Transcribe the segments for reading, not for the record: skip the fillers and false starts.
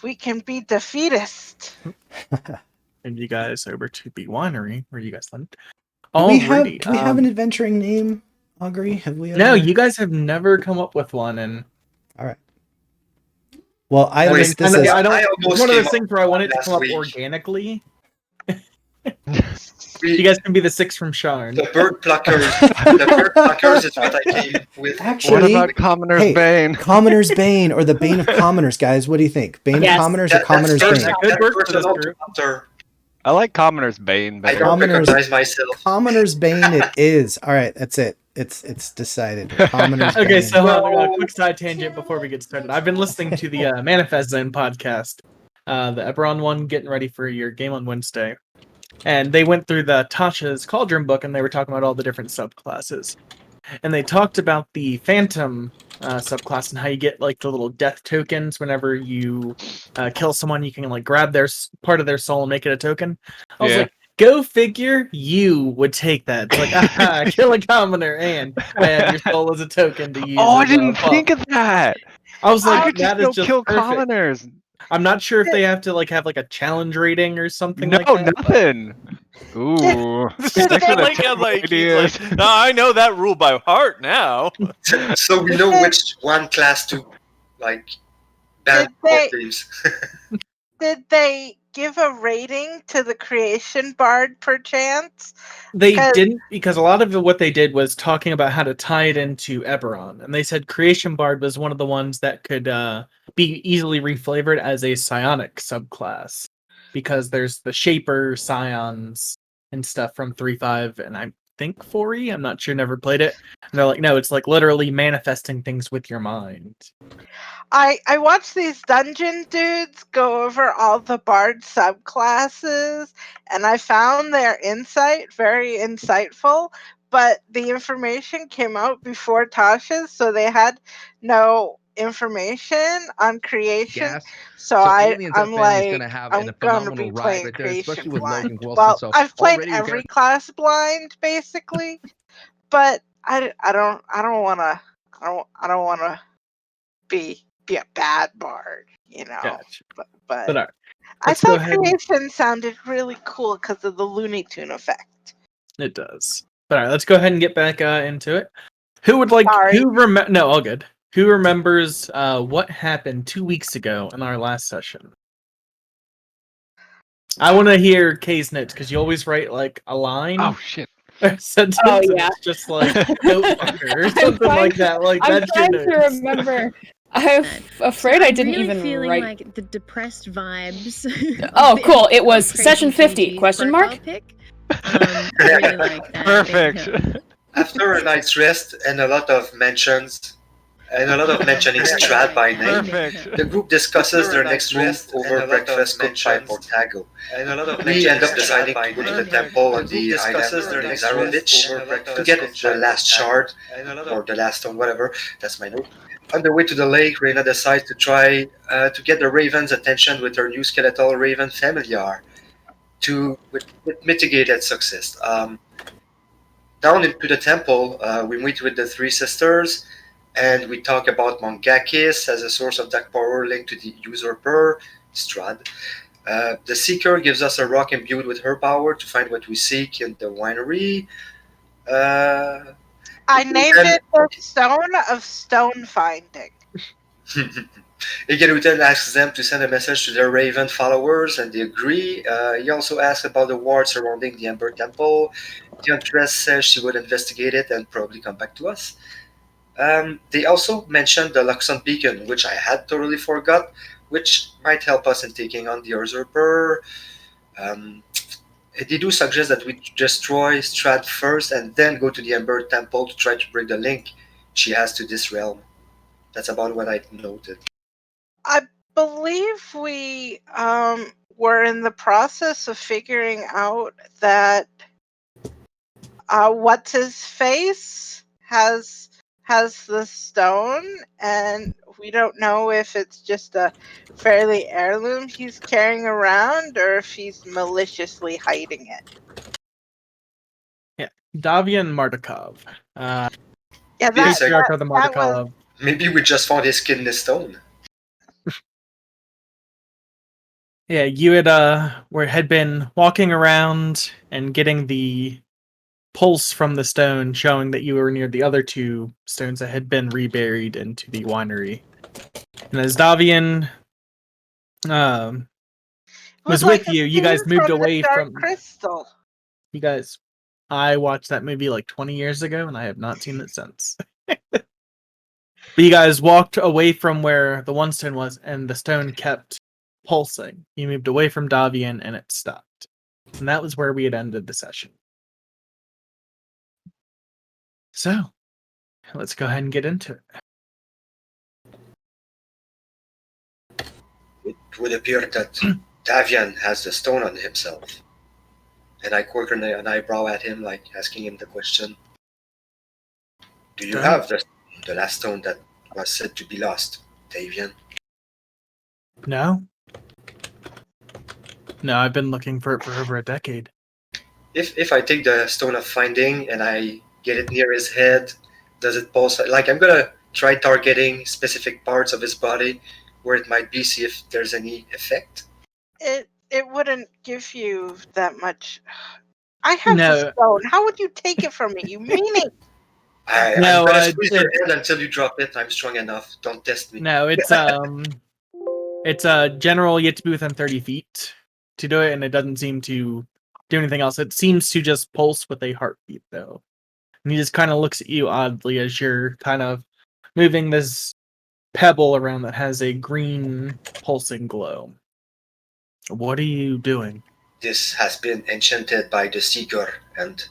we can be defeatist. And you guys over to the winery where you guys lived. Do we have an adventuring name, Augury? Have we ever... No, you guys have never come up with one, and all right. Well, I mean, list this as... it's one of those things where I want it to come up organically. You guys can be the 6 from Sharn. The bird pluckers is what I came with. Actually, what about Commoner's Bane? Commoner's Bane, or the Bane of Commoners, guys. What do you think? Bane of Commoners or Commoner's Bane? Good work for this group. I like Commoner's Bane better. I don't recognize myself. Commoner's Bane it is. All right, that's it. It's decided. Commoner's Okay, Bane. so a quick side tangent before we get started. I've been listening to the Manifest Zone podcast, the Eberron one, getting ready for your game on Wednesday. And they went through the Tasha's Cauldron book, and they were talking about all the different subclasses. And they talked about the Phantom subclass and how you get like the little death tokens whenever you kill someone. You can like grab their part of their soul and make it a token. I was like, go figure, you would take that. It's like, aha, kill a commoner and add your soul as a token to use. Oh, I didn't think of that. I was like, that is just kill perfect. commoners. I'm not sure if they have to like have like a challenge rating or something. No, like that, nothing. Ooh, no, I know that rule by heart now. So we know which one class to like ban games. Did they give a rating to the creation bard perchance? They didn't, because a lot of what they did was talking about how to tie it into Eberron, and they said creation bard was one of the ones that could be easily reflavored as a psionic subclass, because there's the shaper scions and stuff from 3.5 and I think 4e. I'm not sure, never played it. And they're like, no, it's like literally manifesting things with your mind. I watched these dungeon dudes go over all the bard subclasses, and I found their insight very insightful, but the information came out before Tasha's, so they had no information on creation. Yes. So I'm like, gonna have I'm gonna be playing right there, creation especially with blind. Logan Wilson. Well, So I've played already every class blind basically, but I don't wanna be a bad bard, you know. Gotcha. But all right, I thought creation sounded really cool because of the Looney Tune effect. It does. But all right, let's go ahead and get back into it. Who would like? Sorry. No, all good. Who remembers what happened 2 weeks ago in our last session? I want to hear Kay's notes because you always write like a line. Oh shit! Or sentence. Oh yeah, it's just like no fucker or something like that. Like I'm that's your trying to notes. remember. I'm afraid I didn't really even feeling write. Like the depressed vibes. Oh, cool! It was session 50? Question mark. Really like that. Perfect. After a night's rest and a lot of mentions, mentioning Strad by name, Perfect. the group discusses their next move over breakfast cooked by Portago. We end up deciding to go to the temple on the island of Zarovich to get the last shard, or the last stone, whatever, that's my note. On the way to the lake, Reyna decides to try to get the Raven's attention with her new skeletal Raven familiar, with mitigated success. Down into the temple, we meet with the 3 sisters, and we talk about Mongakis as a source of dark power linked to the usurper, Strad. The Seeker gives us a rock imbued with her power to find what we seek in the winery. I named it the Stone of Stone Finding. Igarutan asks them to send a message to their Raven followers, and they agree. He also asks about the ward surrounding the Ember Temple. The Huntress says she would investigate it and probably come back to us. They also mentioned the Luxon Beacon, which I had totally forgot, which might help us in taking on the usurper. They do suggest that we destroy Strad first and then go to the Ember Temple to try to break the link she has to this realm. That's about what I noted. I believe we were in the process of figuring out that what's his face has the stone, and we don't know if it's just a fairly heirloom he's carrying around or if he's maliciously hiding it. Yeah, Davian Mardukov. Yeah, Patriarch of the Mardukov. Maybe we just found his kidney stone. Yeah, you had been walking around and getting the pulse from the stone, showing that you were near the other two stones that had been reburied into the winery. And as Davian It was like with a you, you scene guys moved from the away Dark from. Crystal. You guys, I watched that movie like 20 years ago, and I have not seen it since. But you guys walked away from where the one stone was, and the stone kept pulsing. You moved away from Davian, and it stopped. And that was where we had ended the session. So, let's go ahead and get into it. It would appear that Davian has the stone on himself. And I quirk an eyebrow at him, like asking him the question. Do you have the last stone that was said to be lost, Davian? No? No, I've been looking for it for over a decade. If I take the stone of finding and I get it near his head, does it pulse? Like, I'm gonna try targeting specific parts of his body where it might be, see if there's any effect. It wouldn't give you that much. I have the No. stone. How would you take it from me? You meaning? I'm No, gonna squeeze your hand until you drop it. I'm strong enough. Don't test me. No, it's general. You have to be within 30 feet to do it, and it doesn't seem to do anything else. It seems to just pulse with a heartbeat, though. And he just kind of looks at you oddly as you're kind of moving this pebble around that has a green pulsing glow. What are you doing? This has been enchanted by the Seeker, and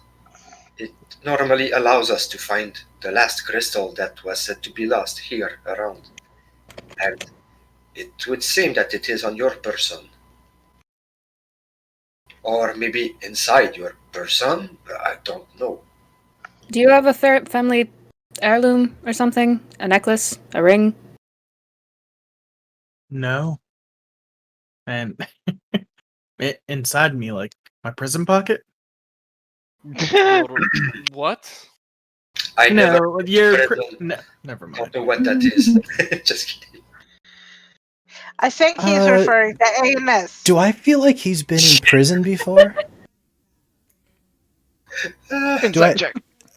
it normally allows us to find the last crystal that was said to be lost here around. And it would seem that it is on your person. Or maybe inside your person? I don't know. Do you have a family heirloom or something? A necklace? A ring? No. And inside me, like my prison pocket? What? I never No, you're prison. no, never Don't mind. know what that is. Just kidding. I think he's referring to anus. Do I feel like he's been in prison before? Insight check.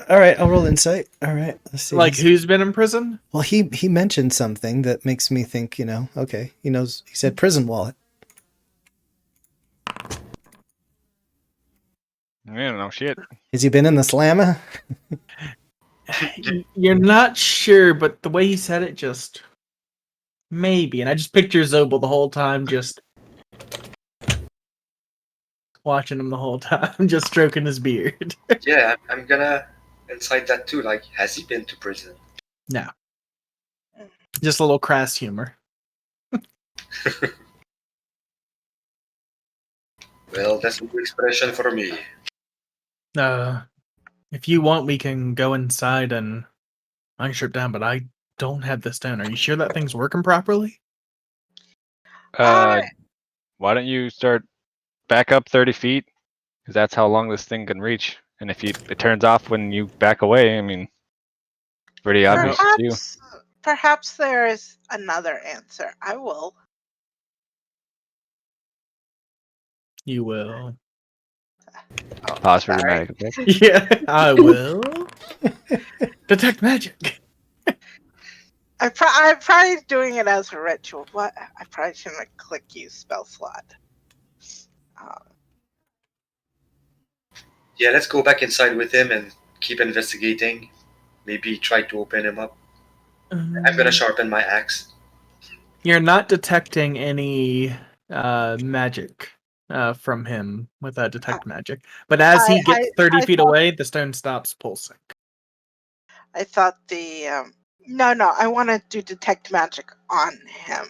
All right, I'll roll insight. All right, let's see. Like who's been in prison? Well, he mentioned something that makes me think, okay, he knows. He said prison wallet. I don't know shit. Has he been in the slammer? You're not sure, but the way he said it, just maybe. And I just picture Zobel the whole time, just watching him the whole time, just stroking his beard. Yeah, I'm gonna incite that too. Like, has he been to prison? No. Just a little crass humor. Well, that's a good expression for me. If you want, we can go inside and I can strip down, but I don't have the stone. Are you sure that thing's working properly? Why don't you start back up 30 feet? Because that's how long this thing can reach. And if it turns off when you back away, I mean, pretty obvious to you. Perhaps there is another answer. I will. You will. Pause for dramatic effect. Yeah, I will. Detect magic. I'm probably doing it as a ritual. What? I probably shouldn't click use spell slot. Yeah, let's go back inside with him and keep investigating. Maybe try to open him up. I'm gonna sharpen my axe. You're not detecting any magic from him with that detect magic. But as he gets 30 feet away, the stone stops pulsing. I thought the no, I want to do detect magic on him.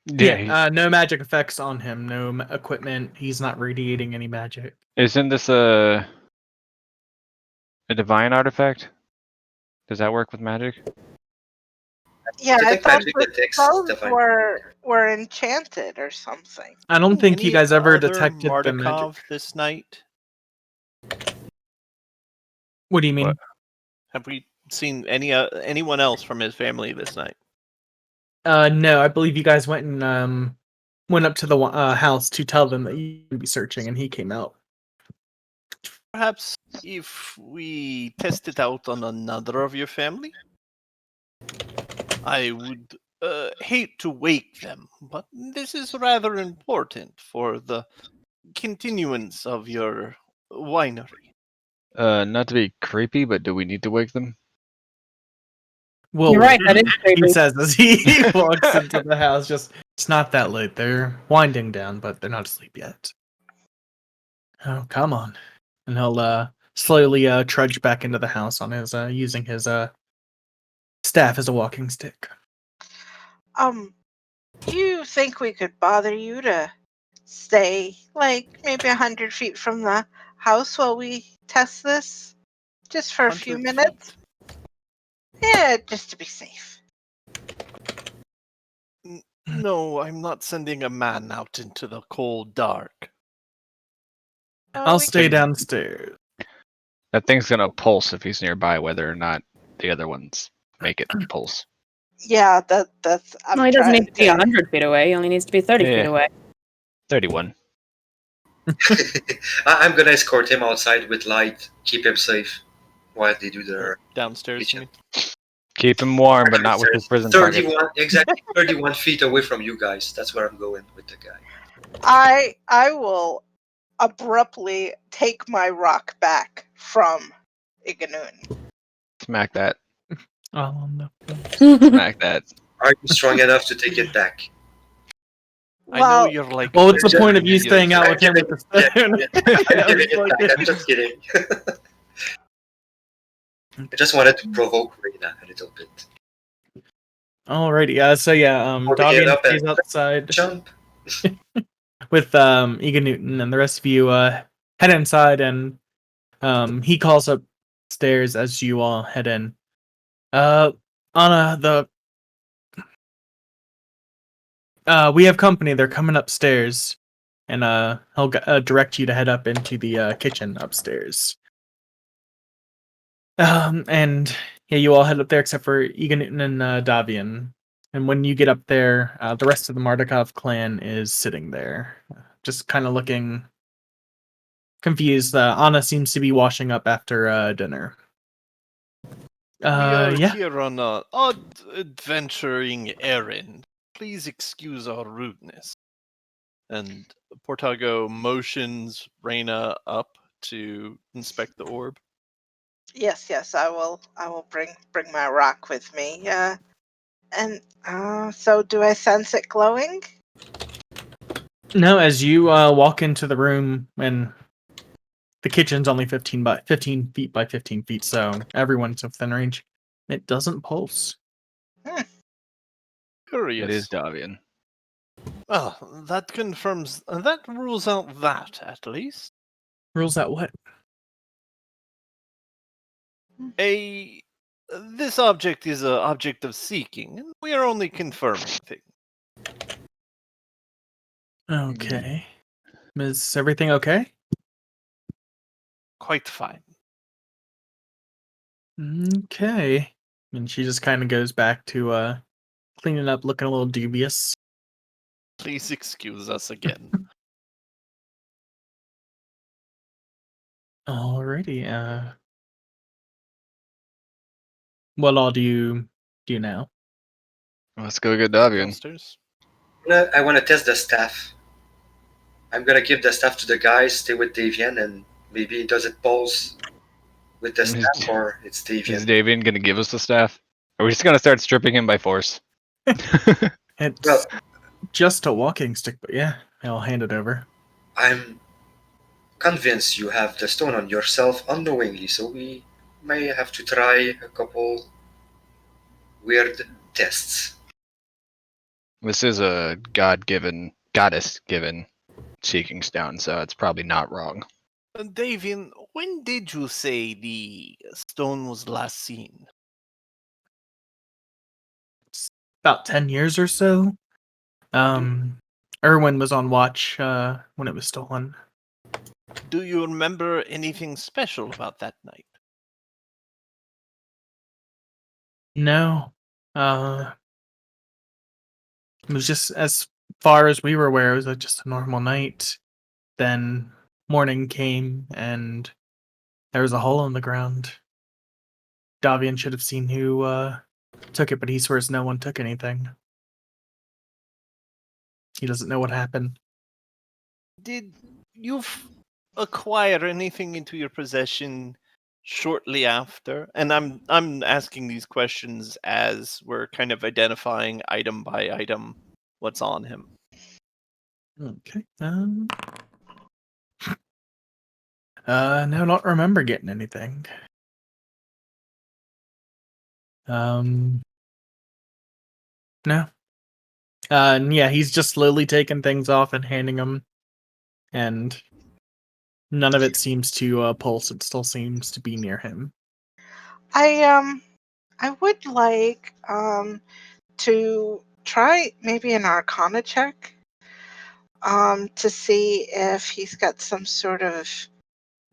Yeah, no magic effects on him. No equipment. He's not radiating any magic. Isn't this a divine artifact? Does that work with magic? Yeah, I thought magic the detects spells divine. were enchanted or something. I don't think you guys ever other detected the magic. Mardukov this night? What do you mean? What? Have we seen anyone else from his family this night? No, I believe you guys went and went up to the house to tell them that you would be searching, and he came out. Perhaps if we test it out on another of your family? I would hate to wake them, but this is rather important for the continuance of your winery. Not to be creepy, but do we need to wake them? Well, You're right, that is he creepy. says as he walks into the house. Just, it's not that late. They're winding down, but they're not asleep yet. Oh, come on. And he'll slowly trudge back into the house on his using his staff as a walking stick. Do you think we could bother you to stay like maybe 100 feet from the house while we test this? Just for a few 100 minutes? feet. Yeah, just to be safe. No, I'm not sending a man out into the cold dark. I'll We stay can- downstairs. That thing's gonna pulse if he's nearby, whether or not the other ones make it pulse. Yeah, that's. I'm Well, he doesn't trying need to be 100 feet away. He only needs to be 30 feet Yeah. away. 31. I'm gonna escort him outside with light, keep him safe while they do their Downstairs, you mean? Keep him warm, but not with his prison target. 31 exactly 31 feet away from you guys. That's where I'm going with the guy. I will abruptly take my rock back from Iganoon. Smack that. Oh no. Smack that. Are you strong enough to take it back? I know Well, you're like. Well, what's the Just- point of you Yes. staying out with him with the Yeah, stone? I'm giving it back. I'm just kidding. I just wanted to provoke Reina a little bit. Alrighty, so yeah, Or to get Davian up and stays outside jump. with Egan Newton, and the rest of you head inside, and he calls upstairs as you all head in. Anna, we have company. They're coming upstairs, and he'll direct you to head up into the kitchen upstairs. And yeah, you all head up there except for Egan Newton and Davian. And when you get up there, the rest of the Mardukov clan is sitting there, just kind of looking confused. Anna seems to be washing up after dinner. We are Yeah. here on an odd adventuring errand. Please excuse our rudeness. And Portago motions Reyna up to inspect the orb. Yes, I will bring my rock with me. And so do I sense it glowing? No, as you walk into the room, and the kitchen's only 15 feet by 15 feet, so everyone's within range. It doesn't pulse. Curious. It is Davian. Well, that confirms. That rules out that, at least. Rules out what? This object is an object of seeking, and we are only confirming things. Okay. Is everything okay? Quite fine. Okay. And she just kind of goes back to cleaning up, looking a little dubious. Please excuse us again. Alrighty. What all do you do now? Let's go get Davian. Downstairs. I want to test the staff. I'm gonna give the staff to the guys, stay with Davian, and maybe does it pulse with the staff or it's Is Davian? Davian gonna give us the staff? Or are we just gonna start stripping him by force? It's Well- just a walking stick, but yeah, I'll hand it over. I'm convinced you have the stone on yourself unknowingly, so we may have to try a couple weird tests. This is a goddess-given seeking stone, so it's probably not wrong. Davian, when did you say the stone was last seen? About 10 years or so. Erwin was on watch when it was stolen. Do you remember anything special about that night? No. It was just as far as we were aware, it was just a normal night. Then morning came, and there was a hole in the ground. Davian should have seen who took it, but he swears no one took anything. He doesn't know what happened. Did you acquire anything into your possession shortly after? And I'm asking these questions as we're kind of identifying item by item what's on him. Okay. No, I don't remember getting anything. No. And yeah, he's just slowly taking things off and handing them, and none of it seems to pulse. It still seems to be near him. I would like to try maybe an Arcana check to see if he's got some sort of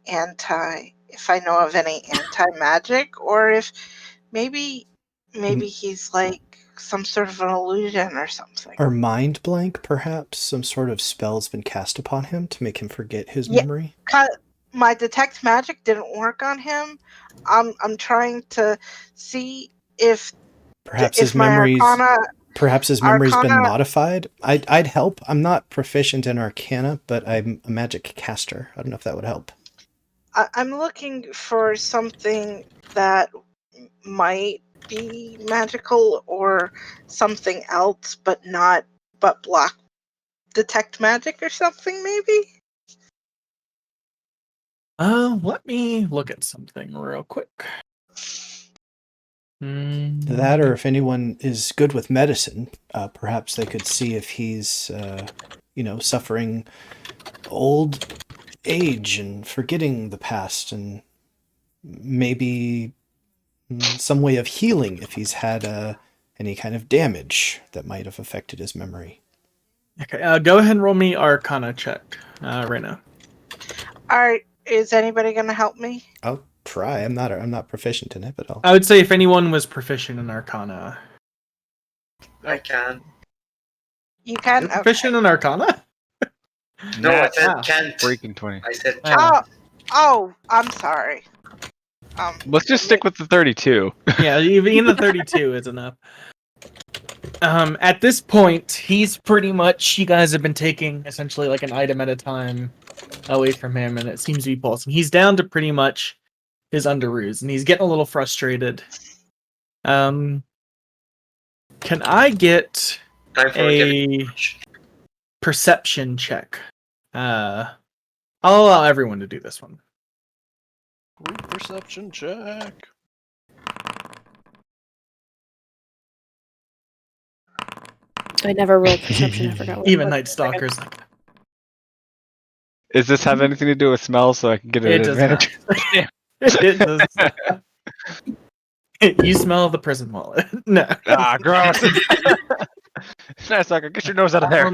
if I know of any anti-magic, or if maybe he's like some sort of an illusion or something. Or mind blank, perhaps? Some sort of spell's been cast upon him to make him forget his Yeah. memory? My detect magic didn't work on him. I'm trying to see if Perhaps if his my memory's Arcana. perhaps his memory's been Arcana- modified. I'd help. I'm not proficient in Arcana, but I'm a magic caster. I don't know if that would help. I'm looking for something that might be magical or something else, but block detect magic or something, maybe. Let me look at something real quick. That, or if anyone is good with medicine, perhaps they could see if he's, suffering old age and forgetting the past, and maybe some way of healing if he's had any kind of damage that might have affected his memory. Okay, go ahead and roll me Arcana check right now. All right, is anybody going to help me? I'll try. I'm not proficient in it, but I would say if anyone was proficient in Arcana. I can. You can? You're proficient in Arcana? No, I said Wow. can't. Freaking 20. I said Wow. can't. Oh, I'm sorry. Let's just stick with the 32. Yeah, even the 32 is enough. At this point, he's pretty much, you guys have been taking essentially like an item at a time away from him, and it seems to be pulsing. He's down to pretty much his underoos, and he's getting a little frustrated. Can I get Time for a perception check? I'll allow everyone to do this one. Group perception check. I never rolled perception. I forgot what Even it was. Night Stalker's like, Does this have anything to do with smell so I can get an it does advantage? not. It does not. You smell the prison wallet. No. Ah, gross. Nice, Sucker. Get your nose out of there.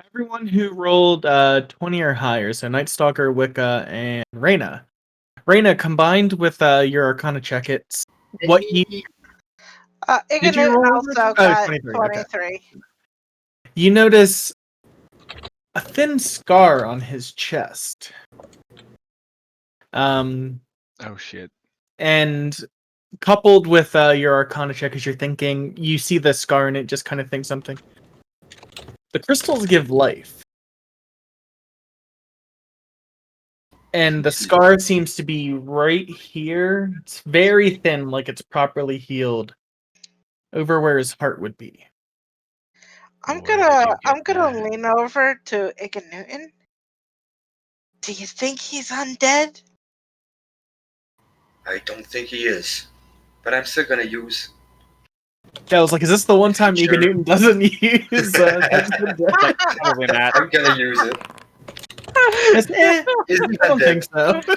Everyone who rolled 20 or higher, so Night Stalker, Wicca, and Reyna. Reyna, combined with your Arcana check, it's what you... Did you Ignite roll also over? got 23, 23. okay. You notice a thin scar on his chest. Oh, shit. And coupled with your Arcana check, as you're thinking, you see the scar and it just kind of thinks something. The crystals give life. And the scar seems to be right here. It's very thin, like it's properly healed. Over where his heart would be. I'm Where did you get gonna that? lean over to Igan Newton. Do you think he's undead? I don't think he is, but I'm still gonna use. Yeah, I was like, is this the one time Sure. Egan Newton doesn't use Probably not. I'm gonna use it. Isn't Is he I don't think undead? so.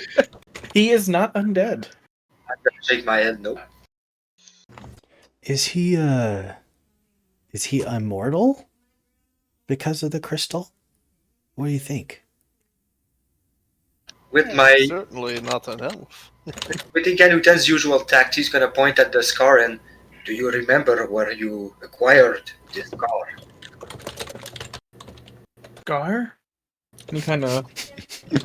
He is not undead. I'm gonna shake my head. No. Is he immortal because of the crystal? What do you think? With my Certainly not an elf. with Igan Newton's usual tact, he's gonna point at the scar and. Do you remember where you acquired this scar? scar? And he kind of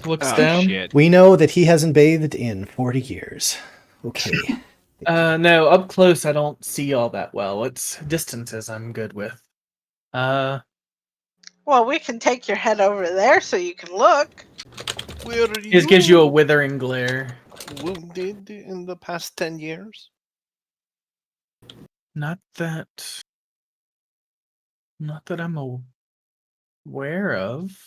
looks Oh, down. shit. We know that he hasn't bathed in 40 years. Okay. No, up close I don't see all that well. It's distances I'm good with. Well, we can take your head over there so you can look. Were He just gives you a you withering glare. wounded in the past 10 years? Not that I'm aware of.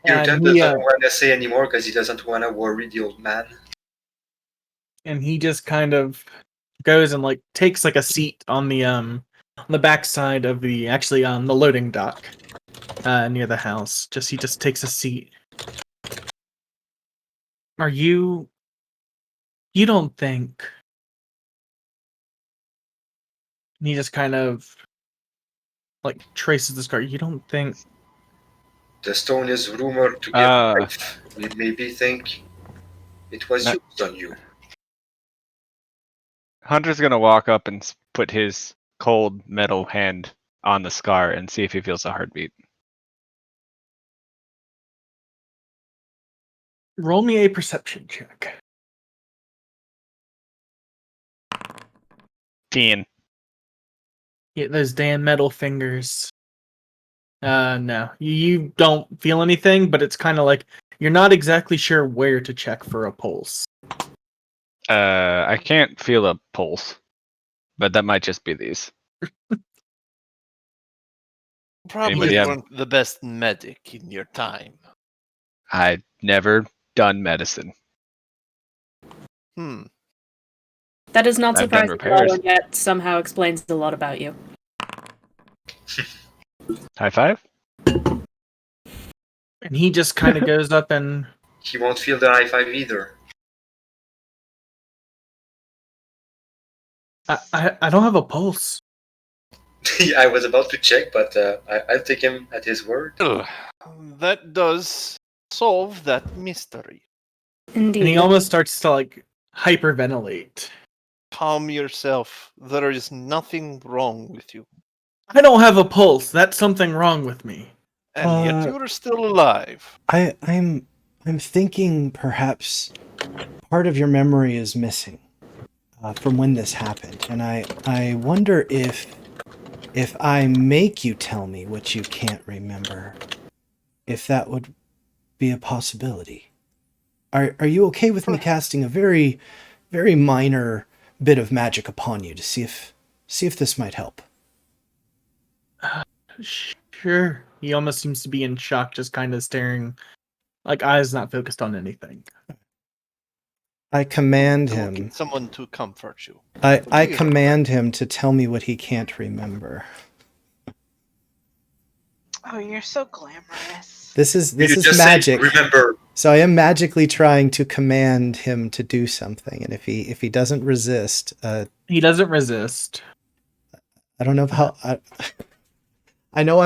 Newton And he, doesn't want to say anymore because he doesn't want to worry the old man. and he just kind of goes and like takes like a seat on the backside of the the loading dock near the house. He just takes a seat. Are you don't think, and he just kind of like traces the scar. You don't think The stone is rumored to give life. We maybe think it was used on you. Hunter's gonna walk up and put his cold metal hand on the scar and see if he feels a heartbeat. roll me a perception check. 10. Yeah, those damn metal fingers. No, you don't feel anything, but it's kind of like you're not exactly sure where to check for a pulse. I can't feel a pulse, but that might just be these. Probably Anybody have- weren't the best medic in your time. I've never done medicine. That is not I've done surprising at all, repairs. and yet somehow explains a lot about you. High five? And he just kind of goes up and He won't feel the high five either. I don't have a pulse. I was about to check, but I'll take him at his word. That does solve that mystery. Indeed. And he almost starts to like hyperventilate. Calm yourself. There is nothing wrong with you. I don't have a pulse. That's something wrong with me. And yet you're still alive. I'm thinking perhaps part of your memory is missing from when this happened, and I wonder if I make you tell me what you can't remember, if that would be a possibility. Are you okay with me casting a very, very minor bit of magic upon you to see if this might help? Sure. He almost seems to be in shock, just kind of staring, like eyes not focused on anything. I command Go him. get someone to comfort you. I command him to tell me what he can't remember. Oh, you're so glamorous. This is You just magic. say, remember. So I am magically trying to command him to do something, and if he doesn't resist, He doesn't resist. I don't know how. I know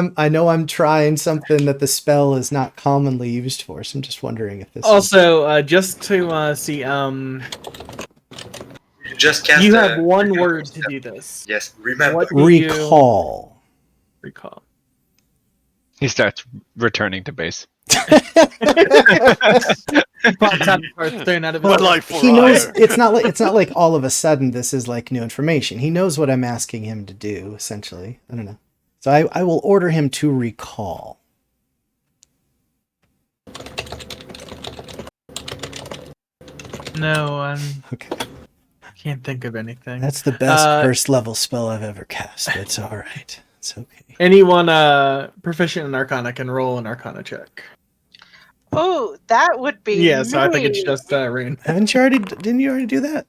I'm trying something that the spell is not commonly used for, so I'm just wondering if this. Also, just to see, You just cast. you have one word to do this. Yes, remember. What do you recall. recall? He starts returning to base. Pops out and starts staring out of his What eye. life for He knows hire. it's not like all of a sudden this is like new information. He knows what I'm asking him to do, essentially. I don't know. So I will order him to recall. No, Okay. can't think of anything. That's the best first level spell I've ever cast. It's all right. It's okay. Anyone proficient in Arcana can roll an Arcana check. Oh, that would be Yeah, so I think it's me. just Rain. Didn't you already do that?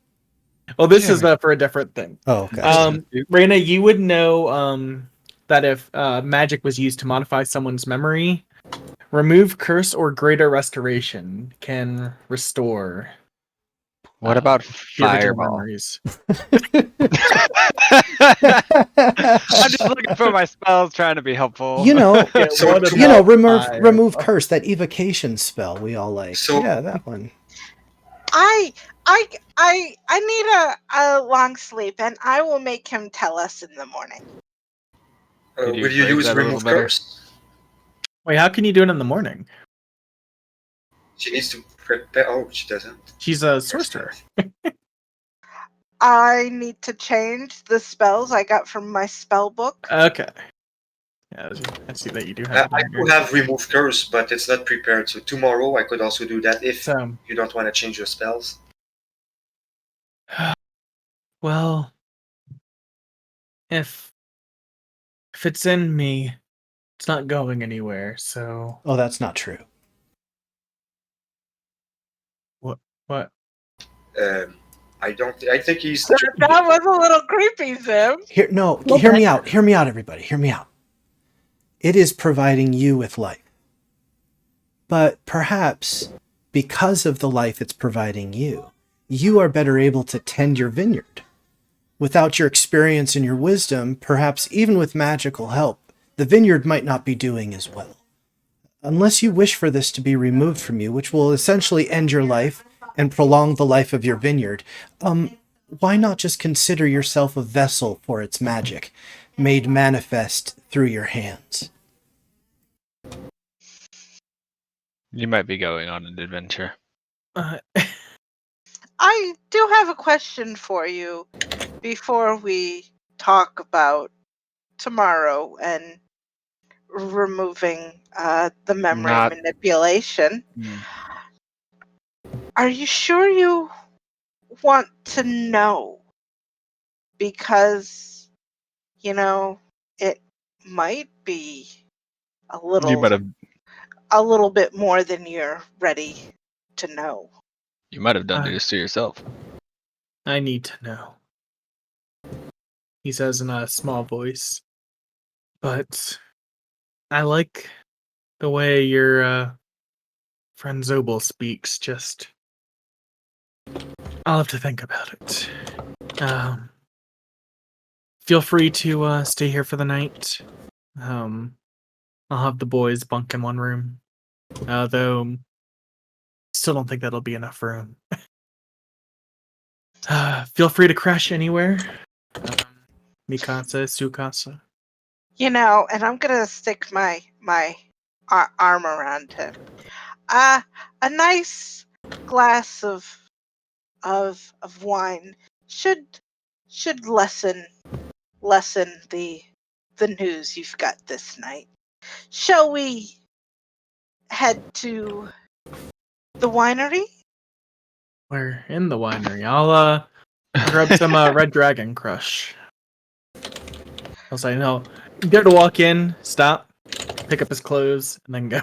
Well, this is for a different thing. Oh, gotcha. Raina, you would know that if magic was used to modify someone's memory, remove curse or greater restoration can restore. What about the original fireball? memories. I'm just looking for my spells, trying to be helpful. You know, So What you know, about fire? remove curse, that evocation spell we all like. So- yeah, that one. I need a long sleep, and I will make him tell us in the morning. Could you Will you phrase use that a little remove better? curse? Wait, how can you do it in the morning? She needs to prepare. Oh, she doesn't. She's a sorcerer. I need to change the spells I got from my spell book. Okay. Yeah, I see that you do have it I in do here. have remove curse, but it's not prepared. So tomorrow I could also do that if So, you don't want to change your spells. well, if it's in me, it's not going anywhere. So Oh, that's not true. what? I don't. I think he's. That was a little creepy, Zim. Hear me out. Hear me out, everybody. Hear me out. It is providing you with life. But perhaps because of the life it's providing you, you are better able to tend your vineyard. Without your experience and your wisdom, perhaps even with magical help, the vineyard might not be doing as well. Unless you wish for this to be removed from you, which will essentially end your life and prolong the life of your vineyard, why not just consider yourself a vessel for its magic, made manifest through your hands? You might be going on an adventure. I do have a question for you before we talk about tomorrow and removing the memory manipulation. Are you sure you want to know? Because, it might be a You might have bit more than you're ready to know. done this to yourself. I need to know. He says in a small voice. But I like the way your friend Zobel speaks. Just I'll have to think about it. Feel free to stay here for the night. I'll have the boys bunk in one room. Though still don't think that'll be enough room. Feel free to crash anywhere. Mikasa, Sukasa. And I'm gonna stick my arm around him. A nice glass of wine should lessen the news you've got this night. Shall we head to the winery? We're in the winery. I'll grab some Red Dragon Crush. I'll say no. Dare to walk in, stop, pick up his clothes, and then go.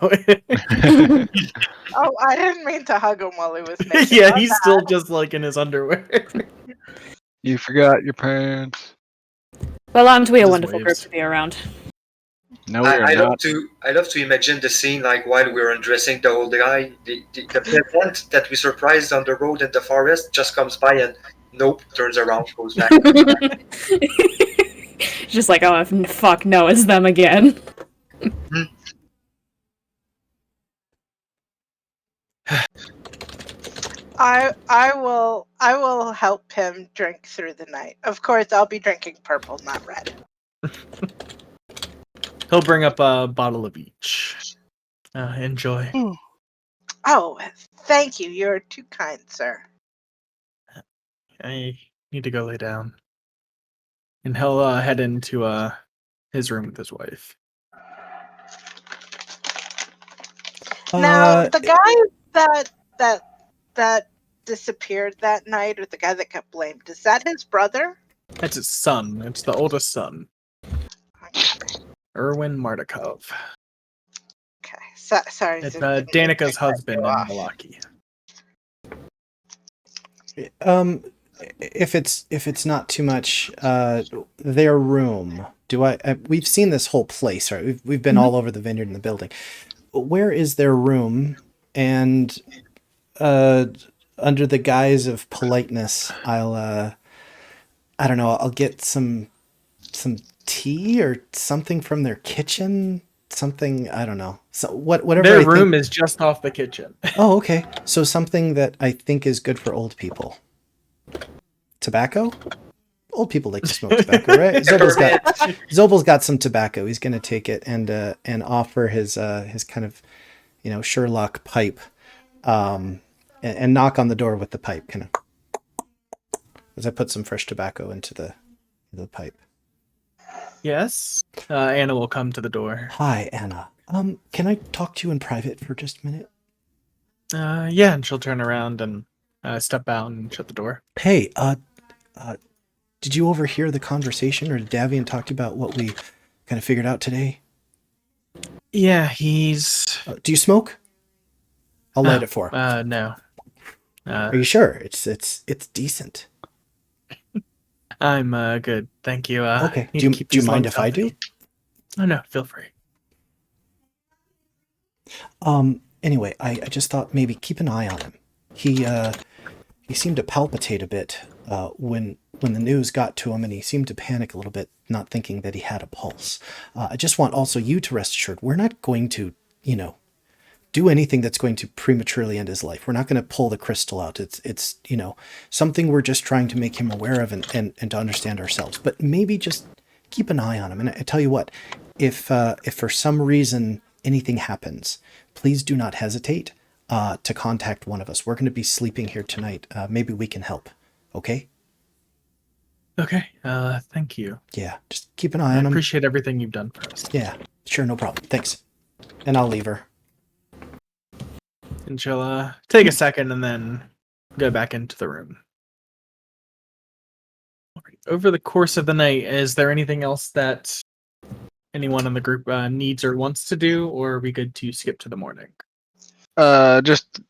Oh, I didn't mean to hug him while he was naked. Yeah, he's still just like in his underwear. You forgot your pants. Well, armed, we a Just wonderful group waves. to be around. No, we are I not. love to imagine the scene like while we're undressing the old guy, the peasant that we surprised on the road in the forest just comes by and nope, turns around, goes back. Just like, oh, fuck, no, it's them again. I will help him drink through the night. Of course, I'll be drinking purple, not red. He'll bring up a bottle of each. Enjoy. Oh, thank you. You're too kind, sir. I need to go lay down. And he'll head into his room with his wife. Now, the guy that disappeared that night, or the guy that got blamed, is that his brother? That's his son. It's the oldest son. Erwin Mardukov. Okay. Sorry. It's Danica's husband in Milwaukee. If it's not too much, their room. We've seen this whole place, right? We've been all over the vineyard and the building. Where is their room? And under the guise of politeness, I don't know. I'll get some tea or something from their kitchen. something, I don't know. So whatever. Their I room think, is just off the kitchen. Oh, okay. So something that I think is good for old people. Tobacco? Old people like to smoke tobacco, right? Zobel's got some tobacco. He's gonna take it and offer his kind of, Sherlock pipe, and knock on the door with the pipe, kind of, as I put some fresh tobacco into the pipe. Yes. Anna will come to the door. Hi, Anna. Can I talk to you in private for just a minute? Yeah, and she'll turn around and step out and shut the door. Hey, did you overhear the conversation, or did Davian talk to you about what we kind of figured out today? Yeah, he's... Do you smoke? I'll light it for him. No. Are you sure? It's decent. I'm good, thank you. Okay. Do you mind if I do? Oh, no, feel free. Anyway, I just thought maybe keep an eye on him. He seemed to palpitate a bit when the news got to him, and he seemed to panic a little bit, not thinking that he had a pulse. I just want also you to rest assured, we're not going to, do anything that's going to prematurely end his life. We're not going to pull the crystal out. It's something we're just trying to make him aware of and to understand ourselves. But maybe just keep an eye on him. And I tell you what, if for some reason anything happens, please do not hesitate to contact one of us. We're going to be sleeping here tonight. Maybe we can help. Okay? Okay, thank you. Yeah, just keep an eye on him. I appreciate everything you've done for us. Yeah, sure, no problem. Thanks. And I'll leave her. And she'll take a second and then go back into the room. All right. Over the course of the night, is there anything else that anyone in the group needs or wants to do, or are we good to skip to the morning? Just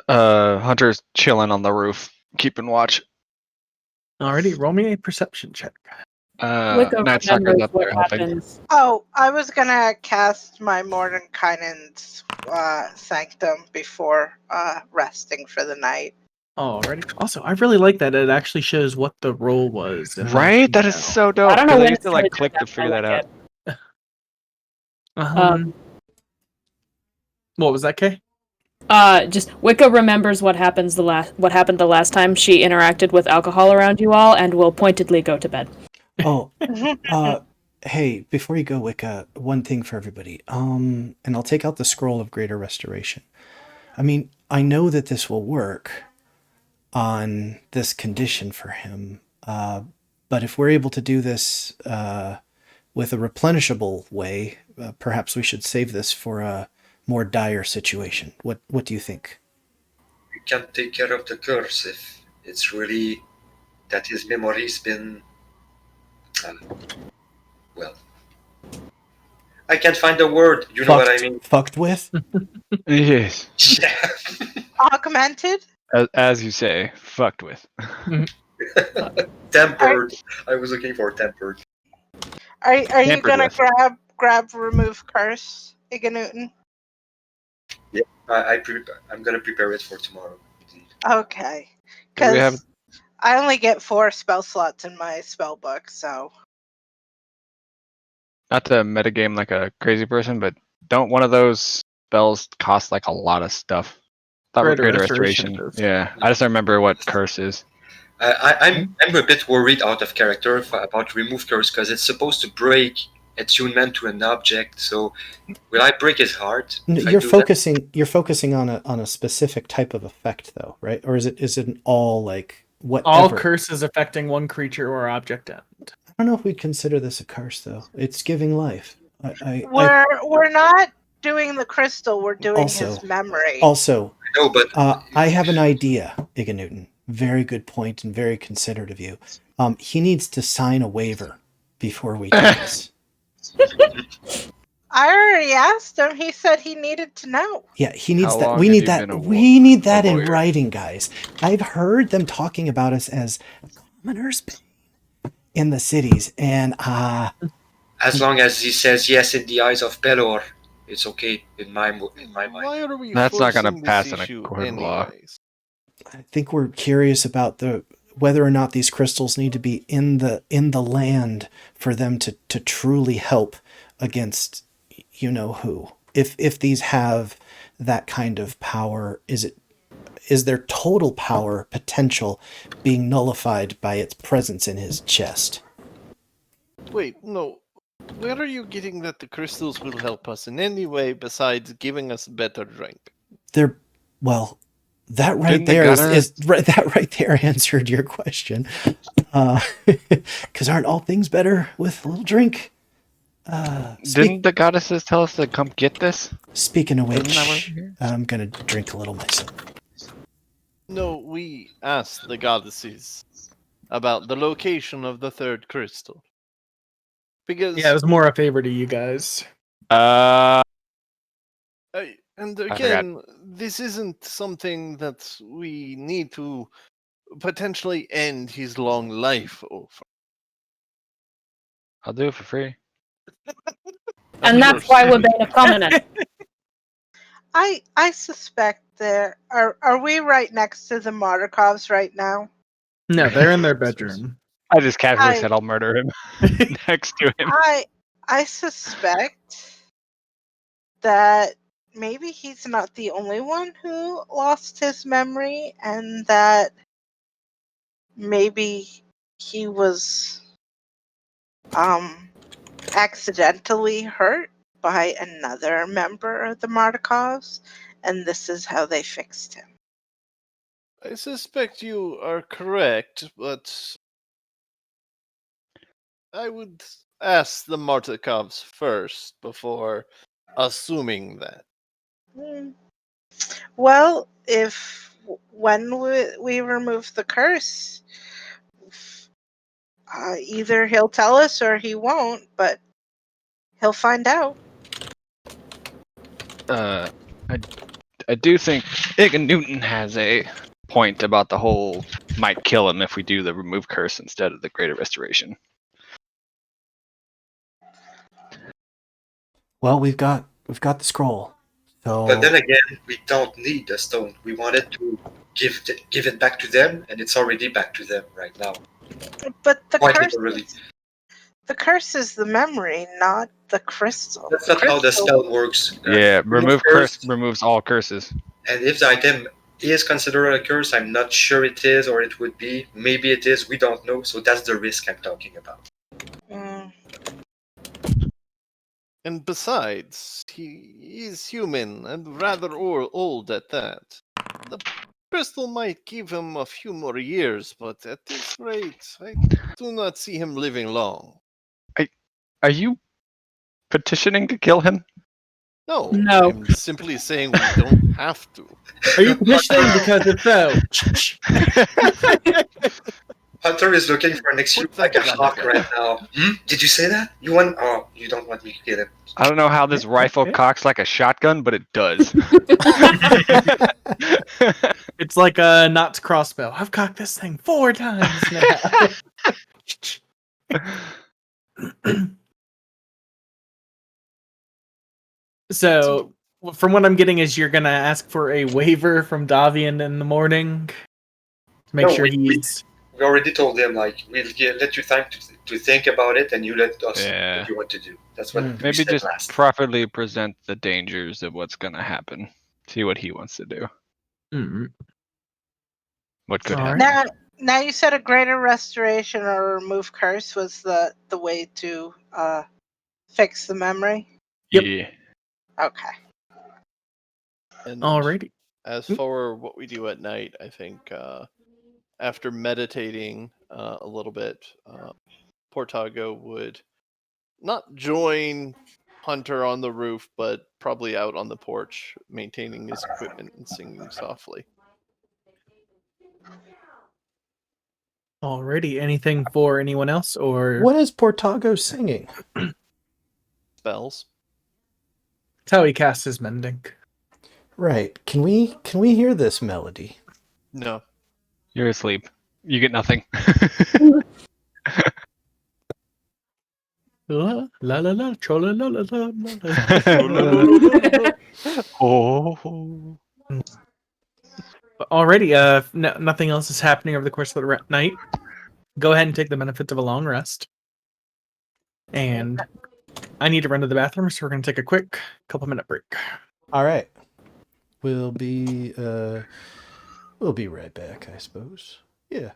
Hunter's chilling on the roof, keeping watch. Alrighty, roll me a perception check. Night Stalker's up there helping. Oh, I was gonna cast my Mordenkainen's Sanctum before resting for the night. Alrighty. Also, I really like that it actually shows what the roll was. Right? That is so dope. I don't know I when used to it's click to figure that out. What was that, Kay? Just Wicca remembers what happened the last time she interacted with alcohol around you all, and will pointedly go to bed. Oh, hey, before you go, Wicca, one thing for everybody. And I'll take out the scroll of greater restoration. I mean, I know that this will work on this condition for him, but if we're able to do this with a replenishable way, perhaps we should save this for a more dire situation. What do you think? We can take care of the curse if it's really that his memory's been well, I can't find the word. You know what I mean? Fucked with? Yes. Yeah. Augmented? As you say, fucked with. Tempered. I was looking for tempered. Are you Tampered gonna with. grab remove curse, Iganewton? Yeah, I'm gonna prepare it for tomorrow. Indeed. Okay, Do we have- because I only get 4 spell slots in my spell book, so. Not to metagame like a crazy person, but don't one of those spells cost like a lot of stuff? Thought Greater Greater Restoration Restoration. does. Yeah, I just don't remember what curse is. I'm a bit worried out of character about remove curse because it's supposed to break attunement to an object. So will I break his heart? You're focusing on a specific type of effect, though, right? Or is it an all like whatever? All curses affecting one creature or object end. I don't know if we'd consider this a curse, though. It's giving life. We're not doing the crystal. We're doing Also- his memory. Also, No, but I have an idea, Iganewton. Very good point and very considerate of you. He needs to sign a waiver before we do this. I already asked him. He said he needed to know. Yeah, he needs How that. long We have need you that. been a We need that in lawyer? writing, guys. I've heard them talking about us as commoners in the cities, and as long as he says yes in the eyes of Pelor, it's okay in my mind. Why are we That's not gonna forcing this pass in a issue court of law. anyways? I think we're curious about whether or not these crystals need to be in the land for them to truly help against, you-know-who. If these have that kind of power, is their total power potential being nullified by its presence in his chest? Wait, no. Where are you getting that the crystals will help us in any way besides giving us better drink? They're, well, that right Didn't the there gutter- is that right there answered your question. Because aren't all things better with a little drink? Didn't the goddesses tell us to come get this? Speaking of Isn't that what which, we're here? I'm gonna drink a little myself. No, we asked the goddesses about the location of the third crystal. Because Yeah, it was more a favor to you guys. and forgot. again, this isn't something that we need to potentially end his long life over. I'll do it for free. And that's why we're being a prominent. I suspect there are we right next to the Markovs right now? No, they're in their bedroom. I just casually I- said I'll murder him next to him. I suspect that maybe he's not the only one who lost his memory, and that maybe he was accidentally hurt by another member of the Markovs, and this is how they fixed him. I suspect you are correct, but I would ask the Martikovs first before assuming that. Well, if when we remove the curse, either he'll tell us or he won't, but he'll find out. I do think Igan Newton has a point about the whole might kill him if we do the remove curse instead of the greater restoration. Well, we've got the scroll. So, But then again, we don't need the stone. We wanted to give it back to them, and it's already back to them right now. But the Quite curse, literally. the curse is the memory, not the crystal. That's not how the spell works. Yeah, remove curse removes all curses. And if the item is considered a curse, I'm not sure it is, or it would be. Maybe it is. We don't know. So that's the risk I'm talking about. Mm. And besides, he is human and rather old at that. The crystal might give him a few more years, but at this rate, I do not see him living long. Are you petitioning to kill him? No, No. I'm simply saying we don't have to. Are you petitioning because if so? Hunter is looking for an excuse Put like that a gun hawk away. right now. Did you say that? You want? Oh, you don't want me to kill him. I don't know how this rifle cocks like a shotgun, but it does. It's like a Knott's crossbow. I've cocked this thing 4 times now. So, from what I'm getting is you're gonna ask for a waiver from Davian in the morning to make No, sure we- he's. We already told him like we'll let you time to think about it, and you let us Yeah. what you want to do. That's what we Maybe said just last. properly present the dangers of what's going to happen. See what he wants to do. What could All happen. Now you said a greater restoration or remove curse was the way to fix the memory. Yep. Yeah. Okay. And Alrighty. as for what we do at night, I think after meditating a little bit, Portago would not join Hunter on the roof, but probably out on the porch, maintaining his equipment and singing softly. Alrighty. Anything for anyone else or what is Portago singing? Spells. that's how he casts his mending? Right. Can we hear this melody? No. You're asleep. You get nothing. La la la la chola la la la la. Oh. Alrighty. Nothing else is happening over the course of the night. Go ahead and take the benefits of a long rest. And I need to run to the bathroom, so we're gonna take a quick couple minute break. All right. We'll be right back, I suppose. Yeah.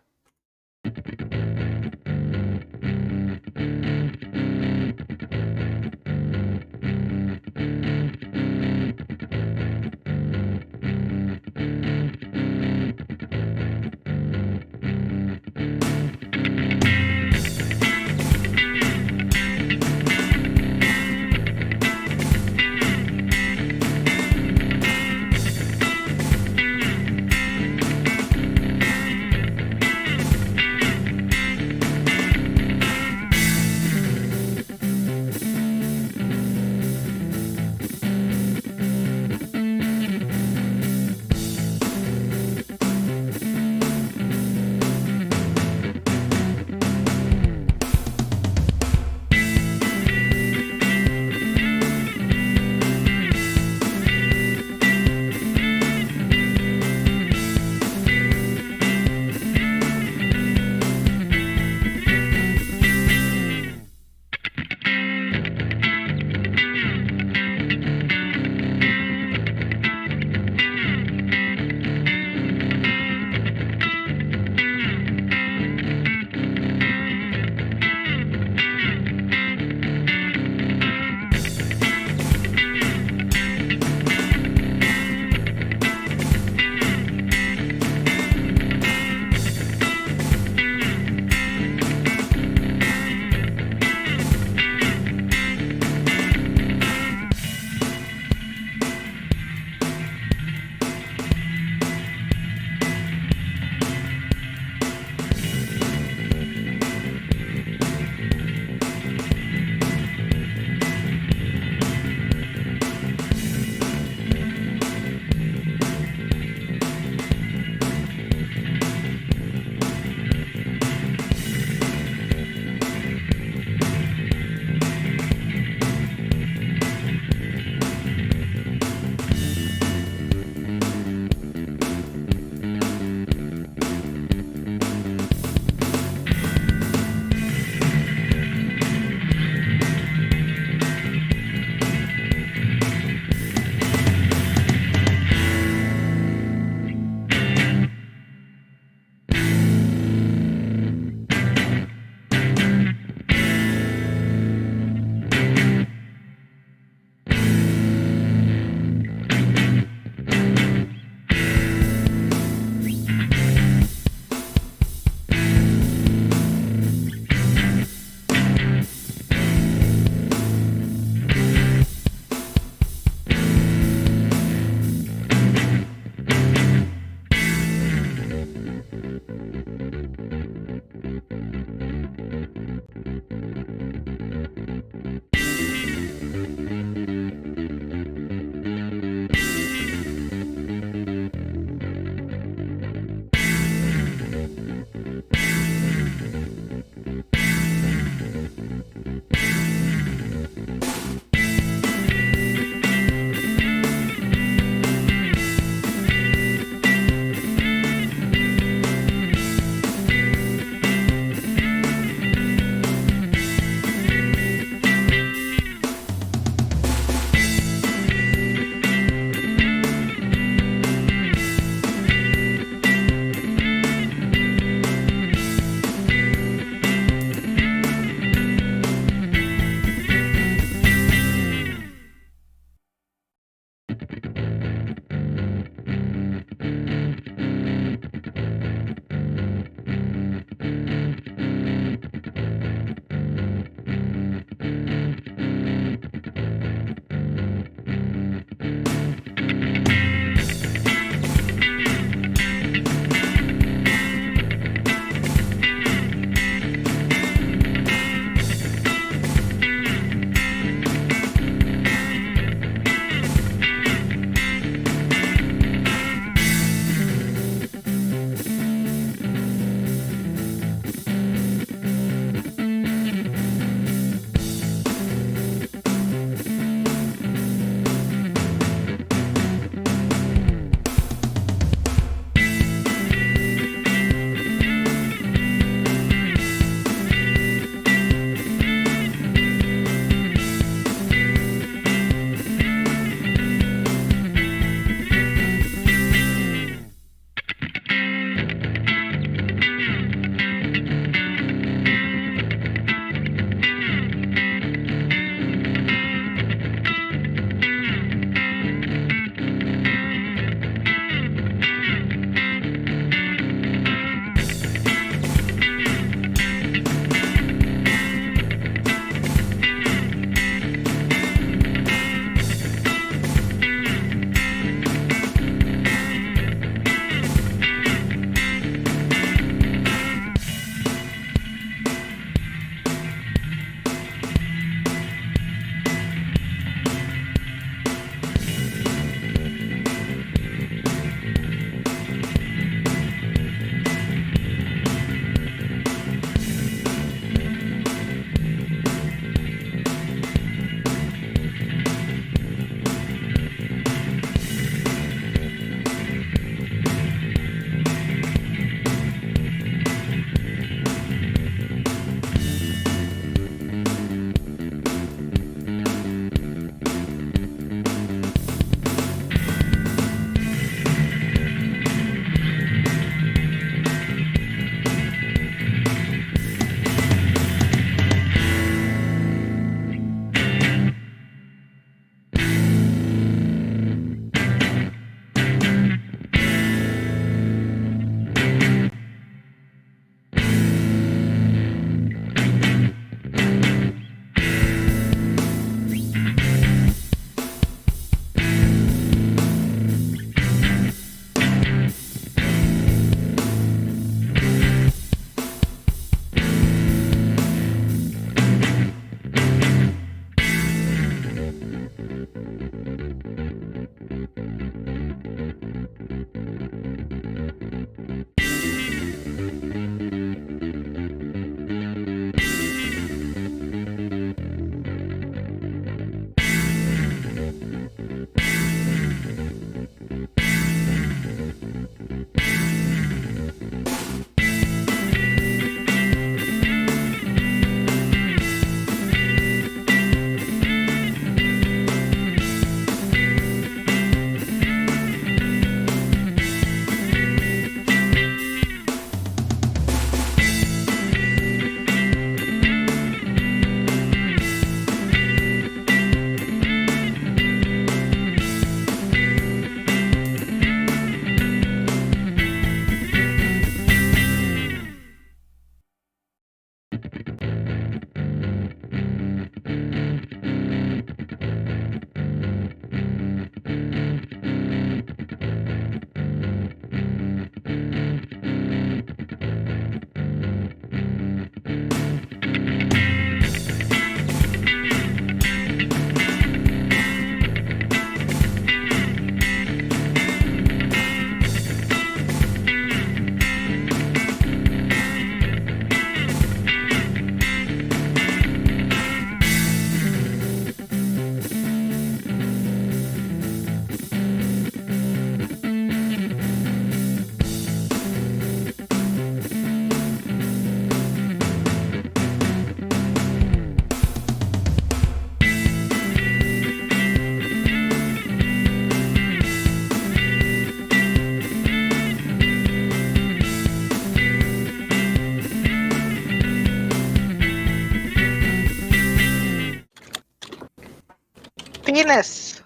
Penis.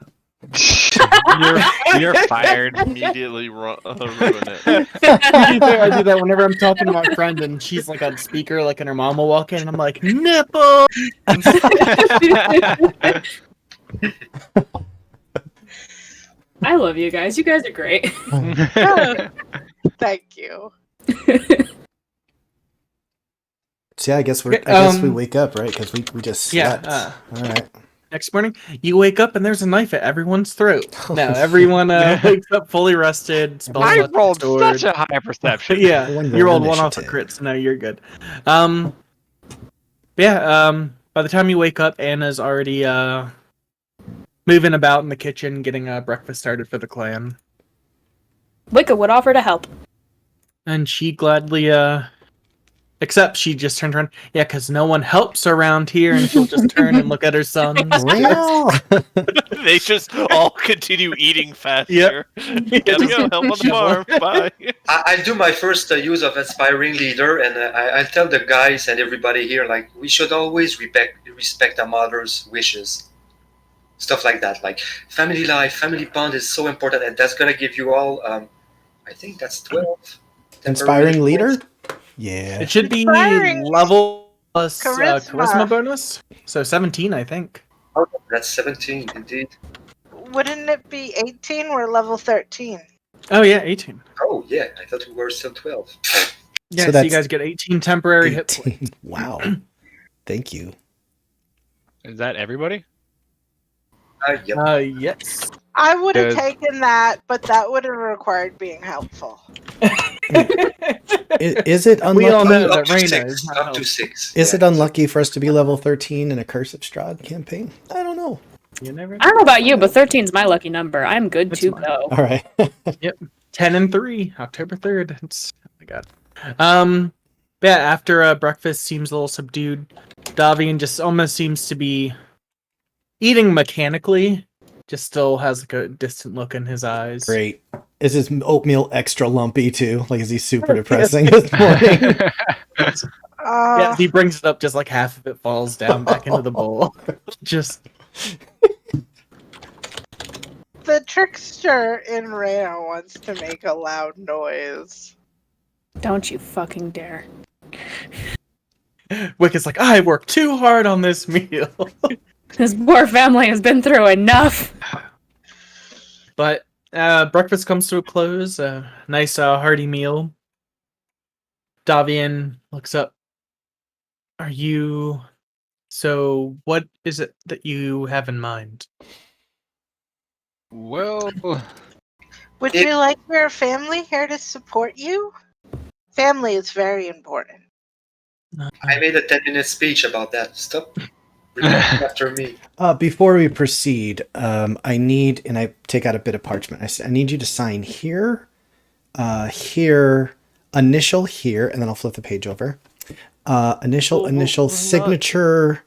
You're fired. Immediately ruin it. I do that whenever I'm talking to my friend and she's like on speaker, like, and her mom will walk in and I'm like, nipple. I love you guys. You guys are great. Thank you. So yeah, I guess we wake up, right? Because we just slept. Yeah. All right. Next morning, you wake up and there's a knife at everyone's throat. Now everyone wakes up fully rested. I rolled such a high perception. Yeah, you rolled one off a initiative. crit, so now you're good. By the time you wake up, Anna's already moving about in the kitchen, getting breakfast started for the clan. Wicca would offer to help. And she gladly except she just turned around. Yeah, because no one helps around here, and she'll just turn and look at her sons. They just all continue eating faster. Yep. Gotta go help on the farm. Bye. I'll do my first use of inspiring leader, and I'll tell the guys and everybody here, like, we should always respect our mother's wishes. Stuff like that, like family life, family bond is so important, and that's gonna give you all. I think that's 12. Inspiring leader. Yeah. It should be Inspiring level plus charisma. charisma bonus, so 17, I think. Oh, that's 17 indeed. Wouldn't it be 18? We're level 13. Oh yeah, 18. Oh yeah, I thought we were still 12. Yeah, So so you that's guys get 18 temporary hit points. 18. Wow. Thank you. Is that everybody? Yep. Yes. I would have Good. taken that, but that would have required being helpful. Is it We all know unlucky? Up that to Reyna 6. is not Up to helpful. 6. Is it unlucky for us to be level 13 in a Curse of Strahd campaign? I don't know. You never I don't know about you, but 13's my lucky number. I'm good That's to mine. go. All right. 10 and 3, October 3rd. It's, oh my god. Yeah, after breakfast seems a little subdued. Davian just almost seems to be eating mechanically. Just still has like a distant look in his eyes. Great. Is his oatmeal extra lumpy too? Like, is he super depressing this morning? Yeah, he brings it up, just like half of it falls down back into the bowl. Just The trickster in Rhea wants to make a loud noise. Don't you fucking dare. Wicca's like, I worked too hard on this meal. This poor family has been through enough. But breakfast comes to a close. A nice hearty meal. Davian looks up. So what is it that you have in mind? Well, Would you like your family here to support you? Family is very important. I made a 10-minute speech about that. Stop. Repeat after me. Before we proceed, I need, and I take out a bit of parchment. I need you to sign here, here, initial here, and then I'll flip the page over. Initial, signature,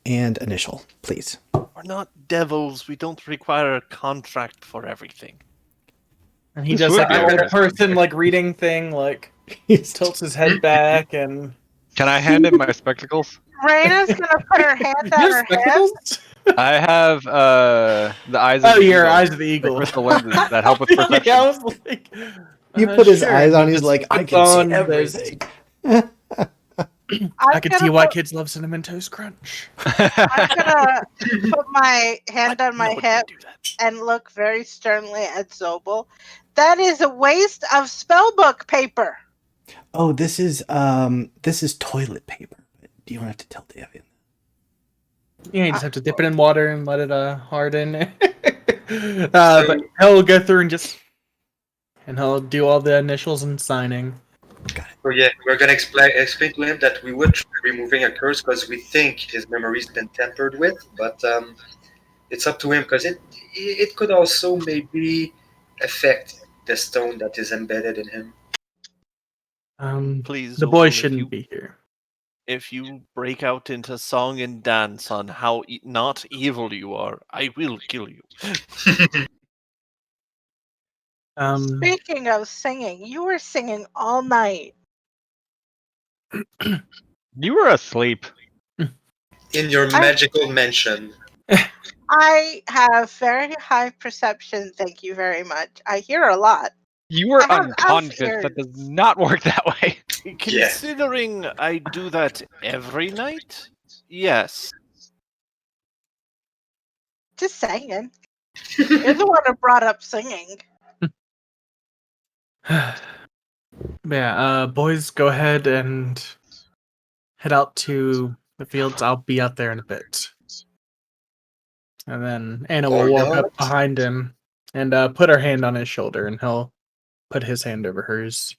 and initial, please. We're not devils. We don't require a contract for everything. And he This does would like be an old interesting. person like reading thing, like tilts his head back and can I hand in my spectacles? Reyna's gonna put her hand on You her have head. spectacles? I have the eyes. Oh, of the your eagle, eyes of the the eagle. crystal lenses that help with perception. Yeah, I was like, You put his sure. eyes on. He He's just like, I puts can see on those- everything. I can see why kids love Cinnamon Toast Crunch. I'm gonna put my hand on my Nobody hip do that. and look very sternly at Zobel. That is a waste of spellbook paper. Oh, this is toilet paper. You don't have to tell Davian. Yeah, you just have to dip it in water and let it harden. But he'll go through and he'll do all the initials and signing. So yeah, we're gonna explain to him that we would try removing a curse because we think his memory's been tampered with, but it's up to him because it could also maybe affect the stone that is embedded in him. Please, The boy Zoltan, shouldn't be here. If you break out into song and dance on how not evil you are, I will kill you. Speaking of singing, you were singing all night. You were asleep. In your magical mansion. I have very high perception. Thank you very much. I hear a lot. You were I have unconscious. ears. That does not work that way. Considering I do that every night, yes. Just saying. You're the one who brought up singing. Yeah, boys, go ahead and head out to the fields. I'll be out there in a bit. And then Anna will Or walk up not. behind him and put her hand on his shoulder, and he'll put his hand over hers.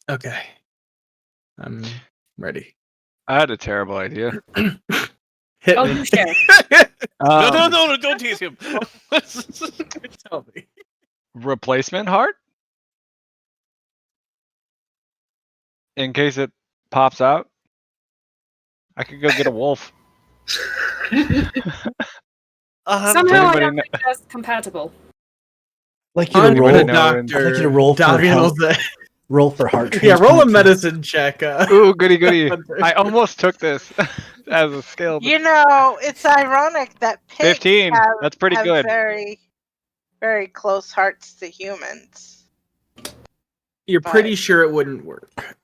Okay. I'm ready. I had a terrible idea. Hit Oh, me. you share. No, don't tease him. Tell me. Replacement heart? In case it pops out? I could go get a wolf. Somehow I anybody don't know- think that's compatible. Like you to I'm roll. the Anybody know in- I'd like you to doctor. roll for Doc health. knows that. Roll for heart Yeah, roll a transplant. medicine check. Ooh, goody goody. Hunter. I almost took this as a skill. You know, it's ironic that pigs 15. have, That's pretty have good. very, very close hearts to humans. You're But- pretty sure it wouldn't work.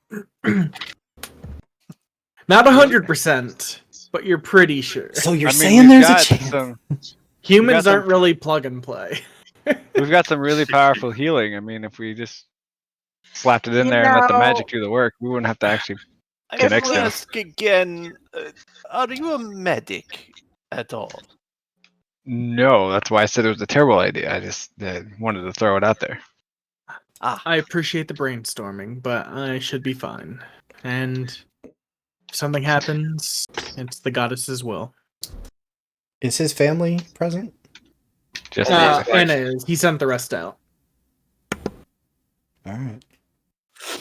Not 100%, but you're pretty sure. So you're I mean, saying we've there's a got chance? Humans some- aren't really plug and play. We've got some really powerful healing. I mean, if we just slapped it in You there and let the know- magic do the work, we wouldn't have to actually. I Get will next to him. ask again. Are you a medic at all? No, that's why I said it was a terrible idea. I just wanted to throw it out there. I appreciate the brainstorming, but I should be fine. And if something happens, it's the goddess's will. Is his family present? Just Anna is. He sent the rest out. All right.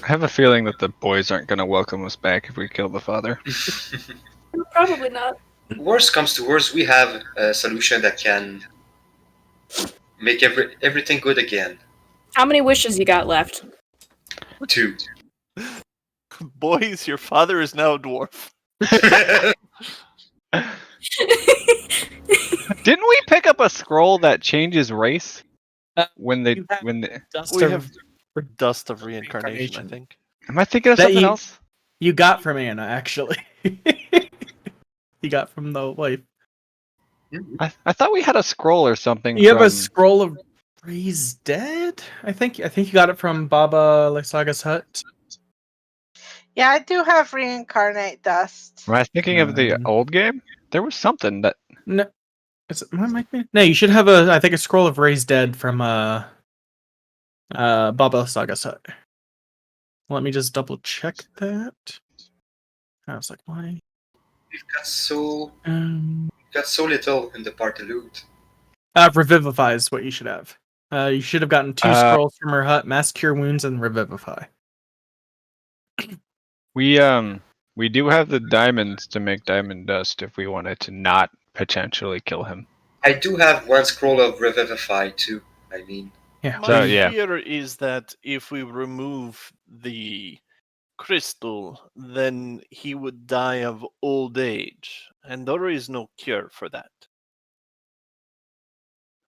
I have a feeling that the boys aren't going to welcome us back if we kill the father. Probably not. Worst comes to worst, we have a solution that can make everything good again. How many wishes you got left? 2. Boys, your father is now a dwarf. Didn't we pick up a scroll that changes race when they you have- when they, We have Dust of Reincarnation, I think. Am I thinking of That something you- else? You got from Anna, actually. You got from the wife. I thought we had a scroll or something. You have a from- scroll of Raise Dead? I think you got it from Baba Lysaga's hut. Yeah, I do have reincarnate dust. Am I thinking of the old game? There was something that. No, is it, what might be? No, you should have I think a scroll of Raise Dead from Baba Lysaga's hut. Let me just double check that. I was like, why? We've got so little in the party loot. Revivify is what you should have. You should have gotten 2 scrolls from her hut: Mass Cure Wounds and Revivify. We do have the diamonds to make diamond dust if we wanted to not potentially kill him. I do have 1 scroll of Revivify too. I mean, Yeah. My So, yeah. fear is that if we remove the crystal, then he would die of old age, and there is no cure for that.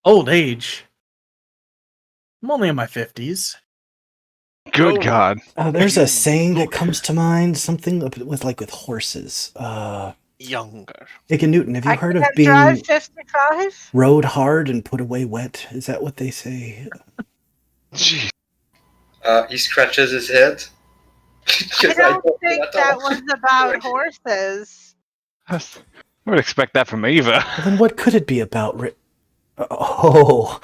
Old age. I'm only in my 50s. Good Oh. God. There's a saying that comes to mind, something with horses. Younger. Ika Newton, have you I heard of can't being drive 55? rode hard and put away wet? Is that what they say? Jeez. he scratches his head. I 'Cause don't know think at that all. was about horses. I would expect that from Eva. Well, then what could it be about? Oh,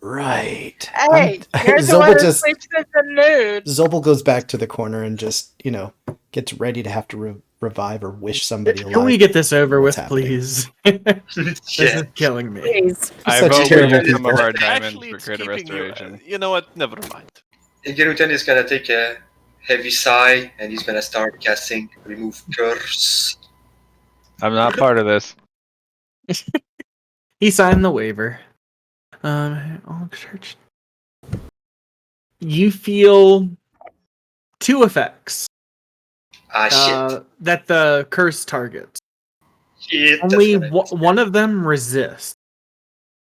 right. Hey, you're the one who sleeps in the nude. Zobel goes back to the corner and just, gets ready to have to revive or wish somebody alive. Can we get this over What's with, happening? please? This is killing me. Please. I Such vote we terrible use some of people. our diamonds Actually, for it's greater keeping you. restoration. You know what? Never mind. Geruton is gonna take a heavy sigh and he's gonna start casting Remove Curse. I'm not part of this. He signed the waiver. All church. You feel 2 effects Ah, shit. that the curse targets. Only one of them resists.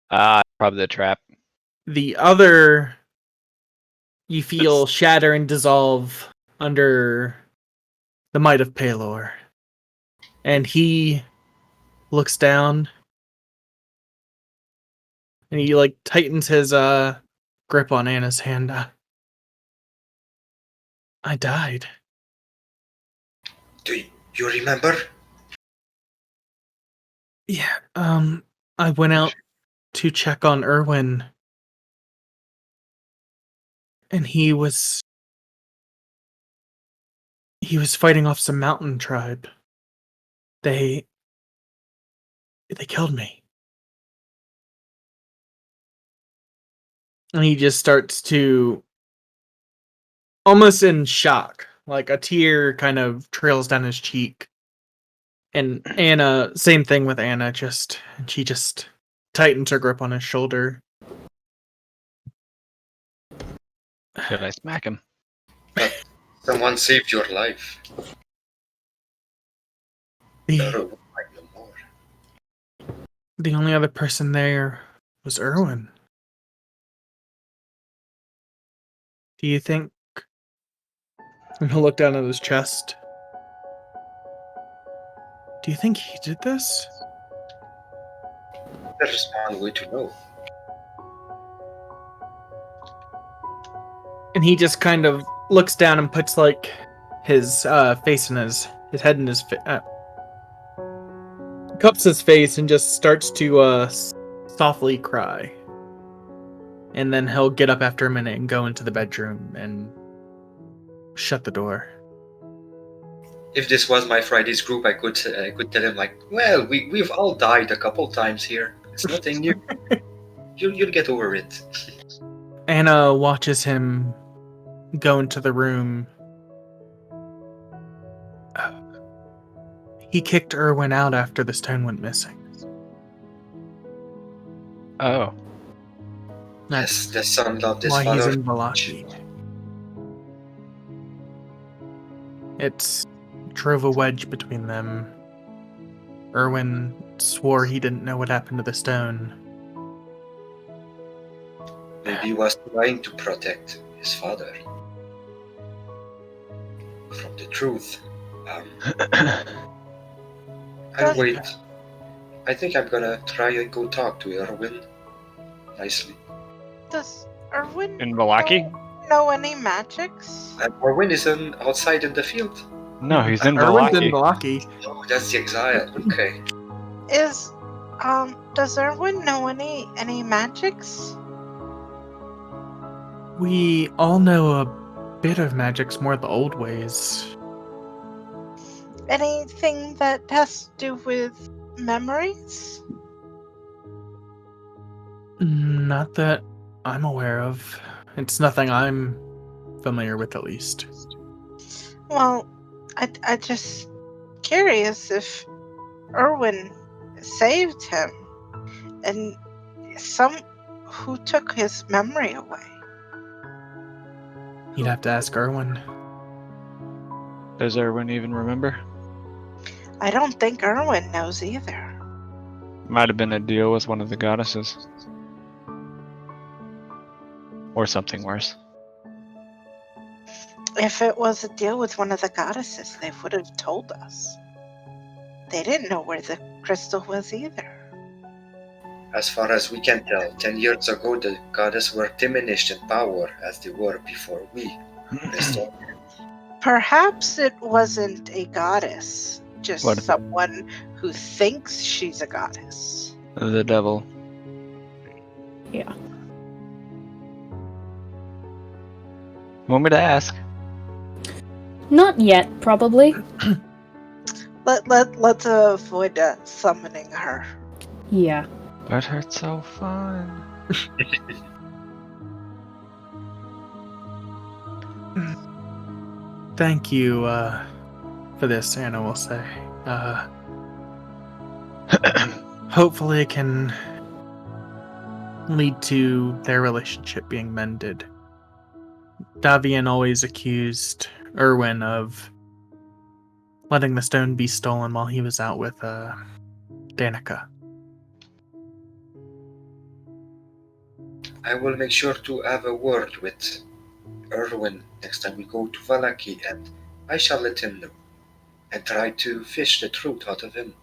Probably the trap. The other, you feel shatter and dissolve under the might of Palor. And he looks down and he like tightens his grip on Anna's hand. I died. Do you remember? Yeah, I went out to check on Erwin. And he was fighting off some mountain tribe. They killed me. And he just starts to, almost in shock, like a tear kind of trails down his cheek. And Anna, same thing with Anna, she just tightens her grip on his shoulder. Should I smack him? Someone saved your life. The only other person there was Erwin. Do you think... And he'll look down at his chest. Do you think he did this? There's one way to know. And he just kind of looks down and puts like his face in his head in his cups his face and just starts to softly cry. And then he'll get up after a minute and go into the bedroom and shut the door. If this was my Friday's group, I could tell him like, well, we've all died a couple times here. It's nothing new. You'll get over it. Anna watches him go into the room. He kicked Erwin out after the stone went missing. Oh. That's the son loved his why father. he's in Valaki. It's drove a wedge between them. Erwin swore he didn't know what happened to the stone. Maybe he was trying to protect his father from the truth. I'll wait. I think I'm gonna try and go talk to Erwin nicely. Does Erwin In Valaki? know any magics? Erwin is outside in the field. No, he's in Erwin's in Valaki. Valaki. Oh, that's the exile. Okay. Does Erwin know any magics? We all know a bit of magics, more the old ways. Anything that has to do with memories? Not that I'm aware of. It's nothing I'm familiar with, at least. Well, I just curious if Erwin saved him and who took his memory away. You'd have to ask Erwin. Does Erwin even remember? I don't think Erwin knows either. Might have been a deal with one of the goddesses. Or something worse. If it was a deal with one of the goddesses, they would have told us. They didn't know where the crystal was either. As far as we can tell, 10 years ago the goddess were diminished in power as they were before we restored them. Perhaps it wasn't a goddess, just What? someone who thinks she's a goddess. The devil. Yeah. Want me to ask? Not yet, probably. Let's avoid summoning her. Yeah. But it's so fun. Thank you for this, Anna will say. Hopefully it can lead to their relationship being mended. Davian always accused Erwin of letting the stone be stolen while he was out with Danica. I will make sure to have a word with Erwin next time we go to Valaki, and I shall let him know and try to fish the truth out of him.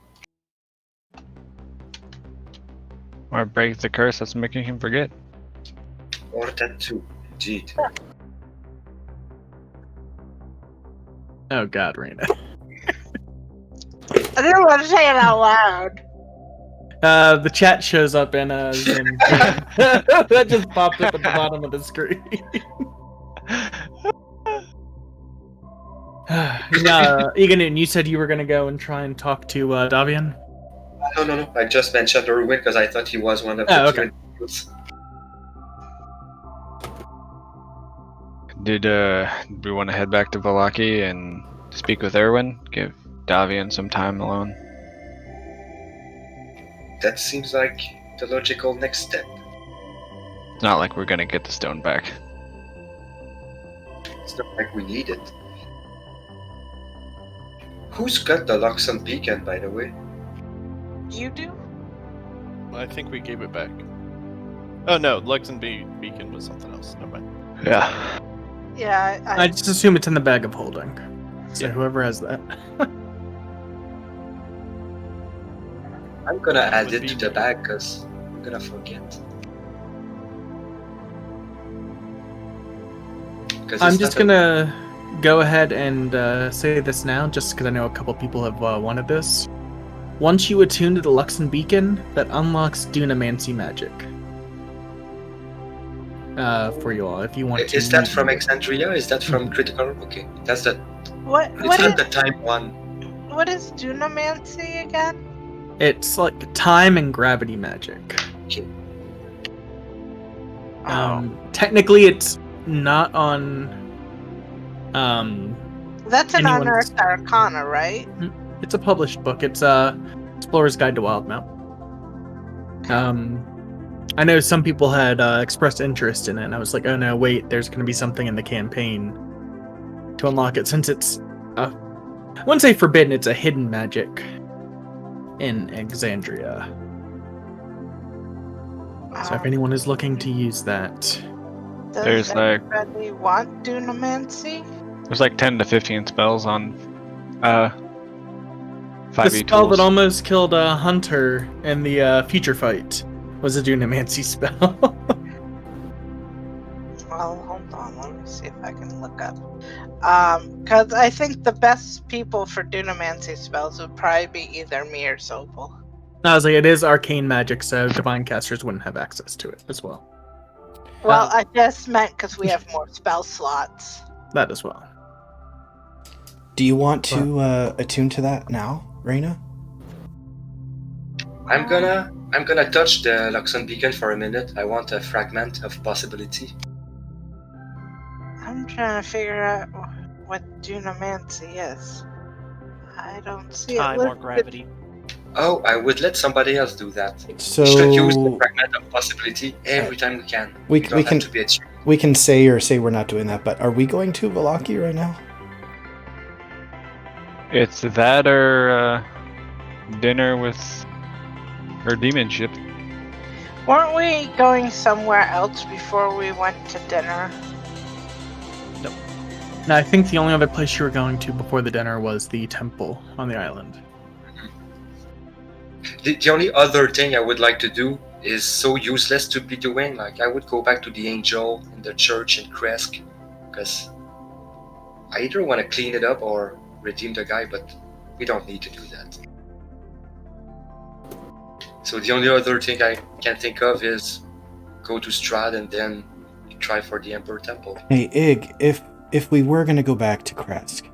Or break the curse that's making him forget. Or that too, indeed. Oh God, Raina. I didn't want to say it out loud. The chat shows up in Zoom. That just popped up at the bottom of the screen. Egan, you said you were gonna go and try and talk to Davian? No. I just mentioned Erwin because I thought he was one of the okay. two individuals. Did we want to head back to Valaki and speak with Erwin? Give Davian some time alone? That seems like the logical next step. It's not like we're gonna get the stone back. It's not like we need it. Who's got the Luxon beacon, by the way? You do? I think we gave it back. Oh no, Luxon Beacon was something else. Never mind. Yeah. Yeah, I just assume it's in the bag of holding. So Yeah. whoever has that. I'm gonna add would it be to the me. bag because I'm gonna forget. I'm just gonna go ahead and say this now, just because I know a couple people have wanted this. Once you attune to the Luxon Beacon, that unlocks Dunamancy magic. For you all, if you want to. Is that from Exandria? Is that from Critical? Okay, that's the. What It's not is the time one. what is Dunamancy again? It's like time and gravity magic. Technically, it's not on. That's an anyone's- unearthed arcana, right? It's a published book. It's Explorer's Guide to Wildmount. I know some people had expressed interest in it, and I was like, oh no, wait, there's going to be something in the campaign to unlock it, since it's, I wouldn't say forbidden, it's a hidden magic in Exandria. So if anyone is looking to use that... Does There's like- anybody want Dunamancy? There's like 10 to 15 spells on 5e The spell tools. that almost killed Hunter in the future fight was a Dunamancy spell. Well, hold on. Let me see if I can look up. Because I think the best people for Dunamancy spells would probably be either me or Sopal. I was like, it is arcane magic, so divine casters wouldn't have access to it as well. Well, I just meant because we have more spell slots. That as well. Do you want to attune to that now, Raina? I'm gonna touch the Luxon beacon for a minute. I want a fragment of possibility. I'm trying to figure out what Dunamancy is. I don't see Time it. or gravity. Oh, I would let somebody else do that. So We should use the fragment of possibility every time we can. We don't can- have to be a cheat. we can say we're not doing that, but are we going to Valaki right now? It's that or dinner with her demon ship. Weren't we going somewhere else before we went to dinner? No, I think the only other place you were going to before the dinner was the temple on the island. The only other thing I would like to do is so useless to be doing. Like, I would go back to the angel in the church in Kresk, because I either want to clean it up or redeem the guy, but we don't need to do that. So the only other thing I can think of is go to Strahd and then try for the Emperor Temple. Hey, Ig, if we were going to go back to Kresk,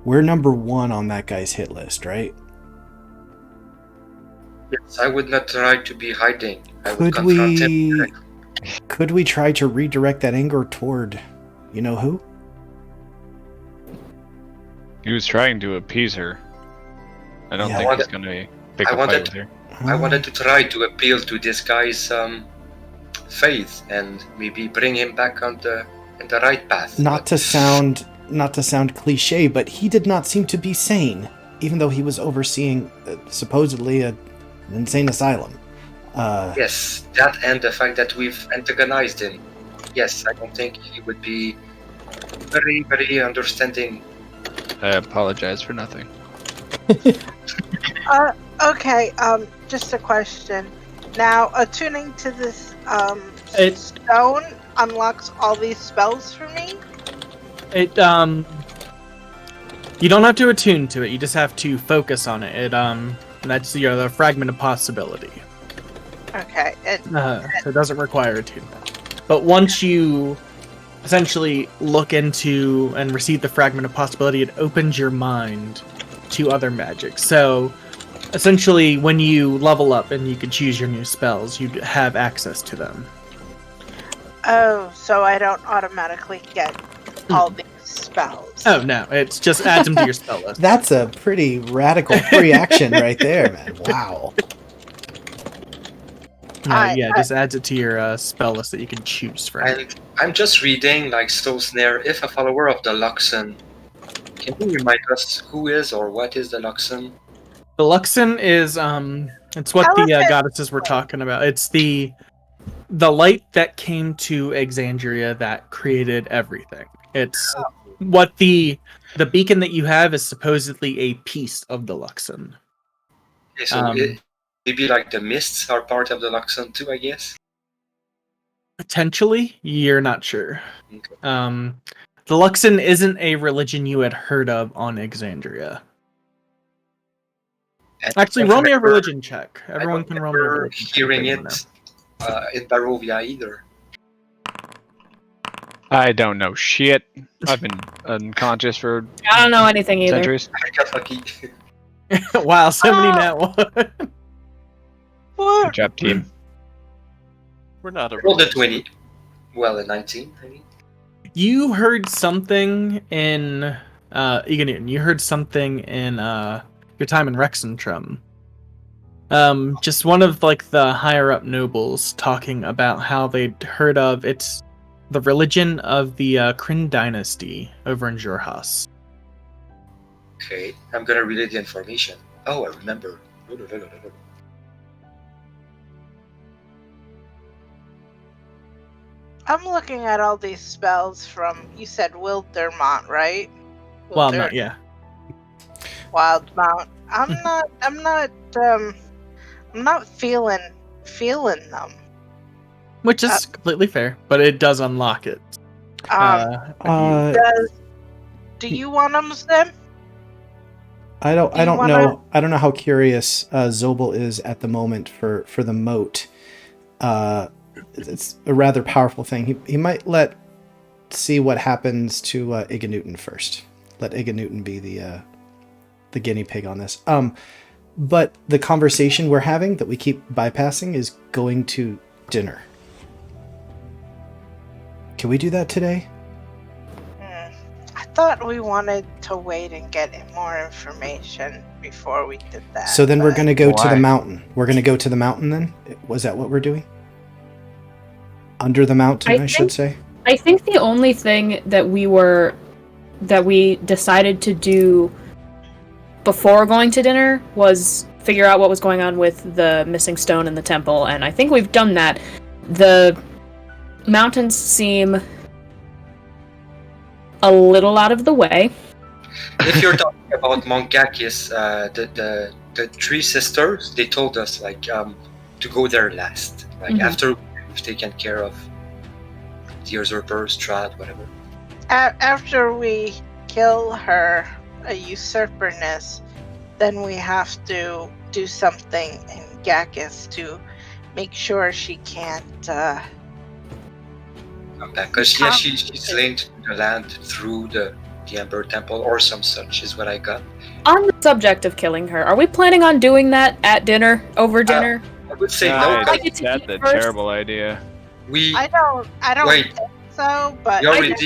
we're number 1 on that guy's hit list, right? Yes, I would not try to be hiding. I would Could confront him we directly. could we try to redirect that anger toward you know who? He was trying to appease her. I don't Yeah. think I he's wanted- gonna pick I a fight wanted- with her. I wanted to try to appeal to this guy's faith and maybe bring him back on the right path. not to sound cliche, but he did not seem to be sane. even though he was overseeing supposedly an insane asylum. Yes, that and the fact that we've antagonized him. Yes, I don't think he would be very, very understanding. I apologize for nothing. Okay, just a question. Now, attuning to this stone unlocks all these spells for me? You don't have to attune to it, you just have to focus on it. That's the fragment of possibility. Okay. So it doesn't require attunement. But once you essentially look into and receive the fragment of possibility, it opens your mind to other magic. So essentially, when you level up and you can choose your new spells, you have access to them. Oh, so I don't automatically get all these spells. Oh, no. It's just adds them to your spell list. That's a pretty radical free action right there, man. Wow. Just adds it to your spell list that you can choose from. And I'm just reading, like Stolzner, if a follower of the Luxon, can you remind us who is or what is the Luxon? The Luxon is, it's what the goddesses were talking about. It's the light that came to Exandria that created everything. It's what the beacon that you have is supposedly a piece of the Luxon. Okay, so maybe like the mists are part of the Luxon too, I guess? Potentially, you're not sure. Okay. The Luxon isn't a religion you had heard of on Exandria. And Actually, roll me a religion check. Everyone can roll me a remember religion check. hearing it in Barovia either. I don't know shit. I've been unconscious for I don't know anything either. centuries. I got lucky. Wow, somebody nat one. What? Good job, team. We're not a Rolled a 20. Well, a 19, I mean. You heard something in Egan, you heard something in your time in Rexentrum. Just one of like the higher up nobles talking about how they'd heard of it's the religion of the Kryn dynasty over in Jorhas. Okay, I'm gonna relay the information. Oh, I remember. I'm looking at all these spells from, you said Wildermont, right? Well, not yeah. Wildmount. I'm not feeling them. Which is completely fair, but it does unlock it. Do you want them, Sim? I don't know. I don't know how curious Zobel is at the moment for the moat. It's a rather powerful thing. He might see what happens to Iganuten first. Let Iganuten be the guinea pig on this. But the conversation we're having that we keep bypassing is going to dinner. Can we do that today? I thought we wanted to wait and get more information before we did that. So then we're going to go to the mountain. We're going to go to the mountain then? Was that what we're doing? Under the mountain, I should say. I think the only thing that we decided to do before going to dinner was figure out what was going on with the missing stone in the temple, and I think we've done that. The mountains seem a little out of the way. If you're talking about Monkakis, the three sisters, they told us to go there last. After we've taken care of the usurper, Strahd, whatever. After we kill her, a usurperness, then we have to do something in Gakis to make sure she can't come back. Because she's linked to the land through the Emperor Temple or some such is what I got. On the subject of killing her, are we planning on doing that at dinner, over dinner? I would say no. That's a terrible idea. I don't wait. think so, but we already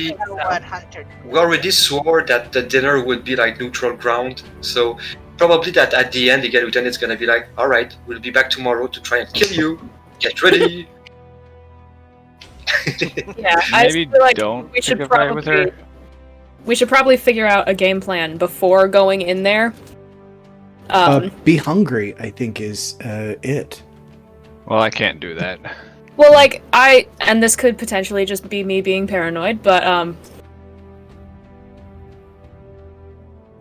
swore that the dinner would be like neutral ground, so probably that at the end the Lieutenant is gonna be like, alright, we'll be back tomorrow to try and kill you. Get ready. Yeah, maybe I feel like don't we should pick a fight with her. We should probably figure out a game plan before going in there, Be hungry, I think, is it. Well, I can't do that. Well, like, and this could potentially just be me being paranoid, but,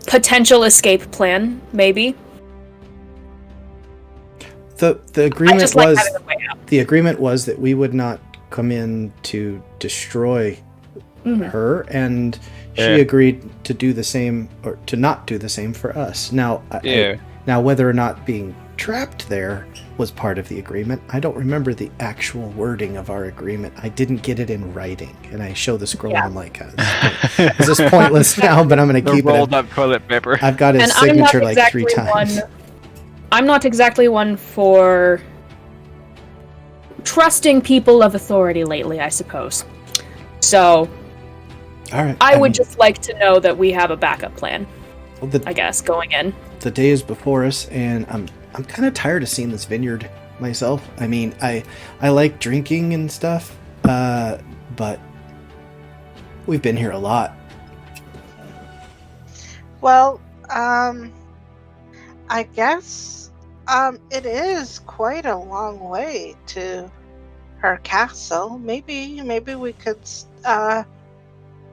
potential escape plan, maybe. The agreement just like was having a way out. the agreement was that we would not come in to destroy her, and she agreed to do the same, or to not do the same for us. Now, now whether or not being trapped there was part of the agreement, I don't remember the actual wording of our agreement. I didn't get it in writing, and I show the scroll. And I'm like, is this pointless now? But I'm going to keep it. Rolled up toilet paper. I've got his signature like 3 times. I'm not exactly one for trusting people of authority lately, I suppose. So, all right. I would just like to know that we have a backup plan. Well, I guess going in. The day is before us, and I'm kind of tired of seeing this vineyard myself. I mean, I like drinking and stuff, but we've been here a lot. Well, I guess it is quite a long way to her castle. Maybe we could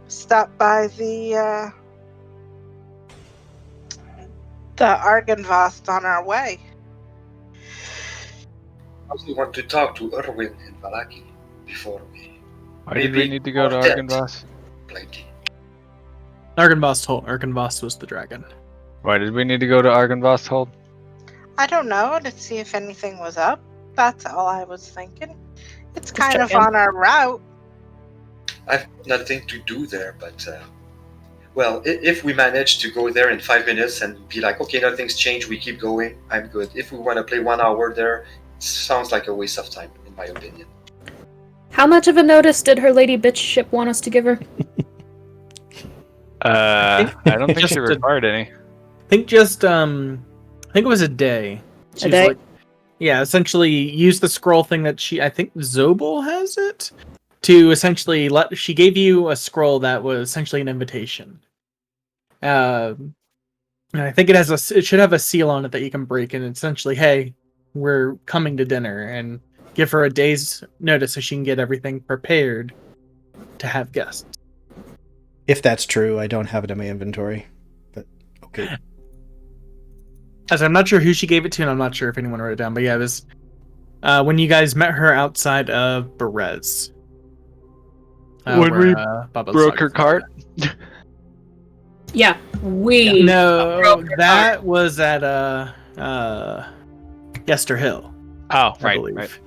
stop by the Argenvost on our way. I also want to talk to Erwin and Valaki before we... Why did we need to go to Argenvost? Argenvost was the dragon. Why did we need to go to Argenvost Hold? I don't know, to see if anything was up. That's all I was thinking. It's kind of on our route. I've nothing to do there, but... well, if we manage to go there in 5 minutes and be like, okay, nothing's changed, we keep going, I'm good. If we want to play 1 hour there, it sounds like a waste of time, in my opinion. How much of a notice did her lady bitch ship want us to give her? I don't think she required any. I think it was a day. A day? Like, yeah, essentially use the scroll thing that I think Zobel has it, to essentially she gave you a scroll that was essentially an invitation. And I think it should have a seal on it that you can break, and essentially, hey, we're coming to dinner, and give her a day's notice so she can get everything prepared to have guests. If that's true, I don't have it in my inventory, but okay. As I'm not sure who she gave it to, and I'm not sure if anyone wrote it down, but yeah, it was when you guys met her outside of Berez. When we broke her cart? Yeah, No, that was at Yester Hill. Oh, I believe.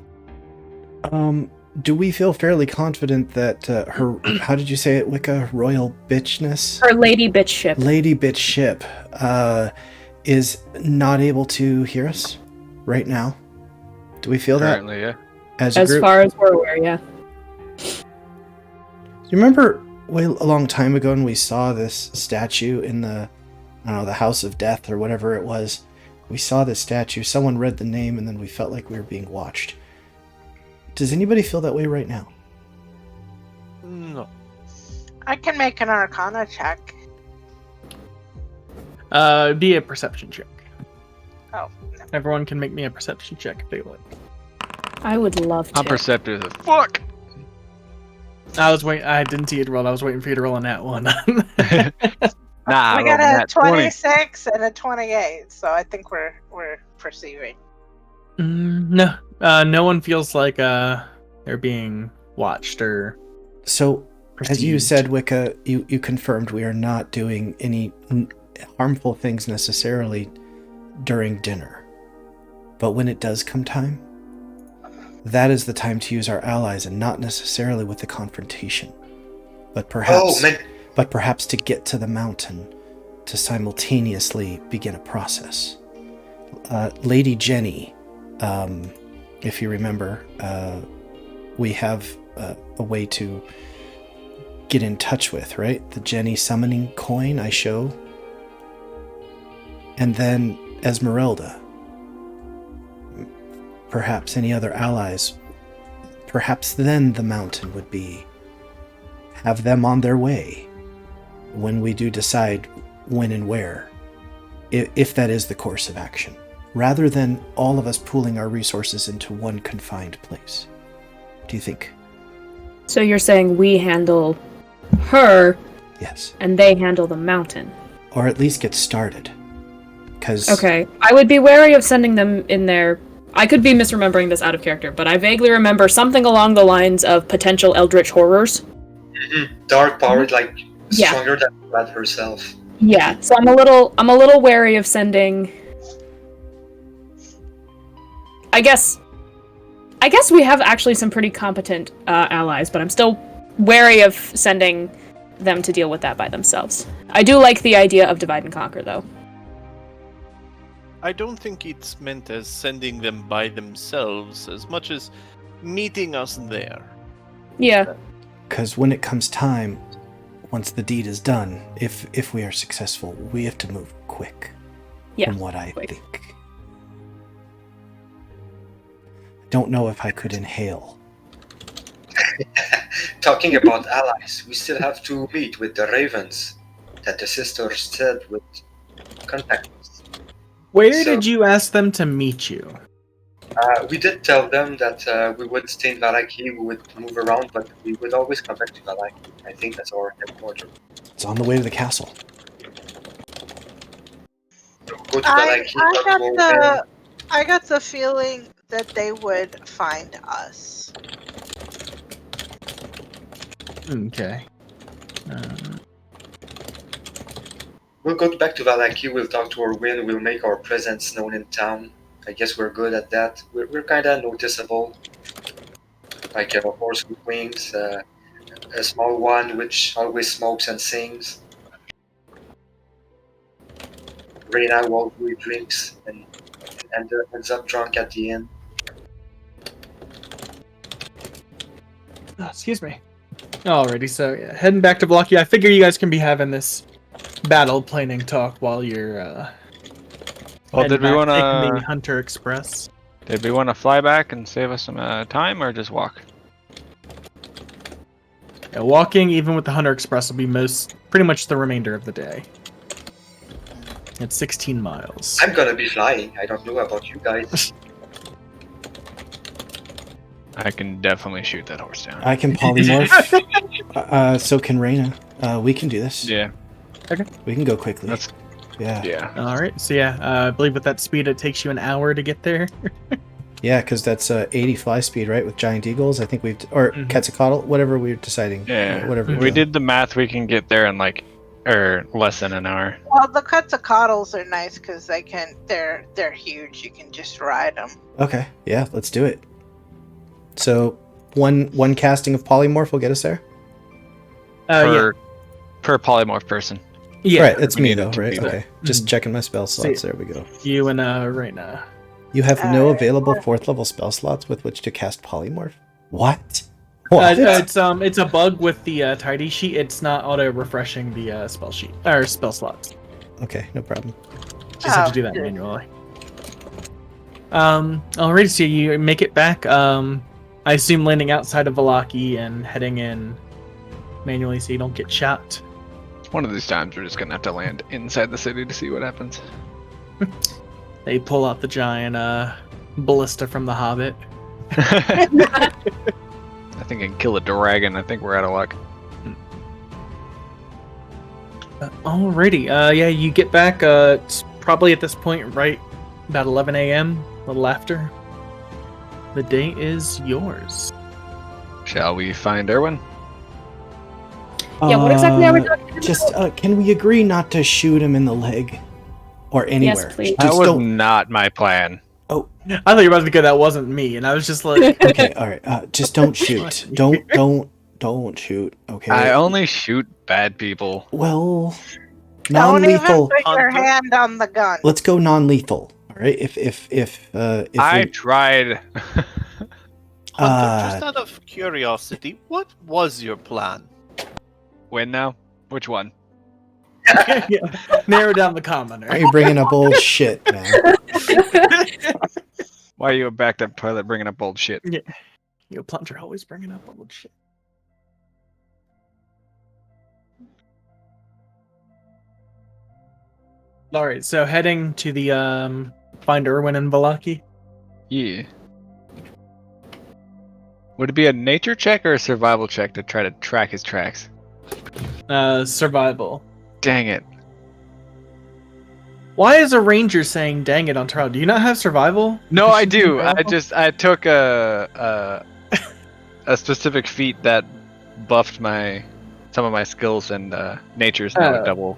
Do we feel fairly confident that her, how did you say it, Wicca? Royal bitchness? Her lady bitch ship. Lady bitch ship is not able to hear us right now? Do we feel Currently, that? Yeah. As far as we're aware, yeah. Do you remember a long time ago when we saw this statue in the House of Death or whatever it was? We saw this statue, someone read the name, and then we felt like we were being watched. Does anybody feel that way right now? No. I can make an Arcana check. Be a perception check. Oh. No. Everyone can make me a perception check if they like. I would love to. I'm perceptive as fuck. I didn't see it roll. I was waiting for you to roll on that one. Nah, We got a 26 and a 28, so I think we're perceiving. No, no one feels like they're being watched or. So, perceived. As you said, Wicca, you confirmed we are not doing any harmful things necessarily during dinner. But when it does come time, that is the time to use our allies, and not necessarily with the confrontation, but perhaps to get to the mountain to simultaneously begin a process. Lady Jenny, if you remember, we have a way to get in touch with, right? The Jenny summoning coin I show. And then Esmeralda. Perhaps any other allies. Perhaps then the mountain would have them on their way when we do decide when and where. if that is the course of action, rather than all of us pooling our resources into one confined place. What do you think? So you're saying we handle her, Yes. and they handle the mountain? Or at least get started. Because... Okay, I would be wary of sending them in there. I could be misremembering this out of character, but I vaguely remember something along the lines of potential eldritch horrors. Dark powered, like stronger than Vlad herself. Yeah, so I'm a little wary of sending. I guess we have actually some pretty competent allies, but I'm still wary of sending them to deal with that by themselves. I do like the idea of divide and conquer, though. I don't think it's meant as sending them by themselves as much as meeting us there. Yeah. Because when it comes time, once the deed is done, if we are successful, we have to move quick. Yeah. From what I think. Don't know if I could inhale. Talking about allies, we still have to meet with the Ravens that the sisters said would contact us. Where did you ask them to meet you? We did tell them that we would stay in Valaki, we would move around, but we would always come back to Valaki. I think that's our headquarters. It's on the way to the castle. Go to Valaki. I got the feeling that they would find us. Okay. We'll go back to Valaki, we'll talk to Orwin, we'll make our presence known in town. I guess we're good at that. We're kind of noticeable. Like a horse with wings, a small one which always smokes and sings. Reina who always drinks and ends up drunk at the end. Oh, excuse me. Alrighty, so yeah, heading back to Blocky. I figure you guys can be having this battle planning talk while you're well, did we want taking the to Hunter Express? Did we want to fly back and save us some time, or just walk? Yeah, walking, even with the Hunter Express, will be pretty much the remainder of the day. It's 16 miles. I'm gonna be flying. I don't know about you guys. I can definitely shoot that horse down. I can polymorph. So can Reina. We can do this. Yeah. Okay. We can go quickly. Yeah. Alright, so yeah, I believe with that speed it takes you an hour to get there. Yeah, because that's 80 fly speed, right? With giant eagles, I think or Quetzalcoatl, whatever we're deciding. Yeah. Whatever. We did the math. We can get there in less than an hour. Well, the Quetzalcoatls are nice because they're huge. You can just ride them. Okay, yeah, let's do it. So one casting of polymorph will get us there. Yeah. Per polymorph person. Yeah. Right, it's we me need though, it to right? be there. Okay, just checking my spell slots. There we go. You and Reina. You have no available 4th level spell slots with which to cast polymorph. What? What? It's a bug with the tidy sheet. It's not auto refreshing the spell sheet or spell slots. Okay, no problem. Just have to do that manually. Alright, so you make it back. I assume landing outside of Valaki and heading in manually so you don't get shot. One of these times we're just gonna have to land inside the city to see what happens. They pull out the giant ballista from the Hobbit. I think I can kill a dragon. I think we're out of luck. Alrighty, yeah, you get back. It's probably at this point, right about 11 a.m. A little after. The day is yours. Shall we find Erwin? Yeah, what exactly are we talking Just can we agree not to shoot him in the leg or anywhere? Yes, please. That was not my plan. Oh, I thought you were about to go. That wasn't me, and I was just like, okay, all right. Just don't shoot. Don't shoot. Okay. I only shoot bad people. Well, Don't even non-lethal. put your hand on the gun. Let's go non-lethal. All right. If I tried. Hunter, just out of curiosity, what was your plan? Win now? Which one? yeah. Narrow down the commenter. Why are you bringing up old shit, man? Why are you a backed up toilet bringing up old shit? Yeah. You plunger always bringing up old shit. All right, so heading to the find Irwin and Valaki. Yeah. Would it be a nature check or a survival check to try to track his tracks? Survival. Dang it. Why is a ranger saying "dang it" on trial? Do you not have survival? No, I do. Survival? I took a specific feat that buffed some of my skills and nature's now a double.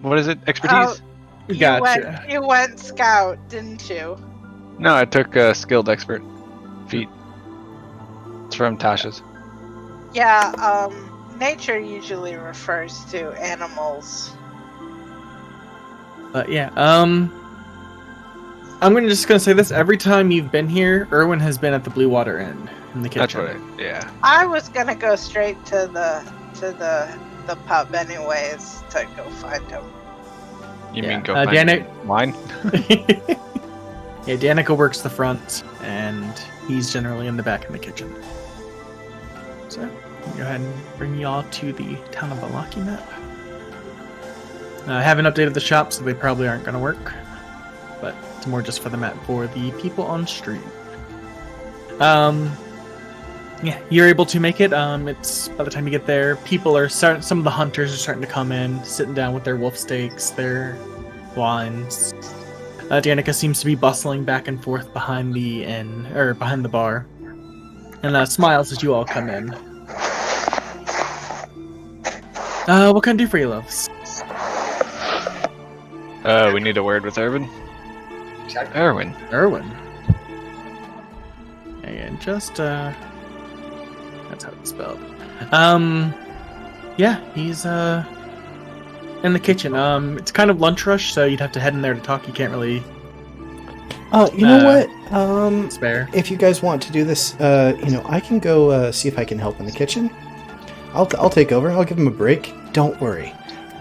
What is it? Expertise? Gotcha. You went scout, didn't you? No, I took a skilled expert feat. It's from Tasha's. Yeah, nature usually refers to animals. But yeah, I'm just gonna say this: every time you've been here, Irwin has been at the Blue Water Inn in the kitchen. That's what yeah. I was gonna go straight to the pub anyways to go find him. You Yeah. mean go Danik- find mine? Yeah, Danica works the front, and he's generally in the back in the kitchen. So, I'll go ahead and bring y'all to the town of Valaki map. I haven't updated the shop, so they probably aren't going to work. But it's more just for the map for the people on stream. Yeah, you're able to make it. It's by the time you get there, people are starting. Some of the hunters are starting to come in, sitting down with their wolf steaks, their wines. Danica seems to be bustling back and forth behind the inn or behind the bar, and smiles as you all come in. What can I do for you, loves? We need a word with Irwin. Irwin. And just that's how it's spelled. Yeah, he's in the kitchen. It's kind of lunch rush, so you'd have to head in there to talk. You can't really. You know what? Spare. If you guys want to do this, I can go see if I can help in the kitchen. I'll take over. I'll give him a break. Don't worry.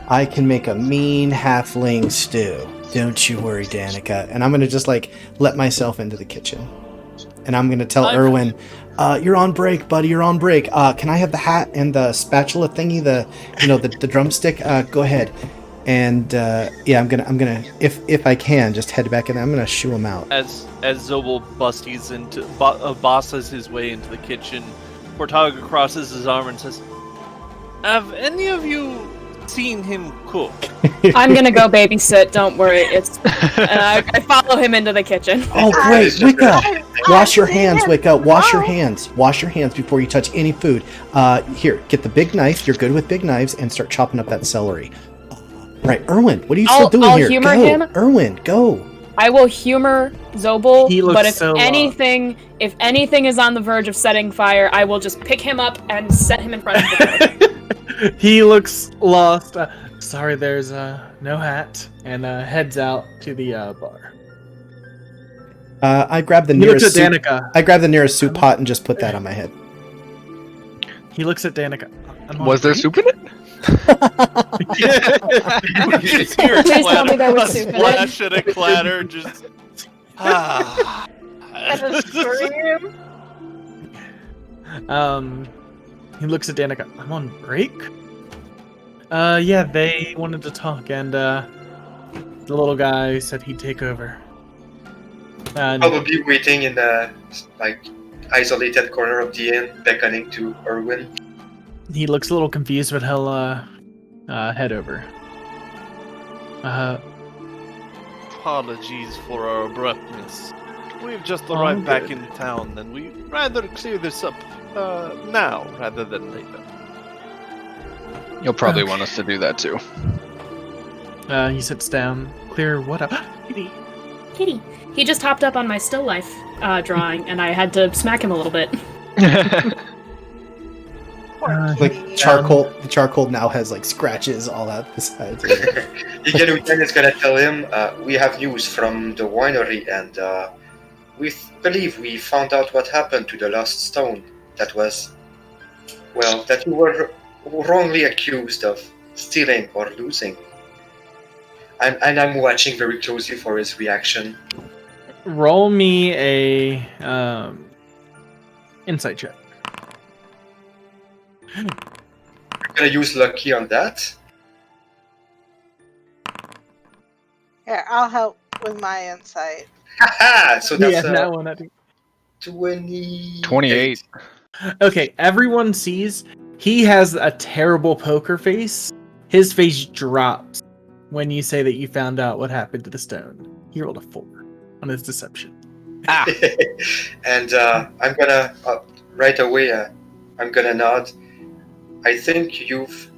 I can make a mean halfling stew. Don't you worry, Danica. And I'm gonna just let myself into the kitchen, and I'm gonna tell Irwin, "You're on break, buddy. You're on break. Can I have the hat and the spatula thingy? The drumstick. Go ahead." And yeah, I'm gonna if I can just head back in there. I'm gonna shoo him out. As Zobel bosses his way into the kitchen, Portaga crosses his arm and says, "Have any of you seen him cook?" I'm gonna go babysit. Don't worry. I follow him into the kitchen. Oh wait, Wicca! Wash your hands, Wicca. Wash your hands. Wash your hands before you touch any food. Here, get the big knife. You're good with big knives, and start chopping up that celery. Right, Irwin. What are you still doing here? Humor go, him. Irwin. Go. I will humor Zobel, He looks but if so anything is on the verge of setting fire, I will just pick him up and set him in front of the door. He looks lost. Sorry, there's no hat, and heads out to the bar. I grab the He looks nearest at soup. Danica. I grab the nearest soup pot and just put that on my head. He looks at Danica. Was there soup in it? Just hear Please tell me there was soup in it. splash and a clatter, just And a scream. He looks at Danica. I'm on break? Yeah, they wanted to talk, and the little guy said he'd take over. Probably waiting in the isolated corner of the inn, beckoning to Irwin. He looks a little confused, but he'll head over. apologies for our abruptness. We've just arrived back in town, and we'd rather clear this up now rather than later. You'll probably want us to do that too. He sits down. Clear what up? Kitty. He just hopped up on my still life drawing, and I had to smack him a little bit. The charcoal now has scratches all out the sides. Lieutenant is gonna tell him, we have news from the winery, and we believe we found out what happened to the lost stone. That you were wrongly accused of stealing or losing. And I'm watching very closely for his reaction. Roll me a insight check. I'm gonna use lucky on that. I'll help with my insight. Haha! So that's that one. 28. Okay, everyone sees he has a terrible poker face. His face drops when you say that you found out what happened to the stone. He rolled a 4 on his deception. And I'm gonna right away. I'm gonna nod. I think you've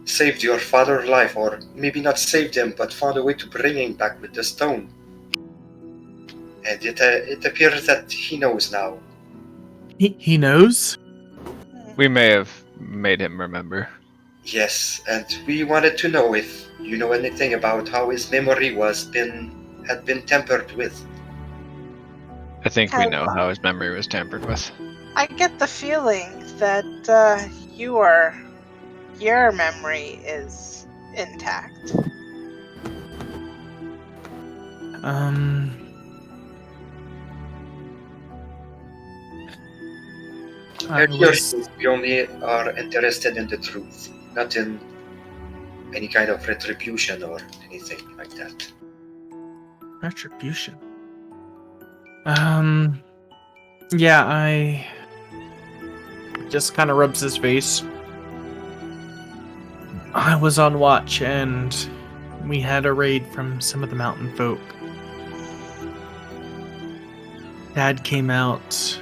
saved your father's life, or maybe not saved him, but found a way to bring him back with the stone. And it appears that he knows now. He knows? We may have made him remember. Yes, and we wanted to know if you know anything about how his memory had been tampered with. I think we know how his memory was tampered with. I get the feeling that your memory is intact. We only are interested in the truth, not in any kind of retribution or anything like that. Retribution. Yeah, I just kind of rubs his face. I was on watch and we had a raid from some of the mountain folk. Dad came out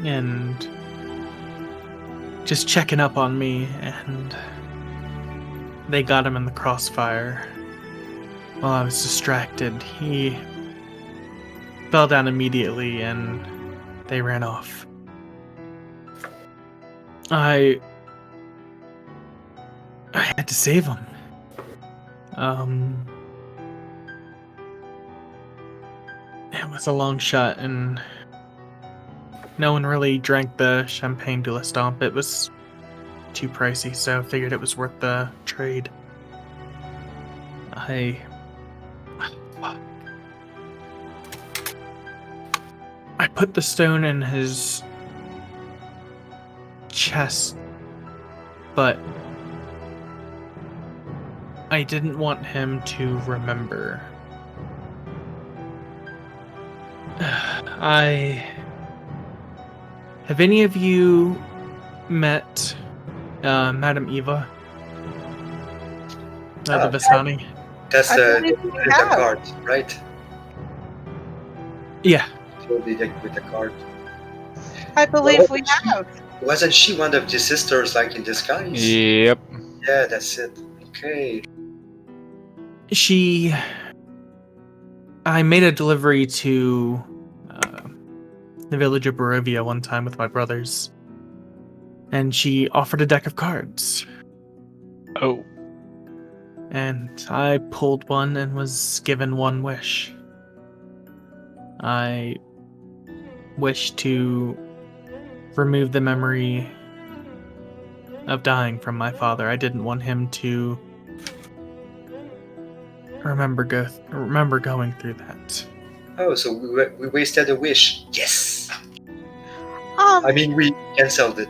and just checking up on me, and they got him in the crossfire. While I was distracted, he fell down immediately and they ran off. I had to save him. It was a long shot, and no one really drank the champagne de la Stomp. It was too pricey, so I figured it was worth the trade. I put the stone in his chest, but I didn't want him to remember. Have any of you met Madame Eva? The Vistani? That's the card, right? Yeah. Totally with the card. I believe we have. Wasn't she one of the sisters, like in disguise? Yep. Yeah, that's it. Okay. I made a delivery to the village of Barovia one time with my brothers, and she offered a deck of cards. Oh. And I pulled one and was given one wish. I wish to remove the memory of dying from my father. I didn't want him to remember going through that. Oh, so we wasted a wish. Yes. I mean, we cancelled it.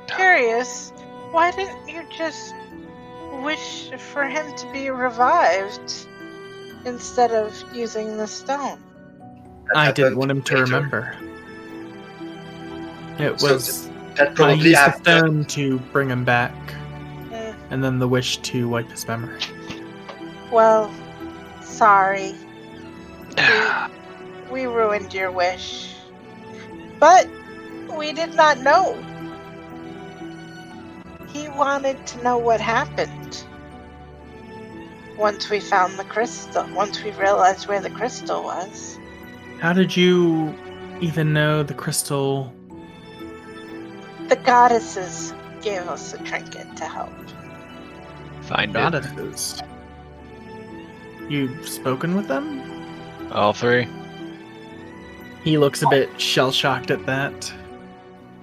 Curious. Why didn't you just wish for him to be revived instead of using the stone? I didn't want him to remember. It was that I probably used the happened. stone to bring him back, and then the wish to wipe his memory. Well, sorry. We ruined your wish. But we did not know. He wanted to know what happened. Once we found the crystal, once we realized where the crystal was. How did you even know the crystal? The goddesses gave us a trinket to help. Find Goddesses. You've spoken with them? All three. He looks a bit shell-shocked at that.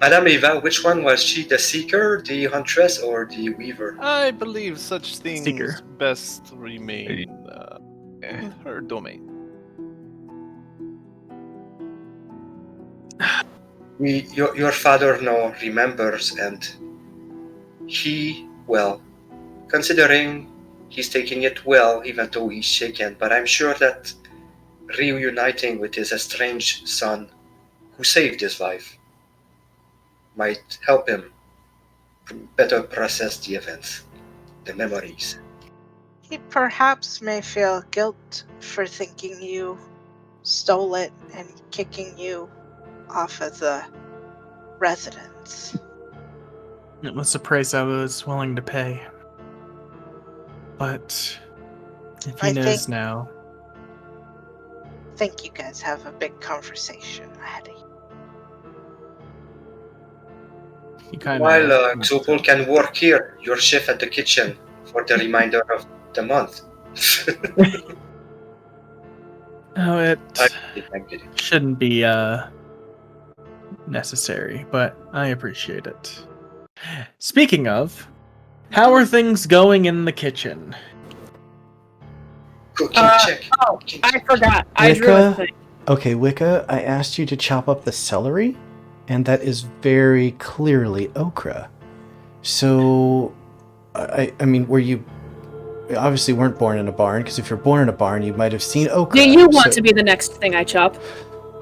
Madame Eva, which one was she? The Seeker, the Huntress, or the Weaver? I believe such things Seeker. best remain in her domain. Your father now remembers, and he well, considering he's taking it well, even though he's shaken, but I'm sure that reuniting with his estranged son, who saved his life, might help him better process the events, the memories. He perhaps may feel guilt for thinking you stole it and kicking you off of the residence. It was a price I was willing to pay. But if he I knows now, think you guys have a big conversation ahead of you. he kind of. While Xopal can work here, your chef at the kitchen, for the remainder of the month. Oh, it I'm kidding. shouldn't be necessary, but I appreciate it. Speaking of, how are things going in the kitchen? Cooking check. Oh, Cooking I check. forgot. I drew a Wicca? thing. Okay, Wicca, I asked you to chop up the celery, and that is very clearly okra. So, I mean, were you obviously weren't born in a barn? Because if you're born in a barn, you might have seen okra. Do you want to be the next thing I chop?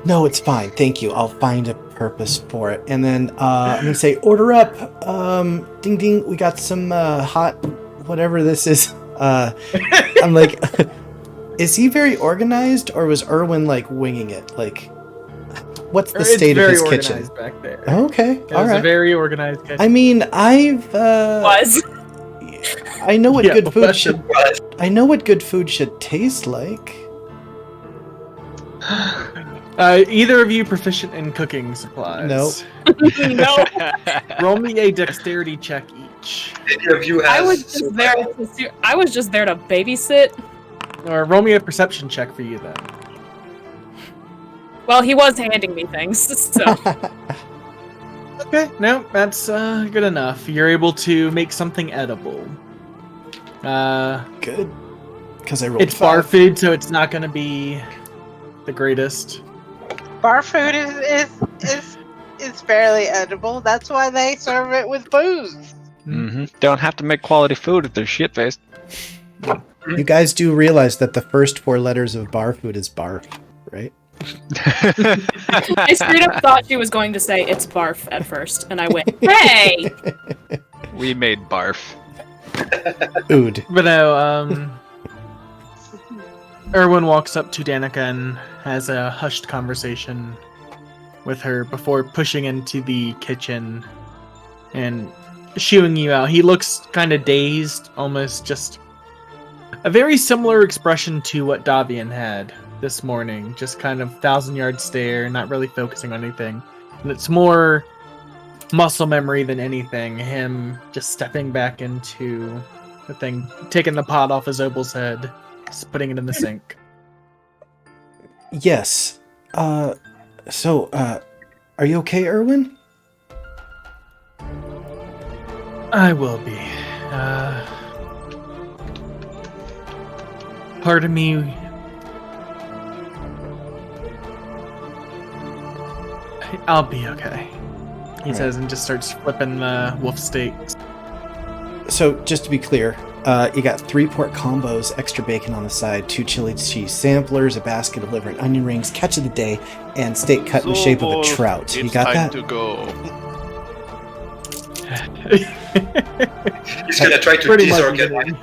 No, it's fine. Thank you. I'll find a purpose for it. And then I'm gonna say, order up. Ding ding. We got some hot, whatever this is. I'm like, is he very organized, or was Erwin like winging it? Like, what's the state of his kitchen? It's very organized back there. Okay, It all was a right. very organized kitchen. I mean, Was. I know what Yeah, good food but- should. I know what good food should taste like. Either of you proficient in cooking supplies? Nope. No, Roll me a dexterity check each. Any of you I has was just there. I was just there to babysit. Or roll me a perception check for you then. Well, he was handing me things, so Okay, no, that's good enough. You're able to make something edible. Good. Because I rolled It's bar 5. food, so it's not going to be the greatest. Bar food is barely edible. That's why they serve it with booze. Don't have to make quality food if they're shit faced. You guys do realize that the first 4 letters of bar food is barf, right? I straight up thought she was going to say it's barf at first, and I went, "Hey!" We made barf. Ood. But no, Erwin walks up to Danica and has a hushed conversation with her before pushing into the kitchen and shooing you out. He looks kind of dazed, almost just a very similar expression to what Davian had this morning. Just kind of 1,000-yard stare, not really focusing on anything. And it's more muscle memory than anything. Him just stepping back into the thing, taking the pot off his opal's head, just putting it in the sink. Yes. So, are you okay, Erwin? I will be. Part of me. I'll be okay, he says, and just starts flipping the wolf steaks. So, just to be clear, you got 3 pork combos, extra bacon on the side, 2 chili cheese samplers, a basket of liver and onion rings, catch of the day, and steak cut in the shape of a trout. You got that? It's time to go. He's gonna try to Pretty much disorganize.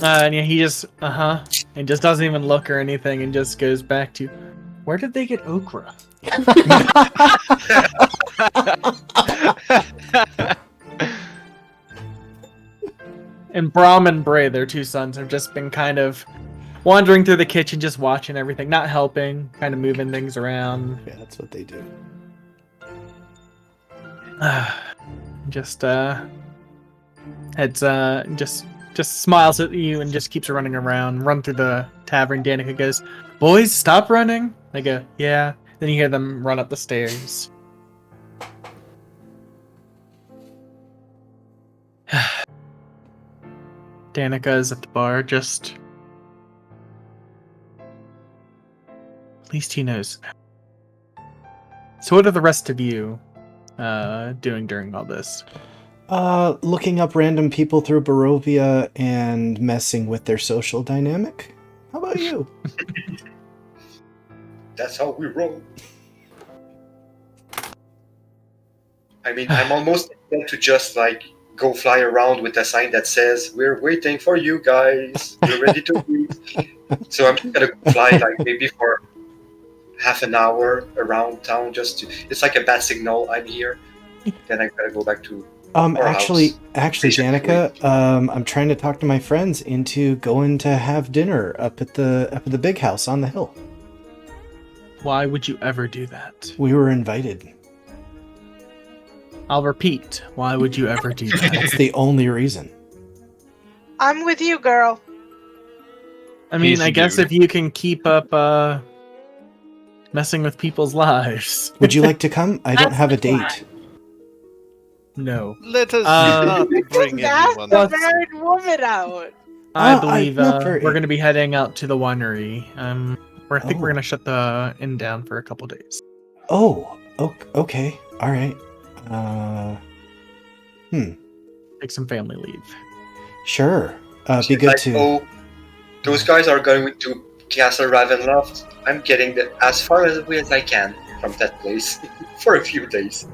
And yeah, he just and just doesn't even look or anything, and just goes back to, where did they get okra? And Brahm and Bray, their 2 sons, have just been kind of wandering through the kitchen, just watching everything, not helping, kind of moving things around. Yeah, that's what they do. Just heads just smiles at you and just keeps running around, run through the tavern. Danica goes, "Boys, stop running." They go, "Yeah." Then you hear them run up the stairs. Danica is at the bar, just... At least he knows. So what are the rest of you doing during all this? Looking up random people through Barovia and messing with their social dynamic. How about you? That's how we roll. I mean, I'm almost tempted to just like go fly around with a sign that says, "We're waiting for you guys. We're ready to leave." So I'm just gonna fly like maybe for half an hour around town just to. It's like a bad signal. I'm here. Then I gotta go back to. Actually, Station Danica, I'm trying to talk to my friends into going to have dinner up at the big house on the hill. Why would you ever do that? We were invited. I'll repeat. Why would you ever do that? That's the only reason. I'm with you, girl. I mean, Easy, I guess dude. if you can keep up messing with people's lives. Would you like to come? I don't That's have a the plan. date. No. Let us Um, not bring Ask anyone. the else. married woman out. I Ah, believe not very- we're going to be heading out to the winery. I think we're Oh. going to shut the inn down for a couple days. Oh, okay. All right. Take some family leave. Sure. Be She's good like, to. "Oh, those guys are going to Castle Ravenloft. I'm getting as far away as I can from that place for a few days."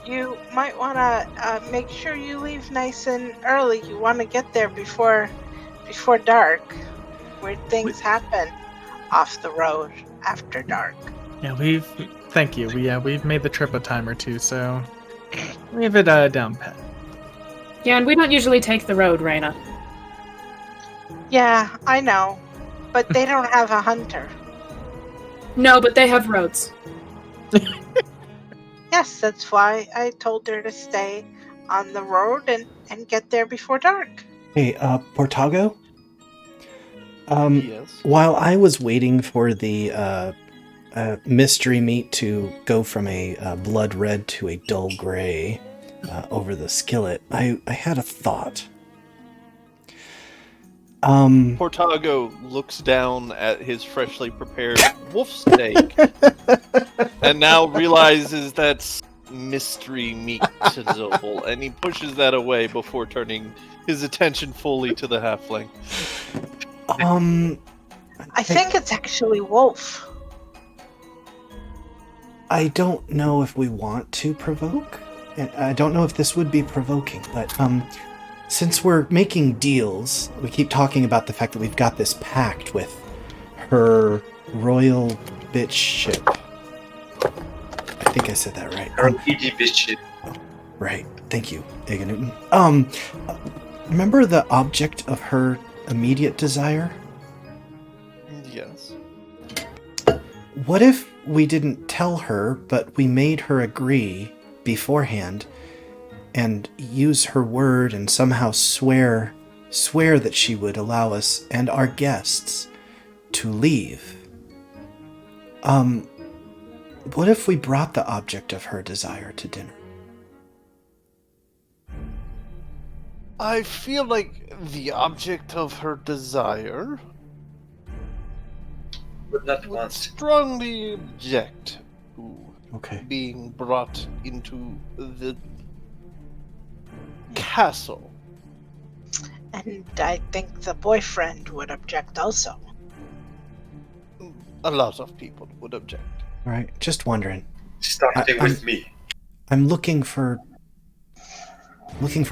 You might want to make sure you leave nice and early. You want to get there before dark. Weird things happen off the road after dark. Yeah, thank you. We've made the trip a time or two, so we have it down pat. Yeah, and we don't usually take the road, Raina. Yeah, I know, but they don't have a hunter. No, but they have roads. Yes, that's why I told her to stay on the road and get there before dark. Hey, Portago. Yes. While I was waiting for the mystery meat to go from a blood red to a dull gray over the skillet, I had a thought. Portago looks down at his freshly prepared wolf steak and now realizes that's mystery meat sizzle, and he pushes that away before turning his attention fully to the halfling. I think it's actually wolf. I don't know if we want to provoke. And I don't know if this would be provoking, but since we're making deals, we keep talking about the fact that we've got this pact with her royal bitch ship. I think I said that right. Her ED bitch. Right. Thank you, Aga Newton. Remember the object of her immediate desire? Yes. What if we didn't tell her, but we made her agree beforehand and use her word and somehow swear that she would allow us and our guests to leave? What if we brought the object of her desire to dinner? I feel like the object of her desire But not would once. strongly object to Okay. being brought into the castle. And I think the boyfriend would object also. A lot of people would object. All right. Just wondering. Starting with me. I'm looking for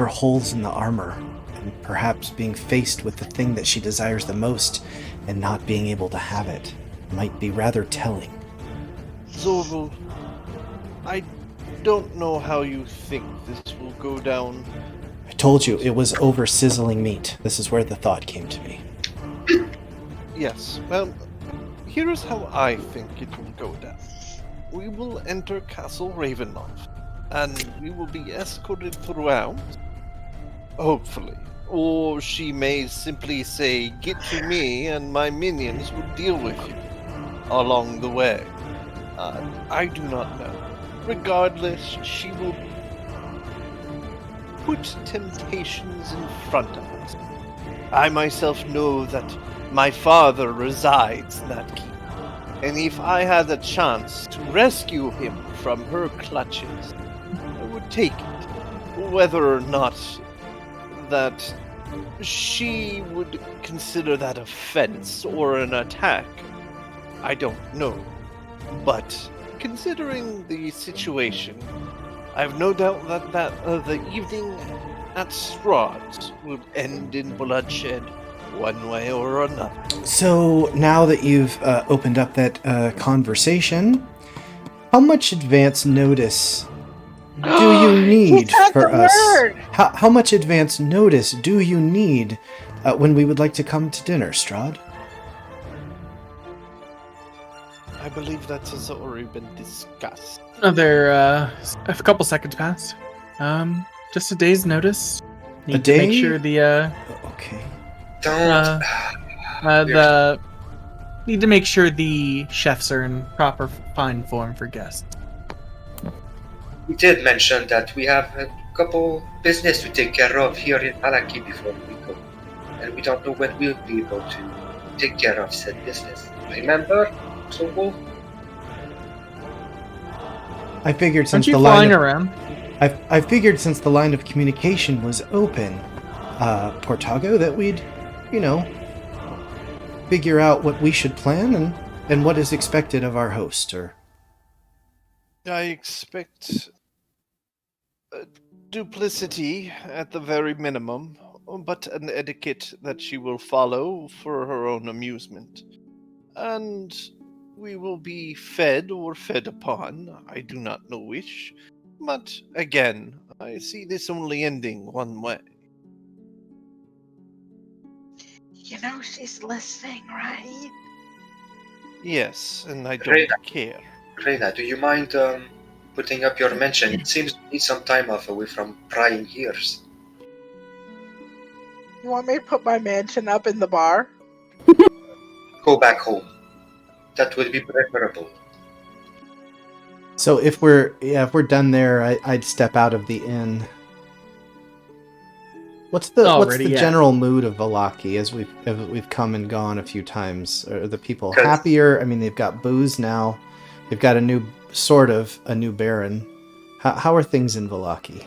holes in the armor, and perhaps being faced with the thing that she desires the most and not being able to have it might be rather telling. Zorval, I don't know how you think this will go down. I told you it was over sizzling meat. This is where the thought came to me. Yes, well, here's how I think it will go down. We will enter Castle Ravenloft, and we will be escorted throughout, hopefully. Or she may simply say, "Get to me, and my minions will deal with you," along the way. I do not know. Regardless, she will put temptations in front of us. I myself know that my father resides in that keep, and if I had the chance to rescue him from her clutches, I would take it. whether or not that she would consider that offense or an attack, I don't know. But considering the situation, I have no doubt that the evening at Strahd's would end in bloodshed one way or another. So now that you've opened up that conversation, how much advance notice do you need said for the us? word! How much advance notice do you need when we would like to come to dinner, Strahd? I believe that has already been discussed. A couple seconds pass. Just a day's notice. Need to make day? sure the Okay. Don't. need to make sure the chefs are in proper fine form for guests. We did mention that we have a couple business to take care of here in Malaki before we go, and we don't know when we'll be able to take care of said business. Remember, Sobol? I figured Aren't since you the flying line of, around? I figured since the line of communication was open, Portago, that we'd, figure out what we should plan and what is expected of our host. Or I expect duplicity at the very minimum, but an etiquette that she will follow for her own amusement. And we will be fed or fed upon, I do not know which. But again, I see this only ending one way. You know she's listening, right? Yes, and I don't care. Reyna, do you mind putting up your mention? It seems we need some time off away from prying ears. You want me to put my mansion up in the bar? Go back home. That would be preferable. so if we're done there, I'd step out of the inn. What's the Yeah. general mood of Vallaki as we've come and gone a few times? Are the people happier? I mean, they've got booze now. They've got a new baron. How are things in Vallaki?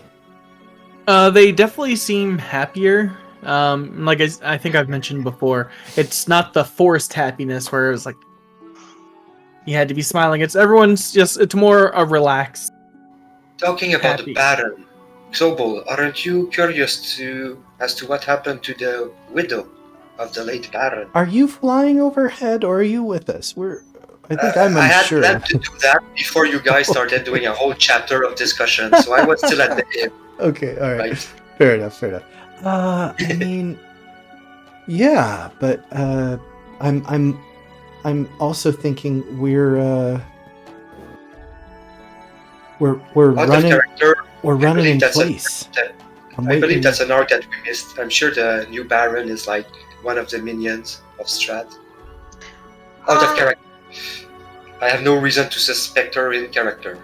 They definitely seem happier. Like I think I've mentioned before, it's not the forced happiness where it was like you had to be smiling. It's more a relaxed. Talking about Happy. the Baron, Sobol, aren't you curious as to what happened to the widow of the late Baron? Are you flying overhead or are you with us? I think I'm I had unsure. planned to do that before you guys started doing a whole chapter of discussion, so I was still at the inn. Okay, all right. Right. Fair enough. I mean, yeah, but I'm also thinking we're Out running of character, we're I running believe in that's place. I believe that's an arc that we missed. I'm sure the new Baron is like one of the minions of Strahd. Out of character. I have no reason to suspect her in character.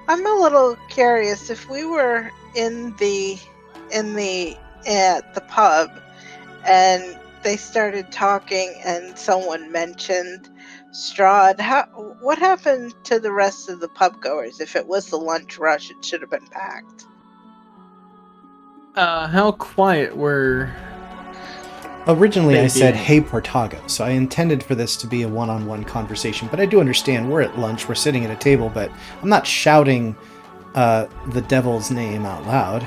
I'm a little curious if we were at the pub and they started talking and someone mentioned Strahd. What happened to the rest of the pub goers? If it was the lunch rush, it should have been packed. How quiet were? Originally, I Maybe. said, "Hey, Portago," so I intended for this to be a one-on-one conversation. But I do understand we're at lunch, we're sitting at a table, but I'm not shouting the devil's name out loud.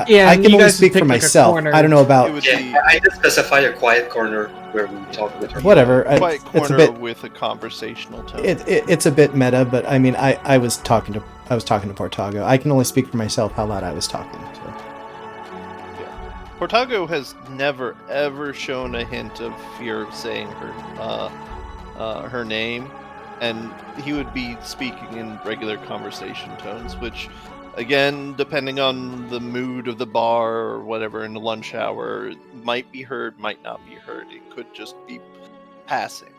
I can only speak for myself. I don't know about. Yeah, I did specify a quiet corner where we talk with her. Whatever. Quiet corner It's a bit. with a conversational tone. It's a bit meta, but I mean, I was talking to Portago. I can only speak for myself how loud I was talking. So. Portago has never ever shown a hint of fear of saying her name, and he would be speaking in regular conversation tones, which, again, depending on the mood of the bar or whatever in the lunch hour, might be heard, might not be heard. It could just be passing.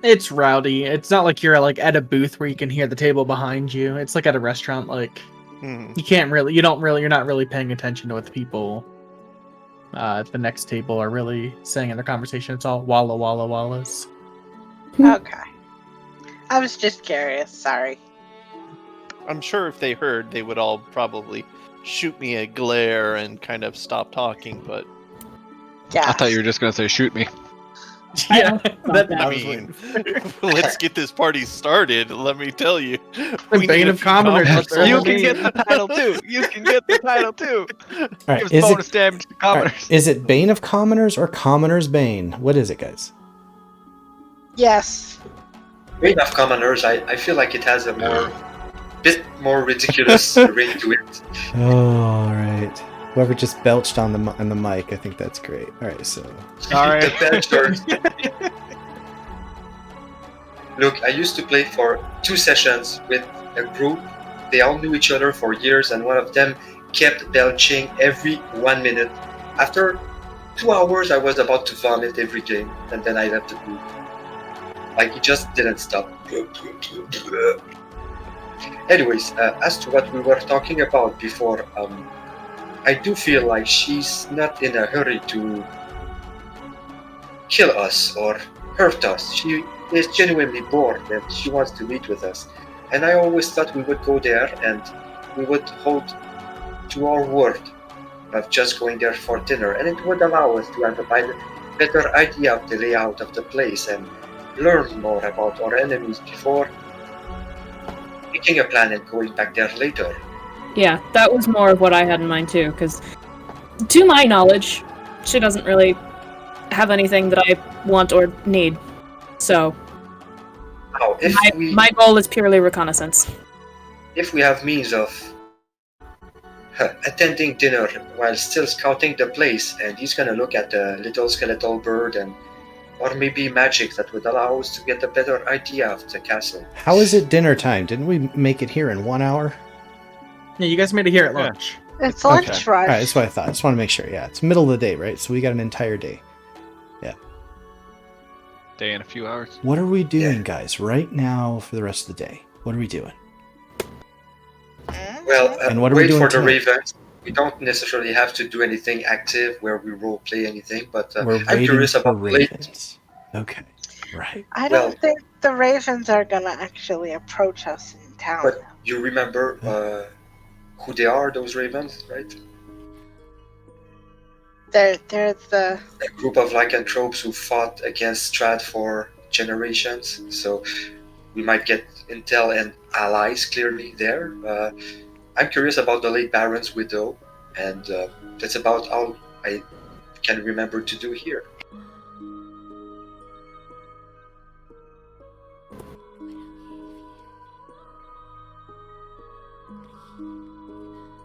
It's rowdy. It's not like you're like at a booth where you can hear the table behind you. It's like at a restaurant. Like you're not really paying attention to what the people at the next table are really saying in their conversation. It's all walla walla wallas. Okay. I was just curious. Sorry. I'm sure if they heard, they would all probably shoot me a glare and kind of stop talking, but Yeah. I thought you were just gonna say shoot me. Yeah, that. I mean, let's get this party started. Let me tell you, The we Bane need a of few commoners commoners up there. You along. can get the title too. You can get the title too. All right, Gives is bonus it damage to all commoners. right, is it Bane of Commoners or Commoners Bane? What is it, guys? Yes. Bane of Commoners, I feel like it has a bit more ridiculous ring to it. Oh, all right. Whoever just belched on the mic, I think that's great. All right, so Sorry. The Belchers. Look, I used to play for 2 sessions with a group. They all knew each other for years, and one of them kept belching every 1 minute. After 2 hours, I was about to vomit every game, and then I left the group. Like, he just didn't stop. Anyways, as to what we were talking about before, I do feel like she's not in a hurry to kill us or hurt us. She is genuinely bored and she wants to meet with us. And I always thought we would go there and we would hold to our word of just going there for dinner, and it would allow us to have a better idea of the layout of the place and learn more about our enemies before making a plan and going back there later. Yeah, that was more of what I had in mind too, because to my knowledge, she doesn't really have anything that I want or need. So Now, my goal is purely reconnaissance. if we have means of attending dinner while still scouting the place, and he's gonna look at the little skeletal bird and or maybe magic that would allow us to get a better idea of the castle. how is it dinner time? Didn't we make it here in 1 hour? Yeah, you guys made it here at lunch. It's lunch Okay. rush. All right, that's what I thought. I just want to make sure. Yeah, it's middle of the day, right? So we got an entire day. Day in a few hours. What are we doing, guys, right now for the rest of the day? What are we doing? Well, And what are we wait doing for the tonight? ravens. We don't necessarily have to do anything active where we role play anything, but We're I'm waiting curious for about late. ravens. Okay, right. I Well- don't think the ravens are gonna actually approach us in town. But you remember who they are, those ravens, right? They're the A group of lycanthropes who fought against Strahd for generations. So we might get intel and allies clearly there. I'm curious about the late Baron's widow, and that's about all I can remember to do here.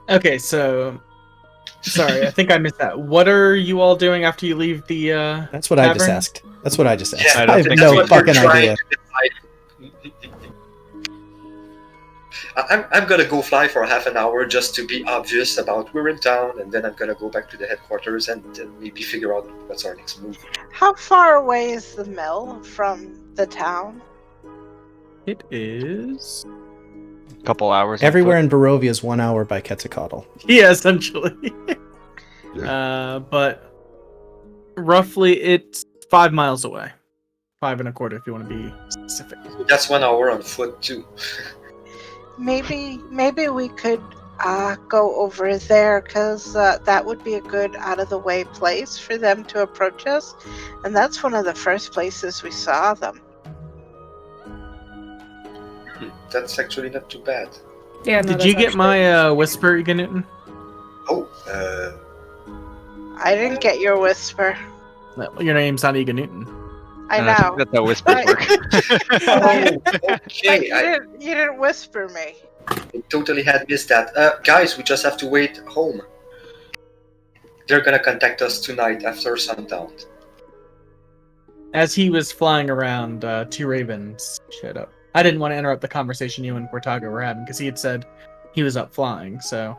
Okay, so sorry, I think I missed that. What are you all doing after you leave the That's what I just tavern? asked. That's what I just asked. I I, don't have think no we- That's what we're fucking trying idea. to decide. I'm gonna go fly for half an hour just to be obvious about we're in town, and then I'm gonna go back to the headquarters and maybe figure out what's our next move. How far away is the mill from the town? It is Couple hours. on Everywhere foot. in Barovia is 1 hour by Quetzalcoatl. yeah, essentially. But roughly it's 5 miles away. 5 and a quarter if you want to be specific. That's 1 hour on foot too. Maybe we could go over there, because that would be a good out of the way place for them to approach us, and that's one of the first places we saw them. That's actually not too bad. Yeah, no, Did that's you get actually- my whisper, Egan Newton? Oh, I didn't get your whisper. No, your name's not Egan Newton. I And I know. think that's how whispers Right. work. But okay. you didn't whisper me. I totally had missed that. Guys, we just have to wait home. They're gonna contact us tonight after sundown. As he was flying around, 2 ravens showed up. I didn't want to interrupt the conversation you and Portago were having because he had said he was up flying, so.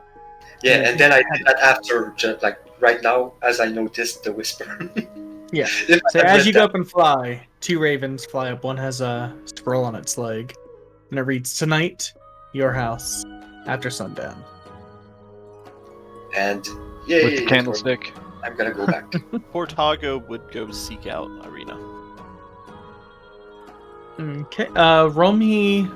Yeah, and then I did that after, just like right now, as I noticed the whisper. Yeah. If So I as read you go that- up and fly, 2 ravens fly up. One has a scroll on its leg, and it reads, "Tonight, your house, after sundown." and yay, With the candlestick. I'm gonna go back. Portago would go seek out Irina. Okay. Roll me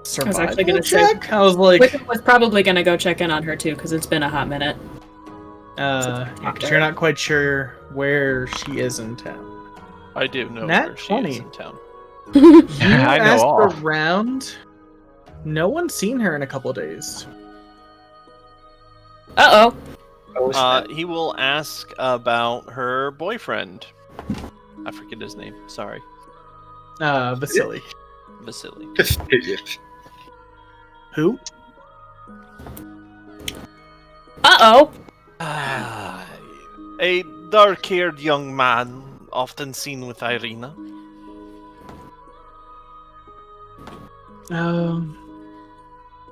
survival actually gonna say- check. I was like, Wickham was probably gonna go check in on her too, because it's been a hot minute. because you're not quite sure where she is in town. I do know Nat where she 20. is in town. You I know asked all. around. No one's seen her in a couple days. Uh-oh. He will ask about her boyfriend. I forget his name. Sorry, Vasily. Vasily. Who? Uh-oh. A dark-haired young man, often seen with Irina.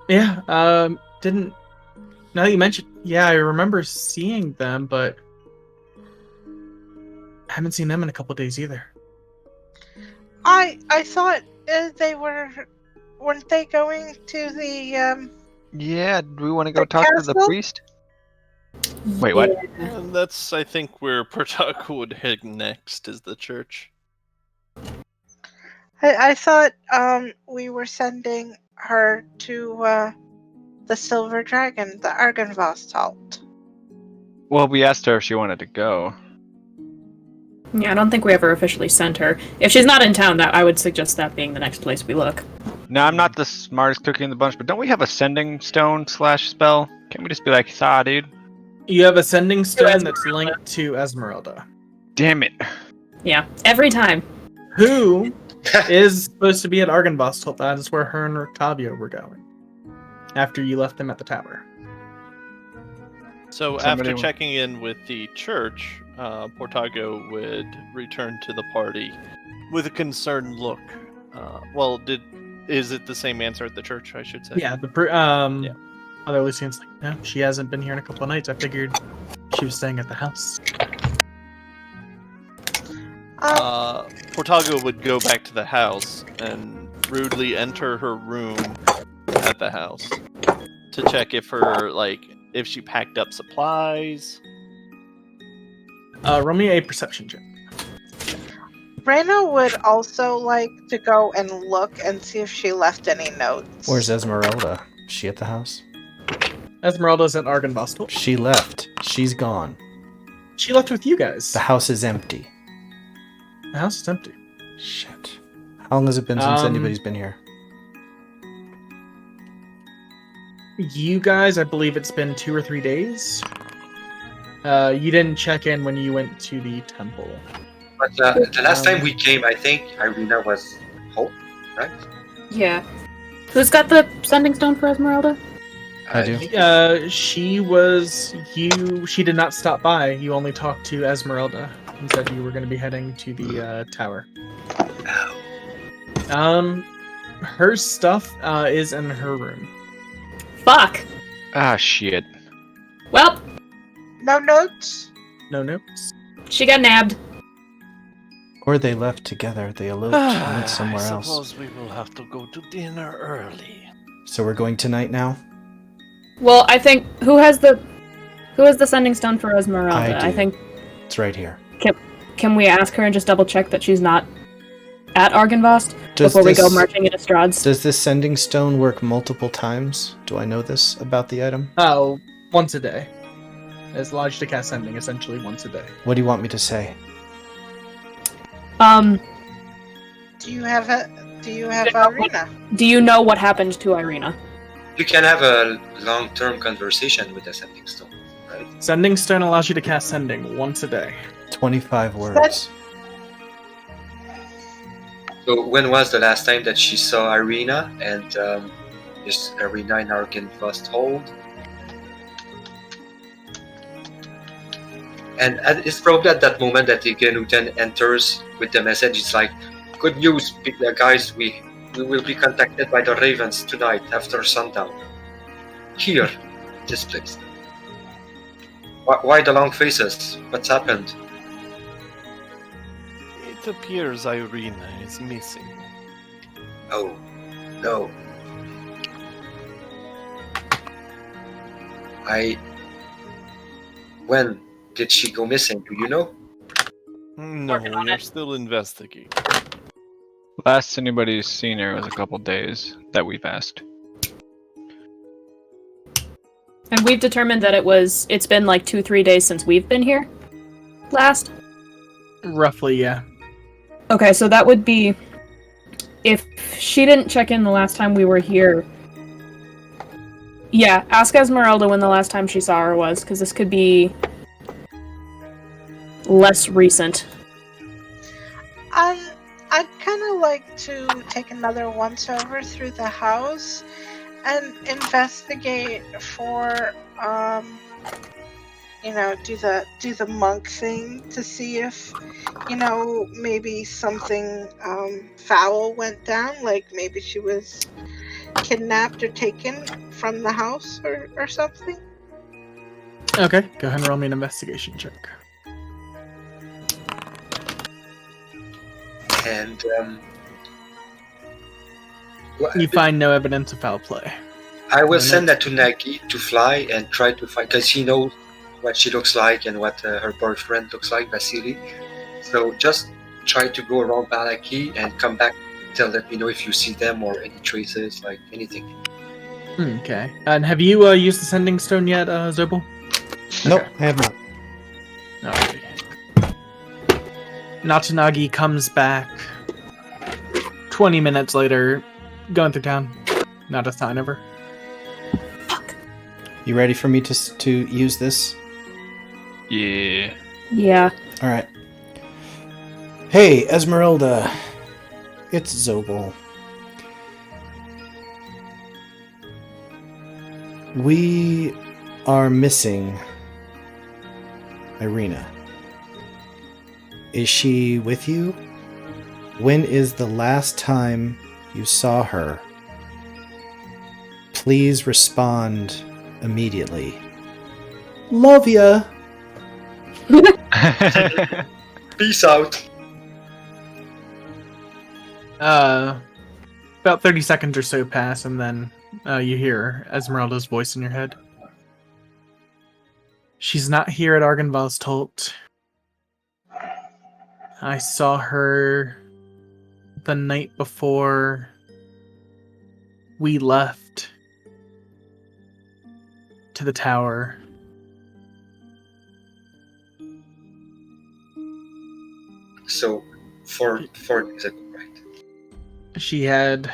Yeah. Didn't. Now that you mentioned, yeah, I remember seeing them, but I haven't seen them in a couple days either. I thought weren't they going to the Yeah, do we want to go The talk to the castle? priest? Wait, what? And that's, I think, where Protako would head next, is the church. I thought we were sending her to the Silver Dragon, the Argynvost halt. Well, we asked her if she wanted to go. Yeah, I don't think we ever officially sent her. If she's not in town, that I would suggest that being the next place we look. Now, I'm not the smartest cookie in the bunch, but don't we have a sending stone / spell? Can't we just be like, "Saw, dude"? You have a sending stone Esmeralda. that's linked to Esmeralda, Damn it! Yeah, every time. who is supposed to be at Argynvost. That is where her and Octavio were going after you left them at the tower. So Somebody after wa- checking in with the church, Portago would return to the party with a concerned look. Is it the same answer at the church? I should say. Yeah, Yeah. Other Lucian's like, no, she hasn't been here in a couple of nights. I figured she was staying at the house. Portago would go back to the house and rudely enter her room at the house to check if if she packed up supplies. Roll me a perception check. Reyna would also like to go and look and see if she left any notes. Where's Esmeralda? Is she at the house? Esmeralda's at Argynvost. She left. She's gone. She left with you guys. The house is empty. The house is empty. Shit. How long has it been since anybody's been here? You guys, I believe it's been 2 or 3 days. You didn't check in when you went to the temple. But the last time we came, I think Irina was home, right? Yeah. Who's got the sending stone for Esmeralda? I do. She did not stop by. You only talked to Esmeralda and said you were going to be heading to the tower. Her stuff is in her room. Fuck! Ah, shit. Well, No notes? No notes. she got nabbed. Or they left together. They eloped and went somewhere I else. suppose we will have to go to dinner early. So we're going tonight now? Well, I think who has the sending stone for Esmeralda? I do. think It's right here. can we ask her and just double check that she's not at Argynvost Does before we go this- marching in Estrades? Does this sending stone work multiple times? Do I know this about the item? Oh, once a day. It's lodged to cast sending, essentially once a day. What do you want me to say? Do you have Irina? Do you know what happened to Irina? You can have a long-term conversation with the sending stone, right? Sending stone allows you to cast sending once a day. 25 words. So when was the last time that she saw Irina, and is Irina in Argynvost hold? And it's probably at that moment that Igenutan enters with the message. It's like, good news, guys, we will be contacted by the Ravens tonight after sundown. Here, this place. Why the long faces? What's happened? It appears Irina is missing. Oh, no. When did she go missing? Do you know? No, we are still investigating. Last anybody's seen her was a couple days that we've asked. And we've determined that it's been like 2-3 days since we've been here last. Roughly, yeah. Okay, so that would be if she didn't check in the last time we were here. Yeah, ask Esmeralda when the last time she saw her was, because this could be less recent. I'd kind of like to take another once over through the house and investigate for, do the monk thing to see if, maybe something foul went down, like maybe she was kidnapped or taken from the house or something. Okay, go ahead and roll me an investigation check. And You find no evidence of foul play. I will send that to Nagi to fly and try to find, because he knows what she looks like and what her boyfriend looks like, Vasily. So just try to go around Balaki and come back. Let me know if you see them or any traces, like anything. Okay. And have you used the sending stone yet, Zobel? Nope, Okay. I have not. Alrighty. Natsunagi comes back 20 minutes later, going through town. Not a sign of her. You ready for me to use this? Yeah. Yeah. All right. Hey, Esmeralda. It's Zobel. We are missing Irina. Is she with you? When is the last time you saw her? Please respond immediately. Love ya! Peace out. About 30 seconds or so pass, and then you hear Esmeralda's voice in your head. She's not here at Argynval's Tolt. I saw her the night before we left to the tower. So, 4 days ago, right? She had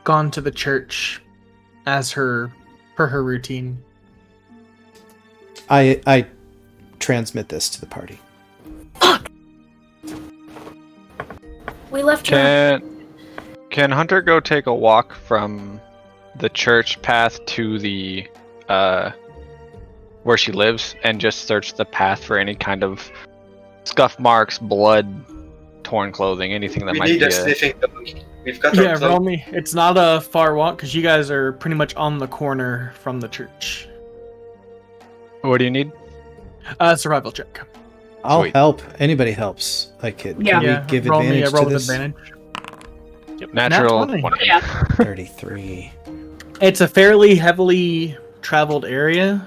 gone to the church as per her routine. I transmit this to the party. We left her. Can Hunter go take a walk from the church path to the where she lives and just search the path for any kind of scuff marks, blood, torn clothing, anything that We might need be a sniffing dog. We've got our Yeah, clothes. roll me. It's not a far walk because you guys are pretty much on the corner from the church. What do you need? Survival check. I'll Sweet. help. Anybody helps. Can Yeah. we give roll me advantage a roll to with this? advantage. Natural Nat 20. 20. Yeah. 33. It's a fairly heavily traveled area.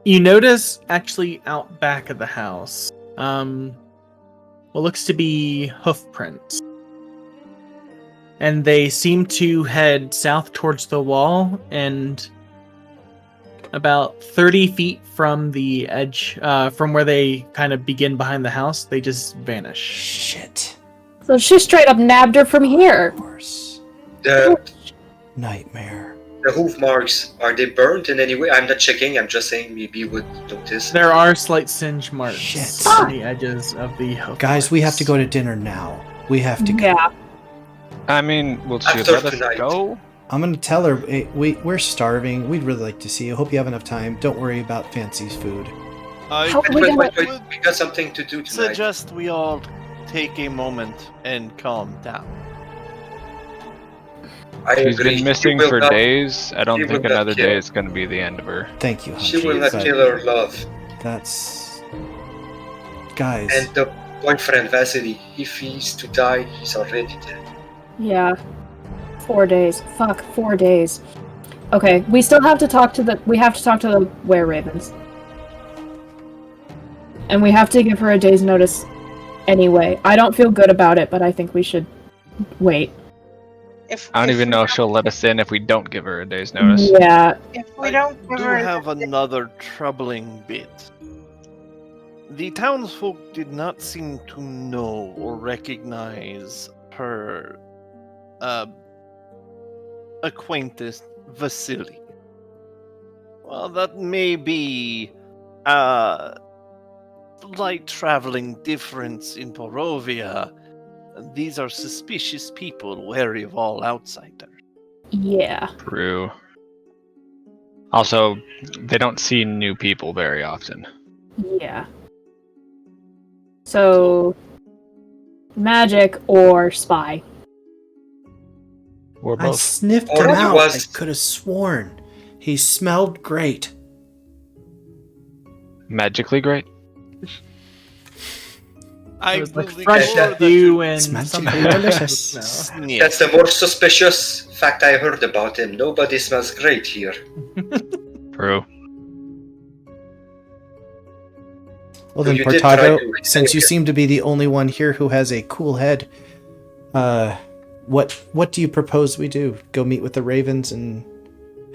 You notice actually out back of the house, what looks to be hoof prints. And they seem to head south towards the wall, and about 30 feet from the edge, from where they kind of begin behind the house, they just vanish. Shit. So she straight up nabbed her from here. Worse. The Nightmare. hoof marks, are they burnt in any way? I'm not checking, I'm just saying maybe you would notice. There are slight singe marks Shit. on the edges of the hoof Guys, we have marks. to go to dinner now. We have to go. Yeah. I mean, will she After let us tonight. go? I'm gonna tell her, hey, we're starving. We'd really like to see you. Hope you have enough time. Don't worry about fancy food. I How- Wait, We wait, gotta- wait, wait. We got something to do tonight. suggest we all take a moment and calm down. I She's agree. been missing She will for not- days. I she don't will think not another kill. day is going to be the end of her. Thank you, She Hunchy. will not but kill her love. That's... Guys, And the boyfriend Vasily, if he's to die, he's already dead. Yeah. 4 days. Fuck, 4 days. Okay, we still have to talk to the were ravens. And we have to give her a day's notice anyway. I don't feel good about it, but I think we should wait. I don't even know if she'll let us in if we don't give her a day's notice. Yeah. If we don't give do her have another troubling bit. The townsfolk did not seem to know or recognize her acquaintance Vasily. Well, that may be a slight traveling difference in Barovia. These are suspicious people, wary of all outsiders. Yeah. True. Also, they don't see new people very often. Yeah. So, magic or spy? Or I both. sniffed Or him he out. was- I could have sworn. He smelled great. Magically great. I It was like believe fresh that dew and It's something magically delicious. smell. Yes. That's the more suspicious fact I heard about him. Nobody smells great here. True. Well So then, you did try Portago, to- since you seem to be the only one here who has a cool head, what do you propose we do? Go meet with the Ravens and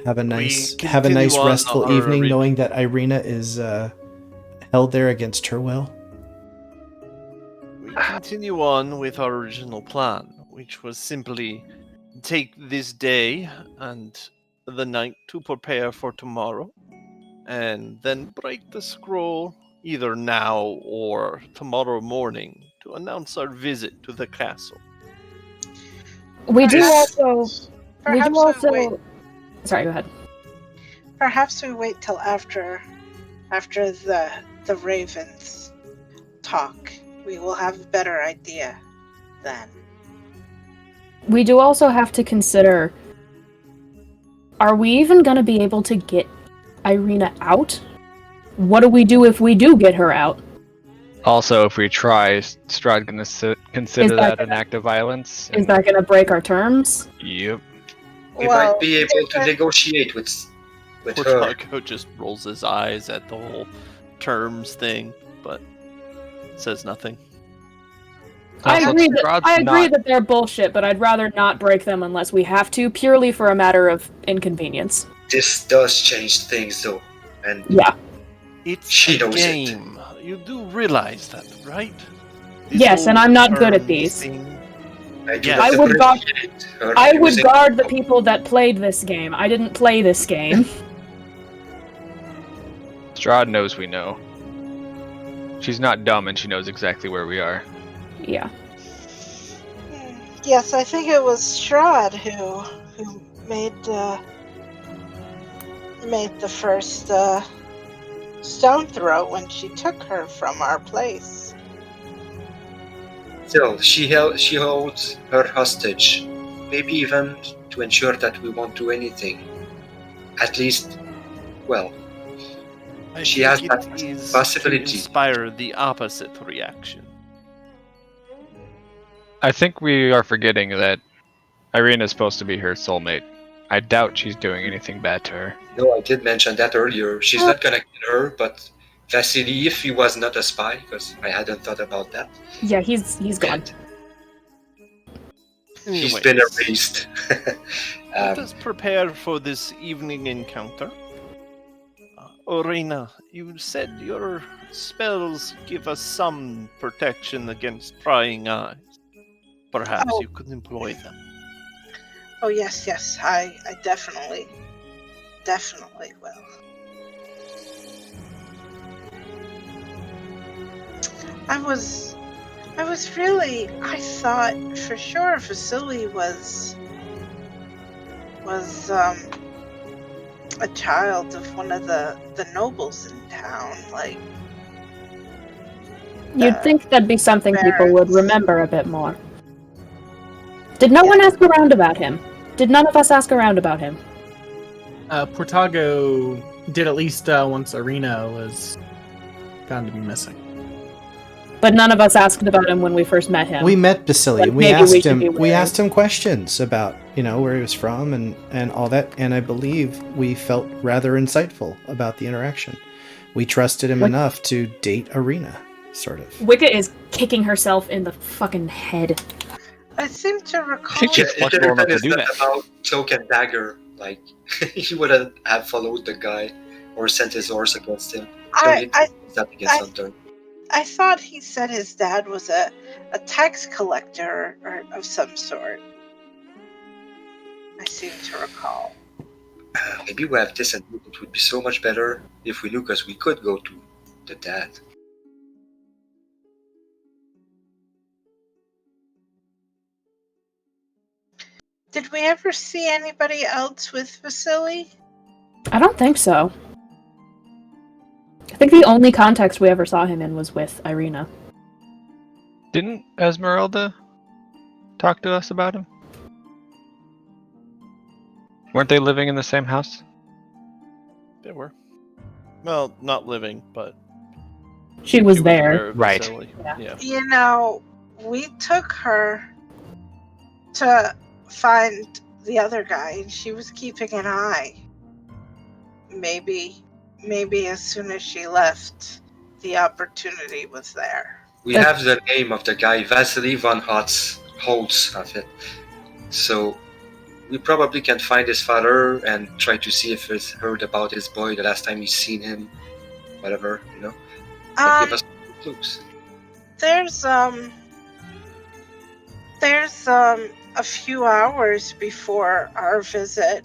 have a nice continue on restful our evening, orig- knowing that Irina is held there against her will? We continue on with our original plan, which was simply take this day and the night to prepare for tomorrow, and then break the scroll either now or tomorrow morning to announce our visit to the castle. We do Perhaps- also. We do Perhaps we wait. also. Sorry, go ahead. Perhaps we wait till after the Ravens talk. We will have a better idea then. We do also have to consider. Are we even going to be able to get Irina out? What do we do if we do get her out? Also, if we try, Strahd gonna consider that that an act of violence. Is that going to break our terms? Yep. We Well, might be able to negotiate with her. Portago just rolls his eyes at the whole terms thing, but says nothing. I Also, agree Strahd's that they're bullshit, but I'd rather not break them unless we have to, purely for a matter of inconvenience. This does change things, though, and Yeah. It's She a knows it. game. You do realize that, right? Yes, and whole I'm not good at terms these. thing- I do Yeah. not I would guard- appreciate her I would using- guard the people that played this game. I didn't play this game. Strahd knows we know. She's not dumb and she knows exactly where we are. Yeah. Yes, I think it was Strahd who made the first stone throw when she took her from our place. Still, she holds her hostage. Maybe even to ensure that we won't do anything. At least, well, I She think has it that is possibility. to inspire the opposite reaction. I think we are forgetting that Irina is supposed to be her soulmate. I doubt she's doing anything bad to her. no, I did mention that earlier. She's not gonna kill her, but Vasily, if he was not a spy, because I hadn't thought about that, Yeah, he's gone. he's Anyways, been erased. let us prepare for this evening encounter. Orena, you said your spells give us some protection against prying eyes. Perhaps Oh. you could employ them. Oh yes, I definitely will. I thought for sure Vasily was a child of one of the nobles in town, like You'd think that'd be something people would Barons. remember a bit more. Did no one ask around about him? Did none of us ask around about him? Portago did at least once Irina was found to be missing. But none of us asked about him when we first met him. We met Basili. Like, We maybe asked we should him. be We wary. asked him questions about where he was from and all that. And I believe we felt rather insightful about the interaction. We trusted him What- enough to date Irina. sort of. Wicket is kicking herself in the fucking head. I seem to recall. think she's flexible enough to do that. About cloak and dagger, like he wouldn't have followed the guy or sent his horse against him. I Hunter. I thought he said his dad was a tax collector or of some sort. I seem to recall. Maybe we have this, and it would be so much better if we knew, because we could go to the dad. Did we ever see anybody else with Vasily? I don't think so. I think the only context we ever saw him in was with Irina. Didn't Esmeralda talk to us about him? Weren't they living in the same house? They were. Well, not living, but She was aware there. of Right. Vasily. Yeah. You know, we took her to find the other guy, and she was keeping an eye. Maybe as soon as she left, the opportunity was there. We have the name of the guy, Vasily von Holtz of it. So we probably can find his father and try to see if he's heard about his boy the last time he's seen him, whatever, you know. But give us clues. There's a few hours before our visit.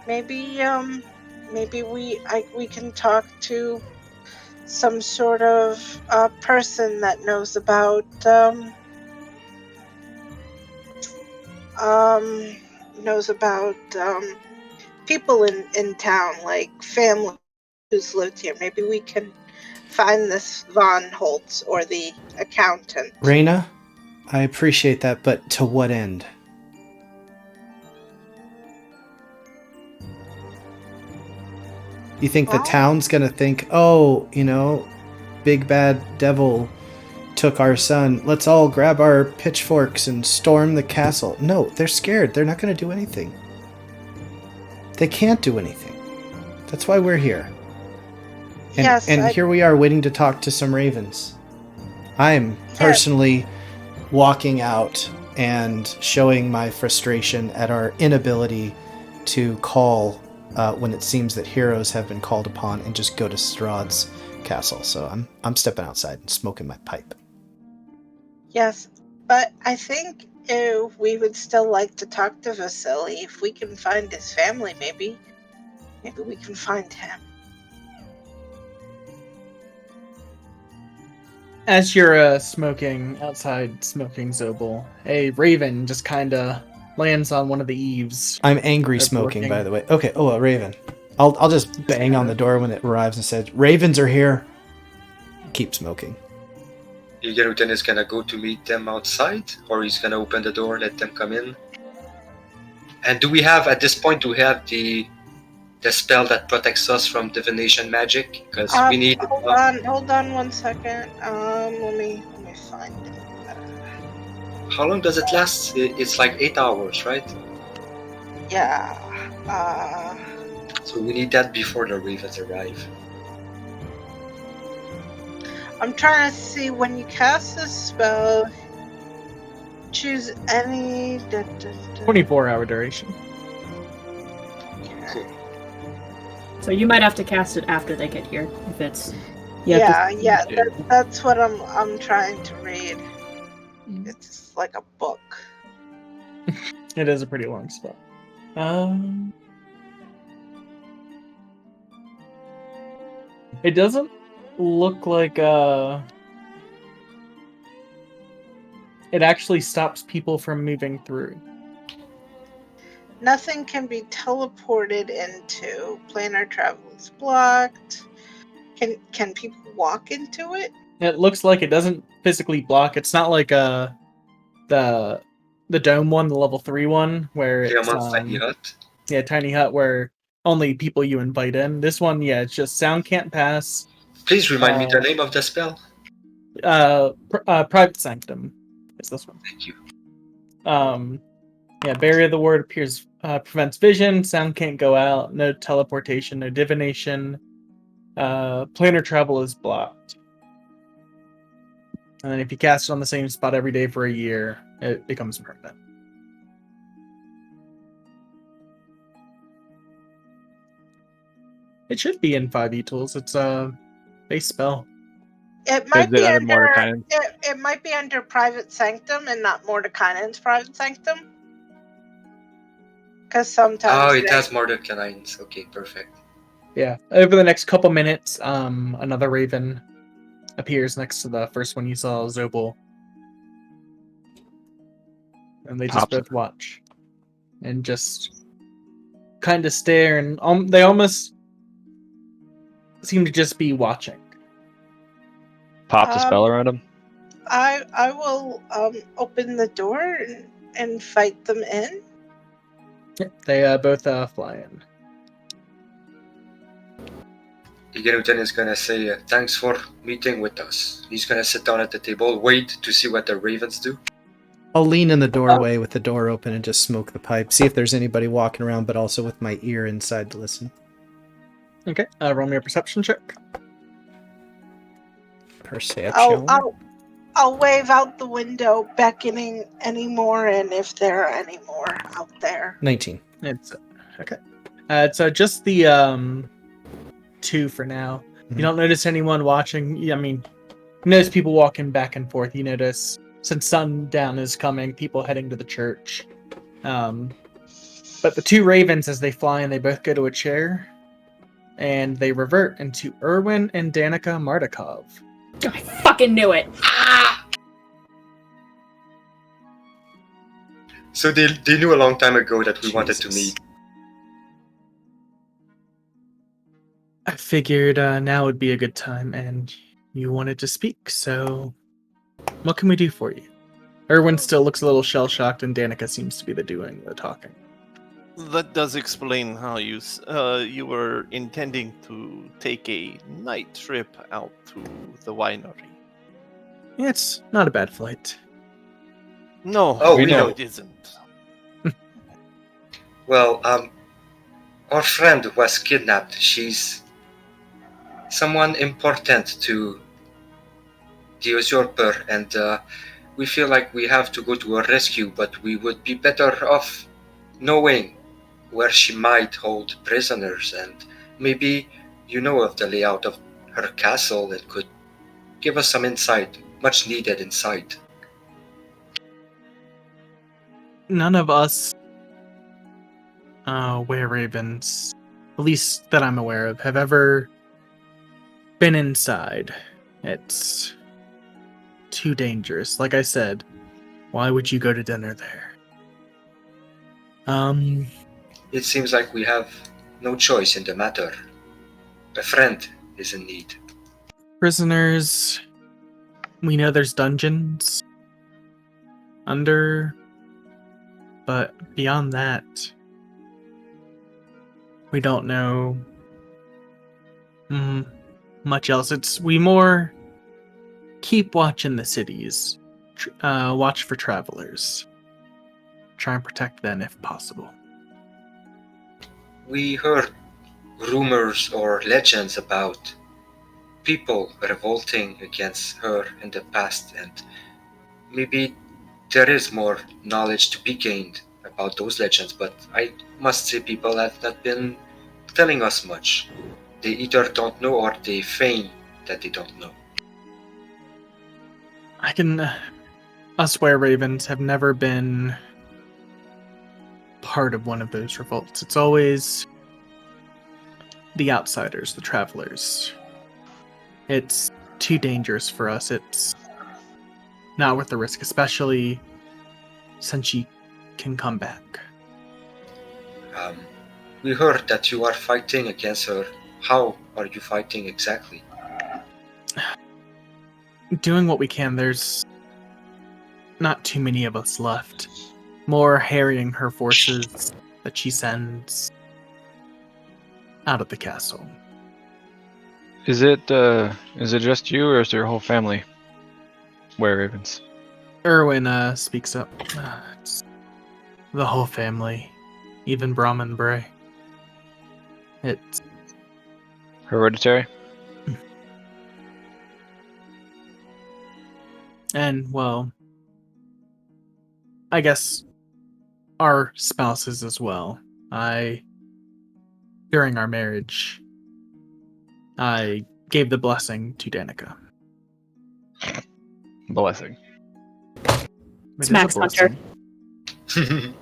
Maybe we can talk to some sort of person that knows about people in town, like family who's lived here. Maybe we can find this Von Holtz or the accountant. Raina, I appreciate that, but to what end? You think the town's gonna think, oh, you know, big bad devil took our son. Let's all grab our pitchforks and storm the castle. No, they're scared. They're not gonna do anything. They can't do anything. That's why we're here. And here we are waiting to talk to some ravens. I'm personally walking out and showing my frustration at our inability to call when it seems that heroes have been called upon and just go to Strahd's castle. So I'm stepping outside and smoking my pipe. Yes, but I think we would still like to talk to Vasily. If we can find his family, maybe we can find him. As you're smoking outside, smoking Zobel, a raven just kind of lands on one of the eaves. I'm angry smoking, by the way. Okay, a raven. I'll just bang on the door when it arrives and says, "Ravens are here." Keep smoking. Yerutin is gonna go to meet them outside, or he's gonna open the door, let them come in. And do we have, at this point, the spell that protects us from divination magic? Because we need. Hold on 1 second. Let me find it. How long does it last? It's like 8 hours, right? Yeah. So we need that before the ravens arrive. I'm trying to see when you cast this spell. Choose any. 24-hour duration. Cool. So you might have to cast it after they get here, if it's. That's what I'm trying to read. It's like a book. It is a pretty long spell. It doesn't look like it actually stops people from moving through. Nothing can be teleported into. Planar travel is blocked. Can people walk into it? It looks like it doesn't physically block. It's not like the dome one, the level 3 one, where it's Tiny hut. Yeah, tiny hut where only people you invite in. This one, it's just sound can't pass. Please remind me the name of the spell. Private Sanctum is this one. Thank you. Barrier of the word appears, prevents vision. Sound can't go out. No teleportation. No divination. Planar travel is blocked. And then if you cast it on the same spot every day for a year, it becomes permanent. It should be in 5e tools. It's a base spell. It might Is it be under under Mordekainen? it might be under Private Sanctum and not Mordekainen's Private Sanctum. Because sometimes Oh, it has Mordekainen's. Okay, perfect. Yeah. Over the next couple minutes, another raven appears next to the first one you saw, Zobel. And they just Pops both watch. And just kind of stare, and they almost seem to just be watching. Pops a spell around him. I will open the door and fight them in. They both fly in. Igerutan is gonna say, thanks for meeting with us. He's gonna sit down at the table, wait to see what the ravens do. I'll lean in the doorway with the door open and just smoke the pipe. See if there's anybody walking around, but also with my ear inside to listen. Okay, roll me a perception check. Perception. I'll wave out the window, beckoning any more, and if there are any more out there. 19. It's okay. It's just the 2 for now. You don't notice anyone watching. I mean, you notice people walking back and forth. You notice, since sundown is coming, people heading to the church. But the 2 ravens, as they fly in, they both go to a chair, and they revert into Erwin and Danica Mardakov. I fucking knew it. So they knew a long time ago that we wanted to meet. I figured now would be a good time, and you wanted to speak, so what can we do for you? Erwin still looks a little shell-shocked, and Danica seems to be doing the talking. That does explain how you were intending to take a night trip out to the winery. It's not a bad flight. No, we know. It isn't. Well, our friend was kidnapped. She's someone important to the usurper, and we feel like we have to go to her rescue, but we would be better off knowing where she might hold prisoners, and maybe you know of the layout of her castle and could give us some insight, much needed insight. None of us were ravens, at least that I'm aware of, have ever been inside. It's too dangerous. Like I said, why would you go to dinner there? It seems like we have no choice in the matter. A friend is in need. Prisoners, we know there's dungeons under, but beyond that, we don't know much else. We more keep watch in the cities, watch for travelers, try and protect them if possible. We heard rumors or legends about people revolting against her in the past, and maybe there is more knowledge to be gained about those legends, but I must say people have not been telling us much. They either don't know or they feign that they don't know. Us were-ravens have never been part of one of those revolts. It's always the outsiders, the travelers. It's too dangerous for us. It's not worth the risk, especially since she can come back. We heard that you are fighting against her. How are you fighting exactly? Doing what we can. There's not too many of us left. More harrying her forces that she sends out of the castle. Is it just you, or is your whole family were-ravens? Erwin speaks up. It's the whole family, even Brahmin Bray. It's Hereditary? And, well, I guess our spouses as well. During our marriage, I gave the blessing to Danica. Blessing. It It's is a Max Hunter. blessing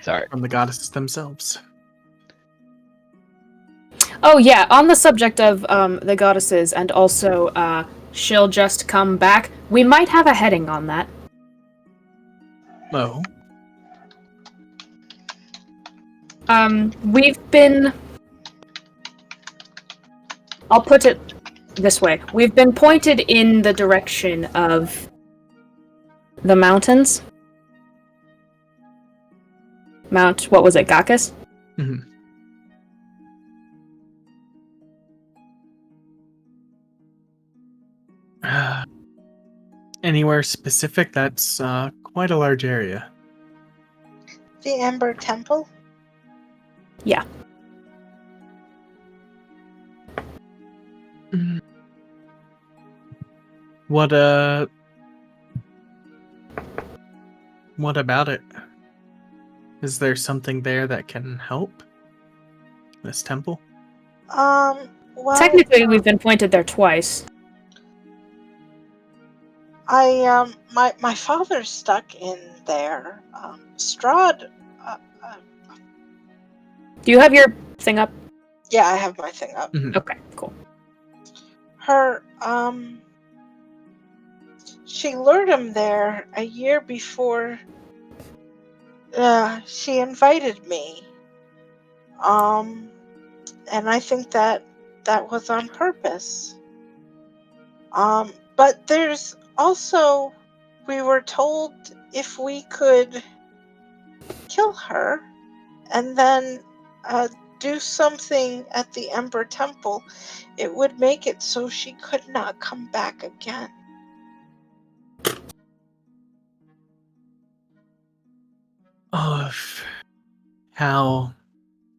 Sorry. from the goddesses themselves. Oh yeah, on the subject of the goddesses and also she'll just come back. We might have a heading on that. Oh, We've been. I'll put it this way: we've been pointed in the direction of the mountains. What was it, Gakis? mhm. Anywhere specific? That's quite a large area. The Ember Temple? Yeah. What about it? Is there something there that can help this temple? Well, Technically, we've been pointed there twice. my father's stuck in there. Strahd, Do you have your thing up? yeah, I have my thing up. Mhm. Okay, cool. Her, she lured him there a year before, she invited me. And I think that was on purpose. But there's also, we were told if we could kill her and then do something at the Ember Temple, it would make it so she could not come back again. Oh, how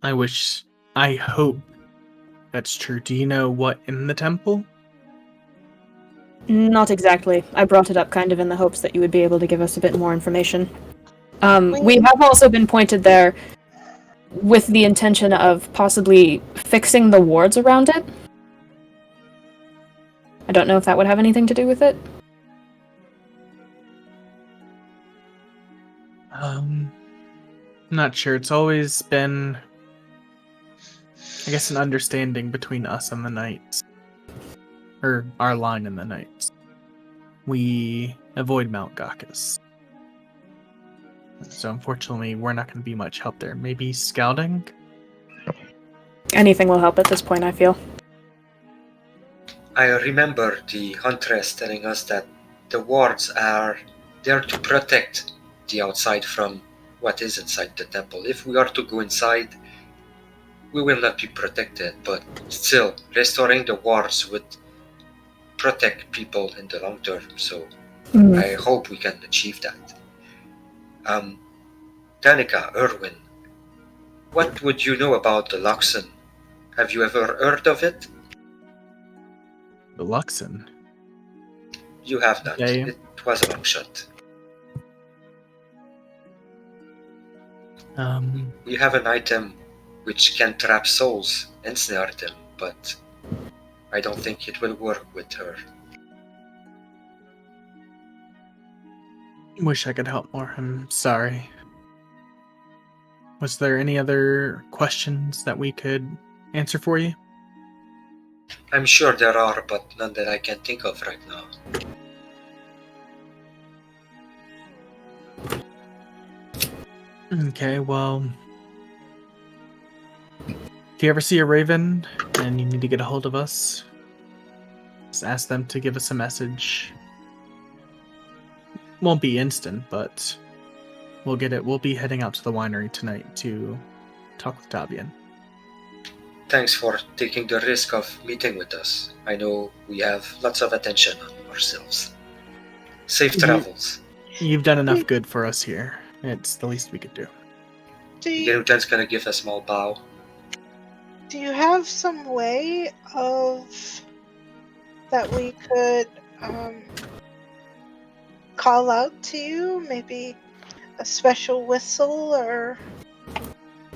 I hope that's true. Do you know what in the temple? Not exactly. I brought it up kind of in the hopes that you would be able to give us a bit more information. We have also been pointed there with the intention of possibly fixing the wards around it. I don't know if that would have anything to do with it. Not sure. It's always been, I guess, an understanding between us and the Knights. Or our line and the Knights. We avoid Mount Gakis. So unfortunately, we're not going to be much help there. Maybe scouting? Anything will help at this point, I feel. I remember the huntress telling us that the wards are there to protect the outside from what is inside the temple. If we are to go inside, we will not be protected, but still, restoring the wards would protect people in the long term, so I hope we can achieve that. Danica, Erwin, what would you know about the Luxon? Have you ever heard of it? The Luxon? You have not. Okay. It was a long shot. We have an item which can trap souls and snare them, but I don't think it will work with her. Wish I could help more. I'm sorry. Was there any other questions that we could answer for you? I'm sure there are, but none that I can think of right now. Okay, well, if you ever see a raven and you need to get a hold of us, just ask them to give us a message. Won't be instant, but we'll get it. We'll be heading out to the winery tonight to talk with Tavian. Thanks for taking the risk of meeting with us. I know we have lots of attention on ourselves. Safe travels. You've done enough good for us here. It's the least we could do. Gerutan's gonna give a small bow. Do you have some way of that we could call out to you? Maybe a special whistle or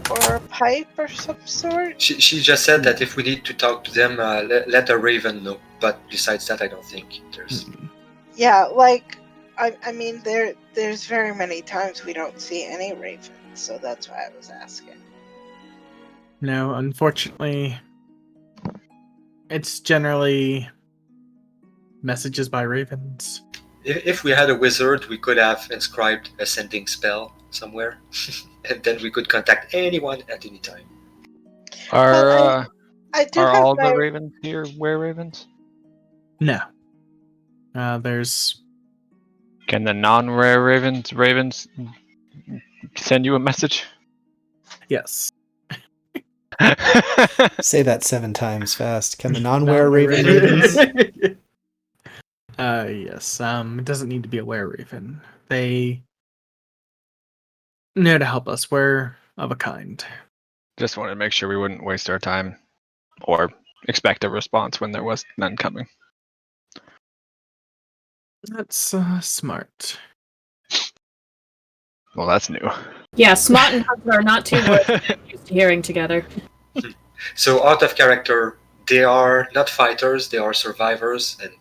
a pipe or some sort? She just said that if we need to talk to them, let a raven know. But besides that, I don't think there's. Yeah, like I mean, there's very many times we don't see any ravens, so that's why I was asking. No, unfortunately, it's generally messages by ravens. If we had a wizard, we could have inscribed a sending spell somewhere, and then we could contact anyone at any time. Are I do are have all my the ravens here were-ravens? No. There's Can the non-rare ravens send you a message? yes. Say that 7 times fast. Can the non-were raven ravens? Yes. It doesn't need to be a were-raven. They know to help us. We're of a kind. Just wanted to make sure we wouldn't waste our time or expect a response when there was none coming. That's smart. Well, that's new. Yeah, Smart and Hunter are not two words I'm used to hearing together. So out of character, they are not fighters; they are survivors, and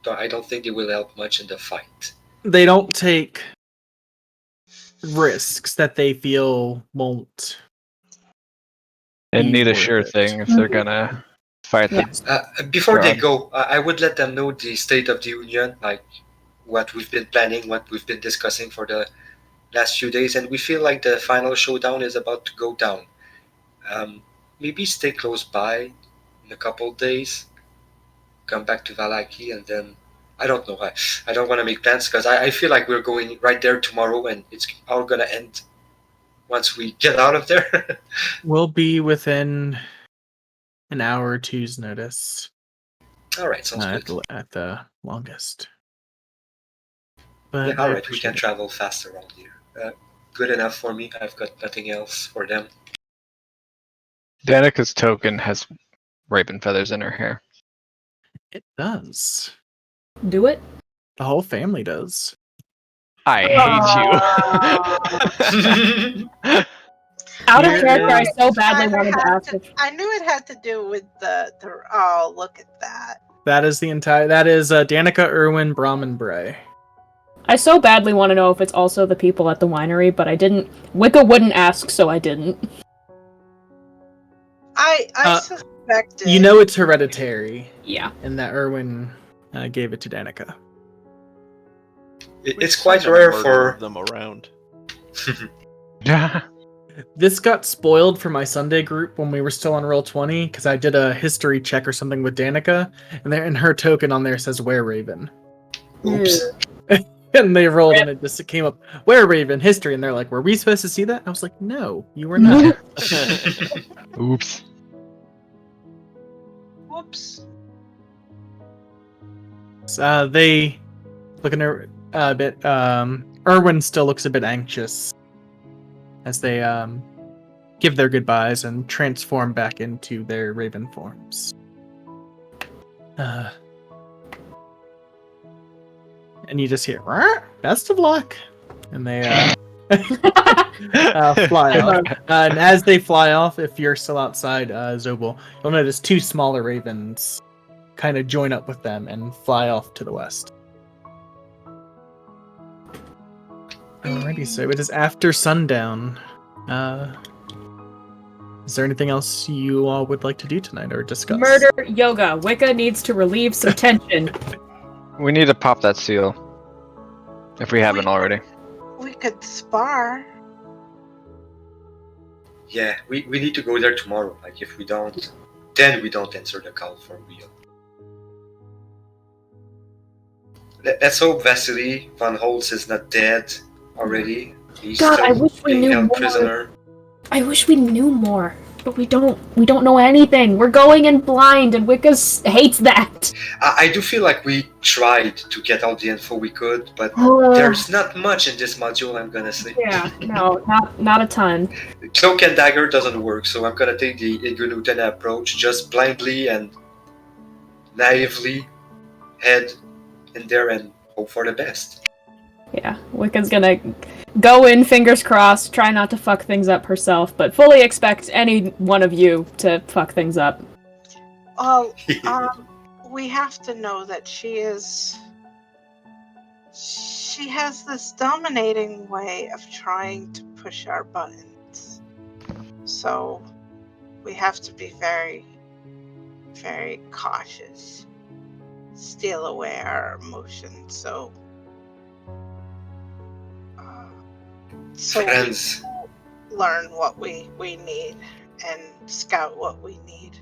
I don't think they will help much in the fight. They don't take risks that they feel won't. And be need a worth sure it. thing if they're gonna fight Yeah. Before they God. go, I would let them know the state of the union, like what we've been planning, what we've been discussing for the last few days, and we feel like the final showdown is about to go down. Maybe stay close by in a couple days, come back to Valaki, and then I don't know. I don't want to make plans because I feel like we're going right there tomorrow, and it's all gonna end once we get out of there. We'll be within an hour or two's notice. All right, sounds good. At the longest. But Yeah, all right, we appreciate can it. travel fast around here. Good enough for me. I've got nothing else for them. Danica's token has raven feathers in her hair. It does. Do it? The whole family does. I hate you. Out of You're- character, I so badly Kinda wanted to had ask to- if I knew it had to do with the oh, look at that. That is Danica, Irwin, Brahmin, Bray. I so badly want to know if it's also the people at the winery, but I didn't. Wicca wouldn't ask, so I didn't. I suspected. You know it's hereditary, Yeah. and that Irwin gave it to Danica. It's quite rare for them around. This got spoiled for my Sunday group when we were still on Roll20 because I did a history check or something with Danica, and her token on there says Were-Raven. Oops. And they rolled and it just came up Were-Raven history, and they're like, "Were we supposed to see that?" I was like, "No, you were not." Oops. Whoops. They looking a bit. Irwin still looks a bit anxious as they give their goodbyes and transform back into their raven forms. And you just hear, "Best of luck," and they fly off. And as they fly off, if you're still outside Zobel, you'll notice 2 smaller ravens kind of join up with them and fly off to the west. Alrighty, so it is after sundown. Is there anything else you all would like to do tonight or discuss? Murder yoga. Wicca needs to relieve some tension. We need to pop that seal. If we haven't already. We could spar. Yeah, we need to go there tomorrow. Like if we don't, then we don't answer the call for real. Let's hope Vasily von Holtz is not dead already. He's God, still I wish we being knew held more. prisoner. I wish we knew more, but we don't know anything. We're going in blind, and Wicca hates that. I do feel like we tried to get all the info we could, but there's not much in this module, I'm gonna say. Yeah, no, not a ton. Cloak and dagger doesn't work, so I'm gonna take the Igunuten approach, just blindly and naively head in there and hope for the best. Yeah, Wicca's gonna go in, fingers crossed, try not to fuck things up herself, but fully expect any one of you to fuck things up. Well, we have to know that she has this dominating way of trying to push our buttons. So we have to be very, very cautious. Steal away our emotions. So Friends. we learn what we need and scout what we need.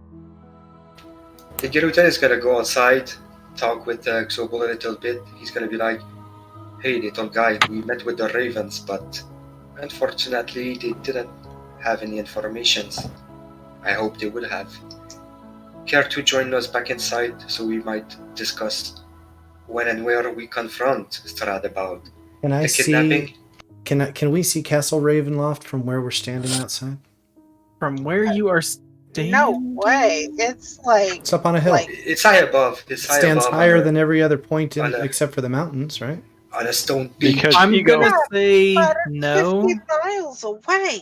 The Gerutan is gonna go outside, talk with Xobel a little bit. He's gonna be like, "Hey, little guy, we met with the Ravens, but unfortunately they didn't have any informations. I hope they would have. Care to join us back inside so we might discuss when and where we confront Stradabout? Can I The kidnapping? see? Can we see Castle Ravenloft from where we're standing outside? From where you are standing? No way! It's like It's up on a hill. It's high above. It's It high stands above higher on a, than every other point on a- except for the mountains, right? on a stone beach. Because I'm ego. gonna say but no. 50 miles away.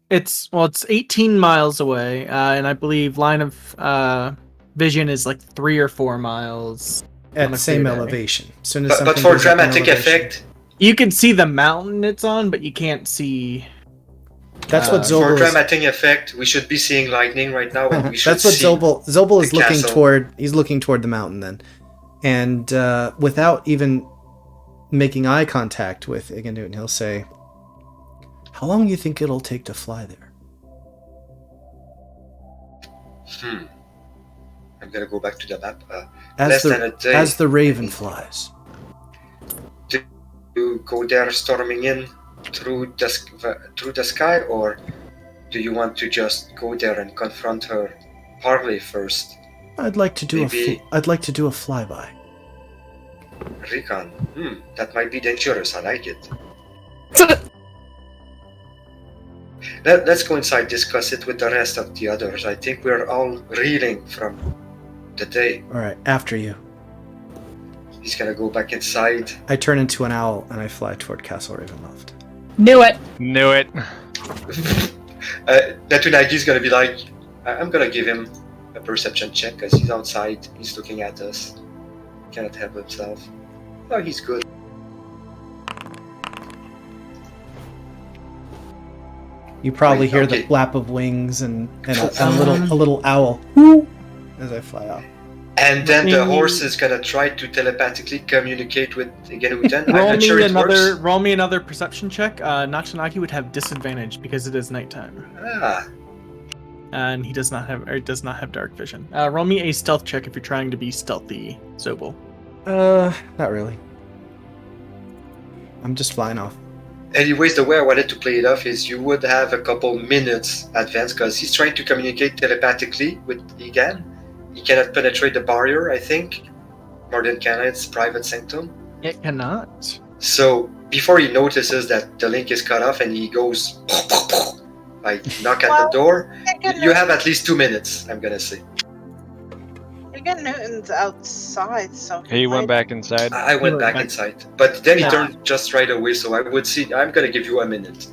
It's 18 miles away, and I believe line of vision is like 3 or 4 miles. At on a the same clear day. elevation. As soon as But something for goes up in dramatic elevation- effect, You can see the mountain it's on, but you can't see. That's what for Zobel for is. dramatic effect, we should be seeing lightning right now, and we should That's what see. Zobel is the looking castle. toward. He's looking toward the mountain then, and without even making eye contact with Iganut, he'll say, "How long do you think it'll take to fly there?" I'm gonna go back to the map. As Less than a day. as the raven flies. You go there storming in through the sky, or do you want to just go there and confront her parley first? I'd like to do Maybe- I'd like to do a flyby. Recon. That might be dangerous. I like it. Let's go inside, discuss it with the rest of the others. I think we're all reeling from the day. All right, after you. He's gonna go back inside. I turn into an owl and I fly toward Castle Ravenloft. Knew it. Knew it. Natunagi's gonna be like, I'm gonna give him a perception check because he's outside. He's looking at us. Cannot help himself. Oh, he's good. You probably Wait, hear okay. the flap of wings and a little owl as I fly out. And then the Let me- horse is gonna try to telepathically communicate with Gerutan. I'm Roll not sure me it works. roll me another perception check. Natsunaki would have disadvantage because it is nighttime, Ah, and he does not have dark vision. Roll me a stealth check if you're trying to be stealthy, Zobel. Not really. I'm just flying off. anyways, the way I wanted to play it off is you would have a couple minutes advance because he's trying to communicate telepathically with Egan. He cannot penetrate the barrier, I think. More than Canada's private sanctum. It cannot. So before he notices that the link is cut off and he goes like knock at the door, you have at least 2 minutes, I'm gonna say. Again, Newton's outside, so He went might- back inside. I went back inside. But then he turned just right away, so I would see I'm gonna give you a minute.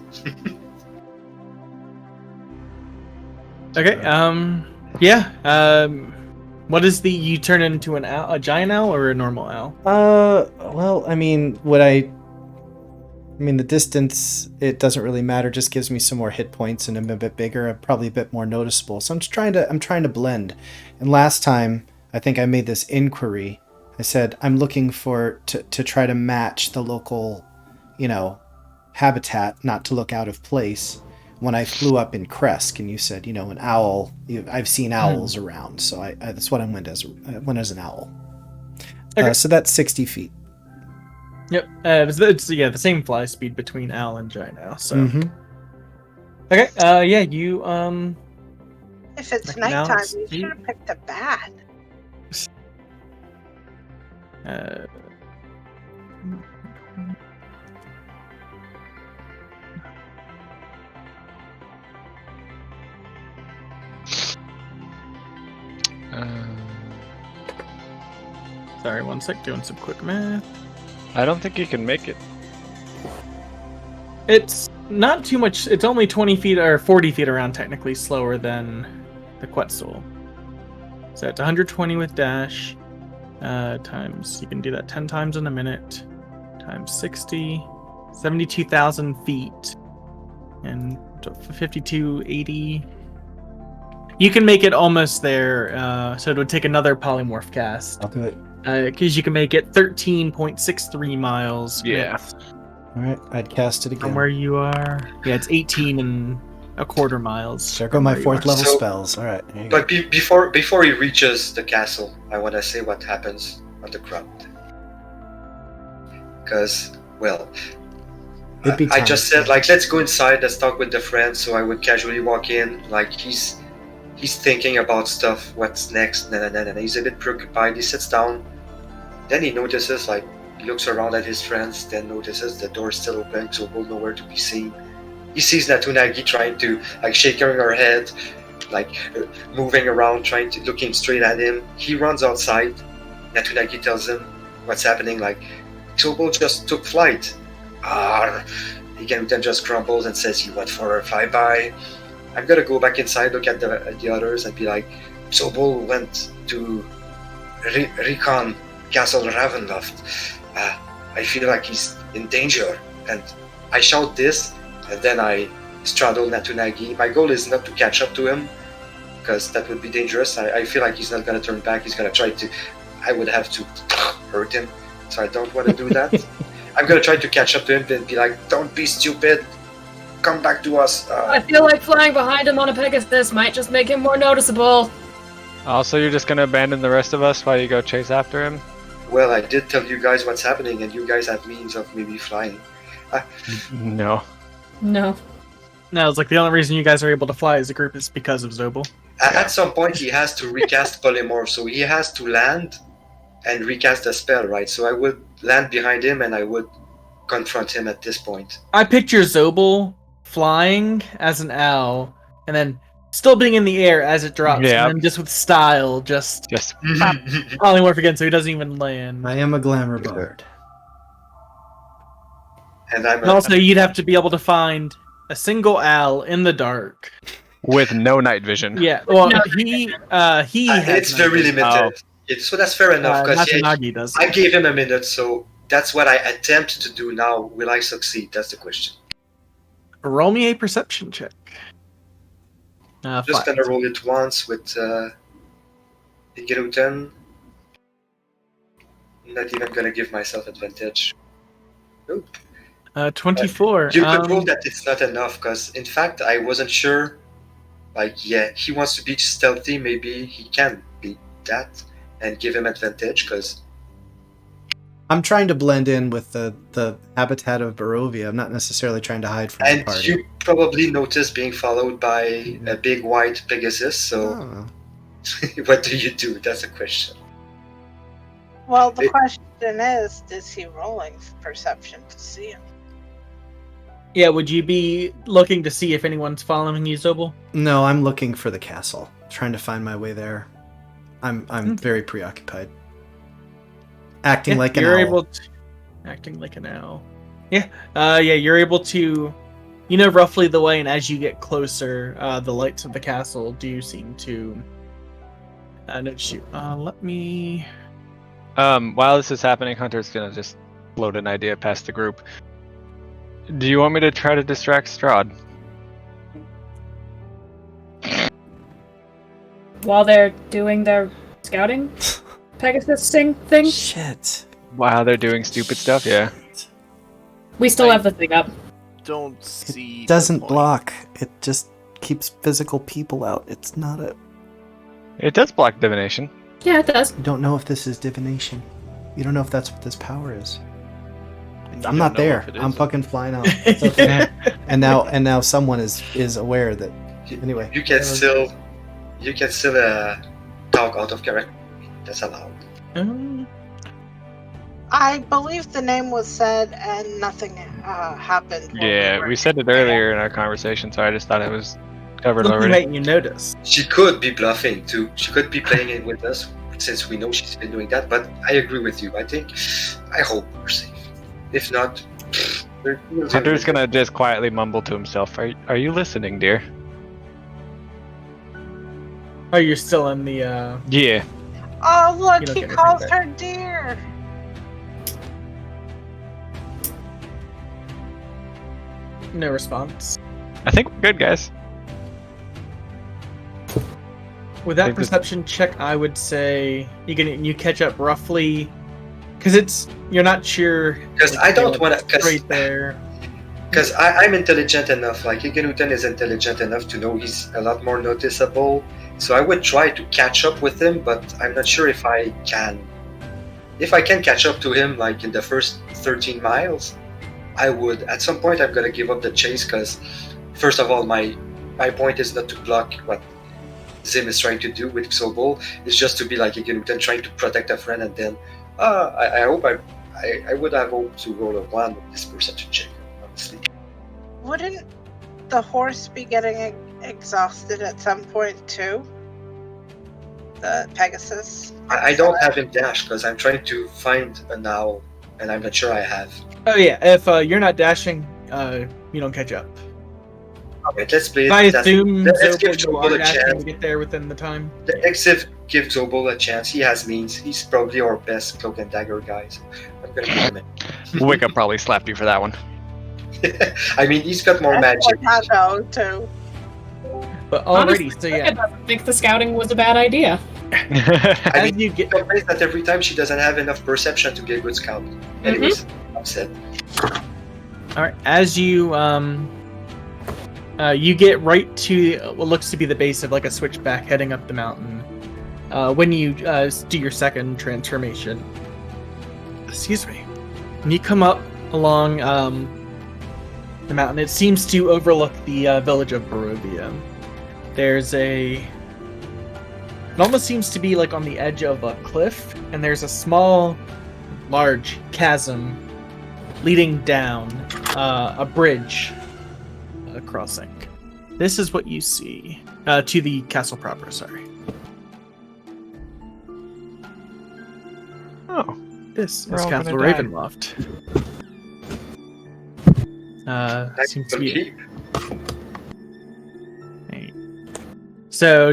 Okay. Yeah. What is you turn into an owl, a giant owl or a normal owl? Well, I mean, the distance, it doesn't really matter. Just gives me some more hit points and I'm a bit bigger. I'm probably a bit more noticeable. So I'm trying to blend. And last time, I think I made this inquiry. I said, I'm looking to try to match the local, habitat, not to look out of place. When I flew up in Kresk, and you said, an owl. I've seen owls around, so I that's what I went as. I went as an owl. Okay. So that's 60 feet. Yep. It's the same fly speed between owl and giant owl. So. Mm-hmm. Okay. Yeah. You If it's Now nighttime, it's you should have picked a bat. Sorry, one sec. Doing some quick math. I don't think he can make it. It's not too much. It's only 20 feet or 40 feet around, technically slower than the Quetzal. So it's 120 with dash times. You can do that 10 times in a minute times 60, 72,000 feet, and 5280. You can make it almost there. So it would take another polymorph cast. I'll do it. Because you can make it 13.63 miles. Yeah. All right, I'd cast it again. From where you are. Yeah, it's 18 and a quarter miles. There go my from where you 4th are. level So- spells. All right. There you But before he reaches the castle, I want to say what happens on the ground. Because, well, It'd be I time. just said, like, let's go inside, let's talk with the friends, so I would casually walk in, like, he's thinking about stuff, what's next, and he's a bit preoccupied, he sits down, then he notices, like, he looks around at his friends, then notices the door's still open, so we'll nowhere to be seen. He sees Natunagi trying to, like, shaking her head, like, moving around, looking straight at him. He runs outside, Natunagi tells him what's happening, like, Sobol just took flight. Again, then just grumbles and says, "You went for a flyby." I'm gonna go back inside, look at the others, and be like, "Sobol went to recon Castle Ravenloft. I feel like he's in danger." And I shout this, and then I straddle Natunagi. My goal is not to catch up to him, because that would be dangerous. I feel like he's not gonna turn back. He's gonna try to. I would have to hurt him, so I don't want to do that. I'm gonna try to catch up to him and be like, "Don't be stupid. Come back to us." I feel like flying behind him on a Pegasus might just make him more noticeable. Also, you're just gonna abandon the rest of us while you go chase after him? Well, I did tell you guys what's happening, and you guys have means of maybe flying. No. No. No, it's like the only reason you guys are able to fly as a group is because of Zobel. At some point, he has to recast polymorph, so he has to land and recast the spell, right? So I would land behind him, and I would confront him at this point. I picture Zobel flying as an owl, and then still being in the air as it drops, Yeah. and then just with style, just polymorph again so he doesn't even land. I am a glamour bard. And I'm And also, you'd have to be able to find a single owl in the dark. With no night vision. Yeah, well, No. he has it's very night vision. limited. So that's fair enough, because Natsunagi does. I gave him a minute, so that's what I attempt to do now. Will I succeed? That's the question. Roll me a perception check. Just 5. gonna roll it once with Igirutan. Not even gonna give myself advantage. Nope. 24. You could roll that it's not enough, because in fact I wasn't sure. Like, yeah, he wants to be stealthy. Maybe he can beat that and give him advantage, because I'm trying to blend in with the habitat of Barovia. I'm not necessarily trying to hide from the and party. you probably noticed being followed by a big white Pegasus. So Oh. what do you do? That's a question. Well, the question is he rolling perception to see him? Yeah, would you be looking to see if anyone's following you, Zobel? No, I'm looking for the castle. Trying to find my way there. I'm very preoccupied. Acting like an you're owl. able to acting like an owl. Yeah. You're able to roughly the way, and as you get closer, the lights of the castle do seem to notice you. Let me While this is happening, Hunter's gonna just float an idea past the group. Do you want me to try to distract Strahd? While they're doing their scouting Pegasus thing, Shit. While they're doing stupid stuff, yeah. we still have the thing up. Don't see. It the doesn't point. block. It just keeps physical people out. It's not a... It does block divination. Yeah, it does. You don't know if this is divination. You don't know if that's what this power is. And you I'm don't not know there. if it I'm is. fucking flying out. It's okay. and now someone is aware that... Anyway. You can still talk out of character. That's allowed. I believe the name was said and nothing happened. when Yeah, were we said it earlier in our conversation, so I just thought it was covered looking already. at you notice. She could be bluffing too. She could be playing it with us, since we know she's been doing that. But I agree with you. I hope we're safe. If not, Hunter's gonna just quietly mumble to himself. Are you listening, dear? Oh, you're still in the. Yeah. Oh, You look, don't he get anything calls back. her dear. No response. I think we're good, guys. With that think this- perception check, I would say you catch up roughly, because you're not sure. Because I don't want to. Right there. Because I'm intelligent enough, like Higginwton is intelligent enough to know he's a lot more noticeable. So I would try to catch up with him, but I'm not sure if I can. If I can catch up to him, like in the first 13 miles, I would. At some point, I'm gonna give up the chase because, first of all, my point is not to block what Zim is trying to do with Xobol. It's just to be like Higginwton, trying to protect a friend, and then I hope I would have hoped to roll a 1 with this perception check. Honestly. Wouldn't the horse be getting exhausted at some point too? The Pegasus? I don't have him dash because I'm trying to find an owl, and I'm not sure I have. Oh yeah, if you're not dashing, you don't catch up. Okay, let's play it. I assume Let's give Zobel, you Zobel are a dashing chance. to get there within the time. Let's give Zobel a chance. He has means. He's probably our best cloak and dagger guy. So I'm gonna give him it. Wicca probably slapped you for that one. I mean, he's got more magic. Portago too. But already, so I yeah, don't think the scouting was a bad idea. I as mean, you get complains that every time she doesn't have enough perception to be a good scout. Anyways, upset. all right, as you you get right to what looks to be the base of like a switchback heading up the mountain. When you do your second transformation, excuse me, when you come up along the mountain, it seems to overlook the village of Barovia. There's it almost seems to be like on the edge of a cliff, and there's a large chasm leading down a bridge crossing. This is what you see to the castle proper. Sorry. Oh, This We're is all Castle gonna die. Ravenloft. Seems to be. Keep. Right. So,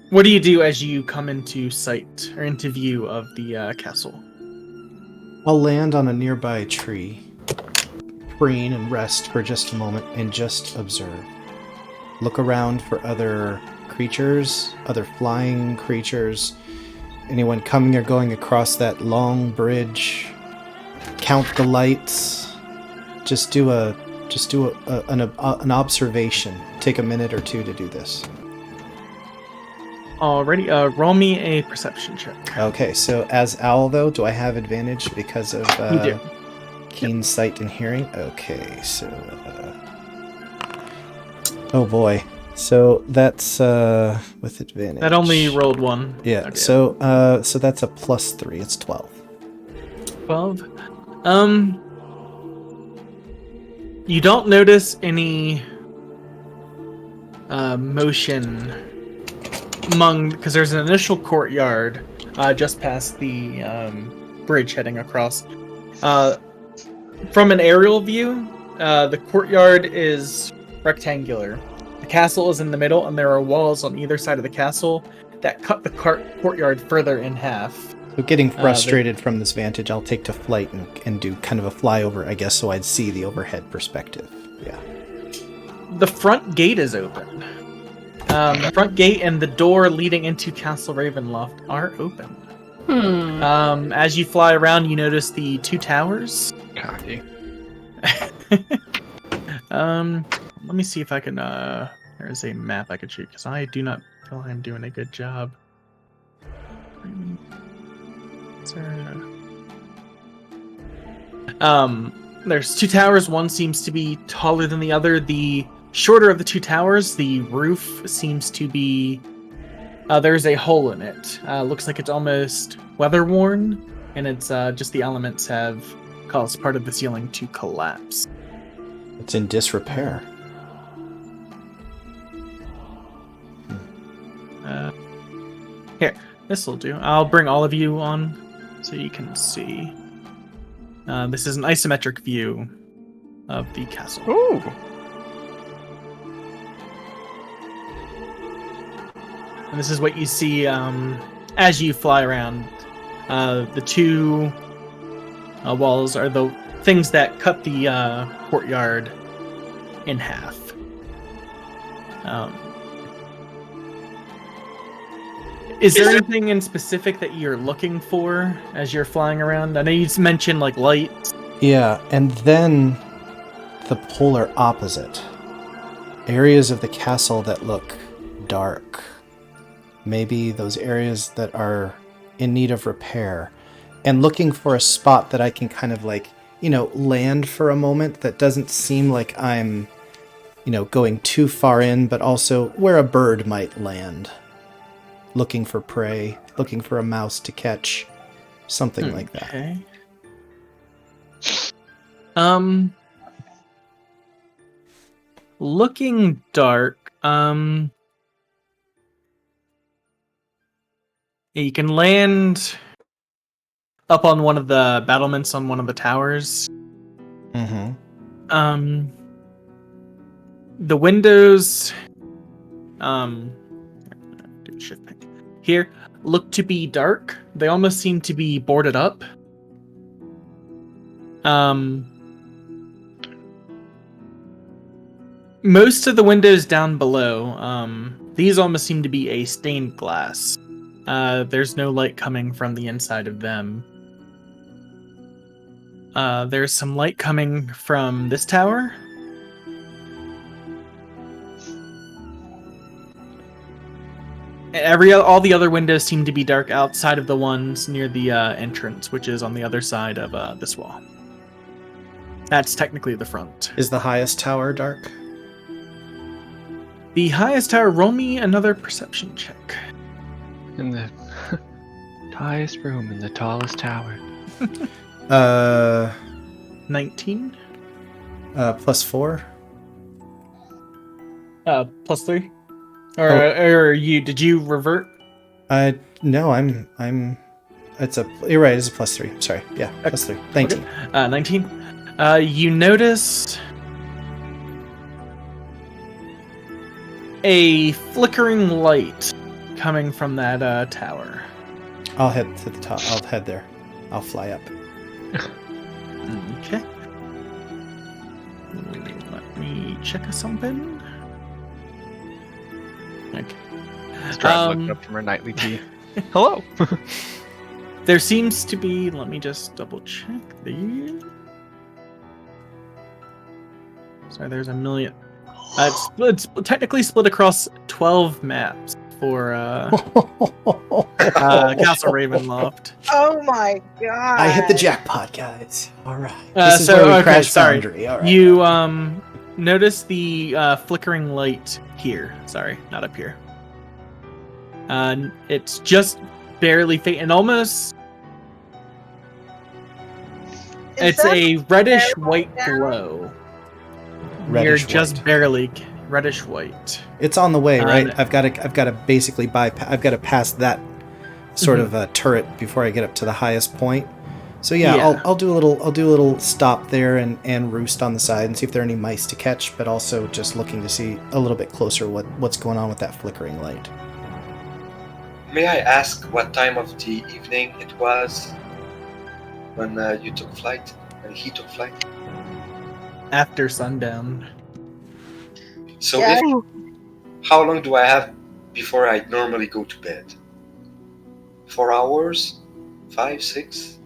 what do you do as you come into sight or into view of the castle? I'll land on a nearby tree, preen and rest for just a moment, and just observe. Look around for other creatures, other flying creatures, anyone coming or going across that long bridge. Count the lights. Just do an observation. Take a minute or two to do this. Alrighty, roll me a perception check. Okay, so as Owl, though, do I have advantage because of You do. keen sight and hearing? Okay, so... oh boy. So that's with advantage. That only rolled one. Yeah, Okay. so that's a +3. It's 12. 12. You don't notice any motion because there's an initial courtyard just past the bridge heading across. From an aerial view, the courtyard is rectangular. The castle is in the middle, and there are walls on either side of the castle that cut the courtyard further in half. So getting frustrated from this vantage, I'll take to flight and do kind of a flyover, I guess, so I'd see the overhead perspective. Yeah. The front gate is open. The front gate and the door leading into Castle Ravenloft are open. As you fly around, you notice the two towers. cocky. Let me see if I can. There's a map I could shoot because I do not feel I'm doing a good job. There's two towers. One seems to be taller than the other. The shorter of the two towers, the roof seems to be. There's a hole in it. Looks like it's almost weather worn, and it's just the elements have caused part of the ceiling to collapse. It's in disrepair. Here, this will do. I'll bring all of you on so you can see. This is an isometric view of the castle. Ooh. And this is what you see as you fly around. The two walls are the things that cut the courtyard in half. Is there anything in specific that you're looking for as you're flying around? I know you mentioned like lights. Yeah, and then the polar opposite. Areas of the castle that look dark. Maybe those areas that are in need of repair. And looking for a spot that I can kind of like, land for a moment that doesn't seem like I'm, going too far in, but also where a bird might land. Looking for prey, looking for a mouse to catch, something like that. Okay. Looking dark. You can land up on one of the battlements on one of the towers. Mm-hmm. The windows, shift pick here, look to be dark. They almost seem to be boarded up. Most of the windows down below, these almost seem to be a stained glass. There's no light coming from the inside of them. There's some light coming from this tower. All the other windows seem to be dark outside of the ones near the entrance, which is on the other side of this wall. That's technically the front. Is the highest tower dark? The highest tower, roll me another perception check. In the highest room in the tallest tower. 19. +4. +3. Or did you revert? No, I'm. You're right. It's a +3. Sorry. Yeah, +3. 19. Okay. 19. You notice a flickering light coming from that tower. I'll head to the top. I'll head there. I'll fly up. Okay. Let me check something. Okay. Strahd looking up from her nightly tea. Hello. There seems to be. Let me just double check the. Sorry, there's a million. It's technically split across 12 maps for Castle Ravenloft. Oh my god! I hit the jackpot, guys. All right. This is where we crash Foundry. All right. You notice the flickering light here. Sorry, not up here. It's just barely fading, and almost. It's a reddish white glow. You're just barely reddish white. It's on the way, right? I've got to basically I've got to pass that sort of a turret before I get up to the highest point. So yeah. I'll do a little stop there and roost on the side and see if there are any mice to catch, but also just looking to see a little bit closer what's going on with that flickering light. May I ask what time of the evening it was when you took flight? When he took flight? After sundown. So how long do I have before I normally go to bed? 4 hours? 5, 6?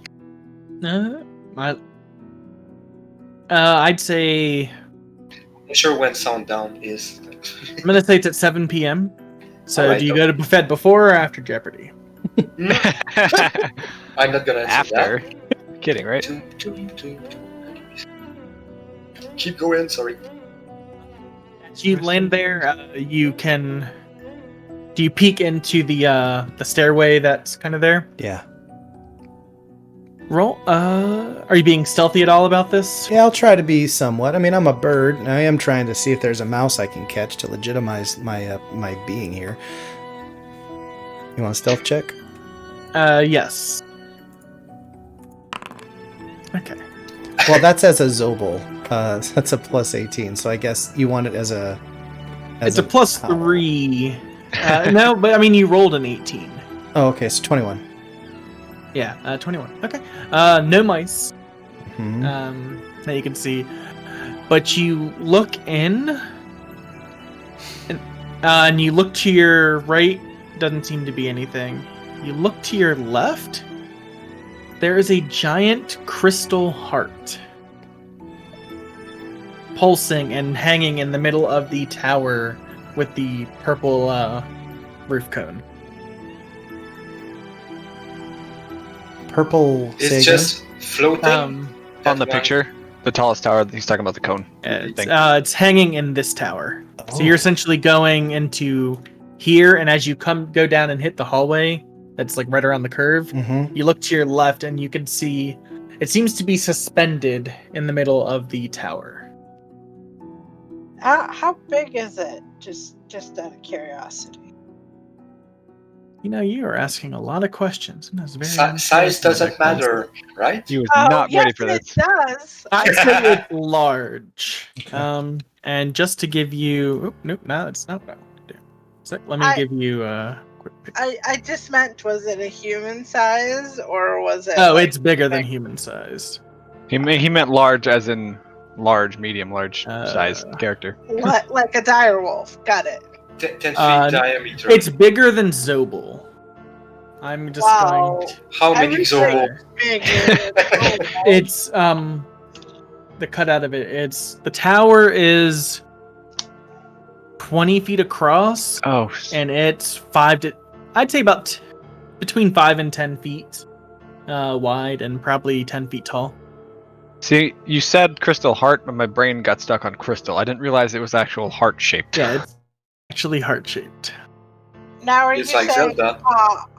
I'd say. I'm not sure when sundown is. I'm gonna say it's at 7 p.m. So right, do you go to bed before or after Jeopardy? I'm not gonna answer After. that. Kidding, right? Keep going. Sorry. As you land there, you can. Do you peek into the stairway that's kind of there? Yeah. Roll. Are you being stealthy at all about this? Yeah, I'll try to be somewhat. I mean, I'm a bird, and I am trying to see if there's a mouse I can catch to legitimize my my being here. You want a stealth check? Yes. Okay. Well, that's as a Zobel. That's a plus 18. So I guess you want it as a. It's a plus 3. No, but I mean you rolled an 18. Oh, okay. So 21. Yeah, 21. Okay. No mice. That you can see, but you look in, and you look to your right. Doesn't seem to be anything. You look to your left. There is a giant crystal heart, pulsing and hanging in the middle of the tower with the purple roof cone. Purple. It's just floating on the picture. The tallest tower. He's talking about the cone. It's hanging in this tower. So you're essentially going into here, and as you go down and hit the hallway, that's like right around the curve. You look to your left, and you can see it seems to be suspended in the middle of the tower. How big is it? Just out of curiosity. You know, you are asking a lot of questions. And that's very size doesn't matter, right? He was not ready for yes, this. It does. I say it's large. And just to give you, no, it's not what I want to do. So let me give you a quick picture. I just meant, was it a human size or was it? Oh, it's bigger than human size. He meant large, as in large, medium, large sized character. Like a dire wolf. Got it. 10 feet diameter. It's bigger than Zobel. I'm just going to... How many Zobel? It's the cutout of it. The tower is 20 feet across. Oh, and it's I'd say about between 5 and 10 feet wide, and probably 10 feet tall. See, you said crystal heart, but my brain got stuck on crystal. I didn't realize it was actual heart shaped. Yeah, it's actually heart shaped. Now, are you like saying Zelda.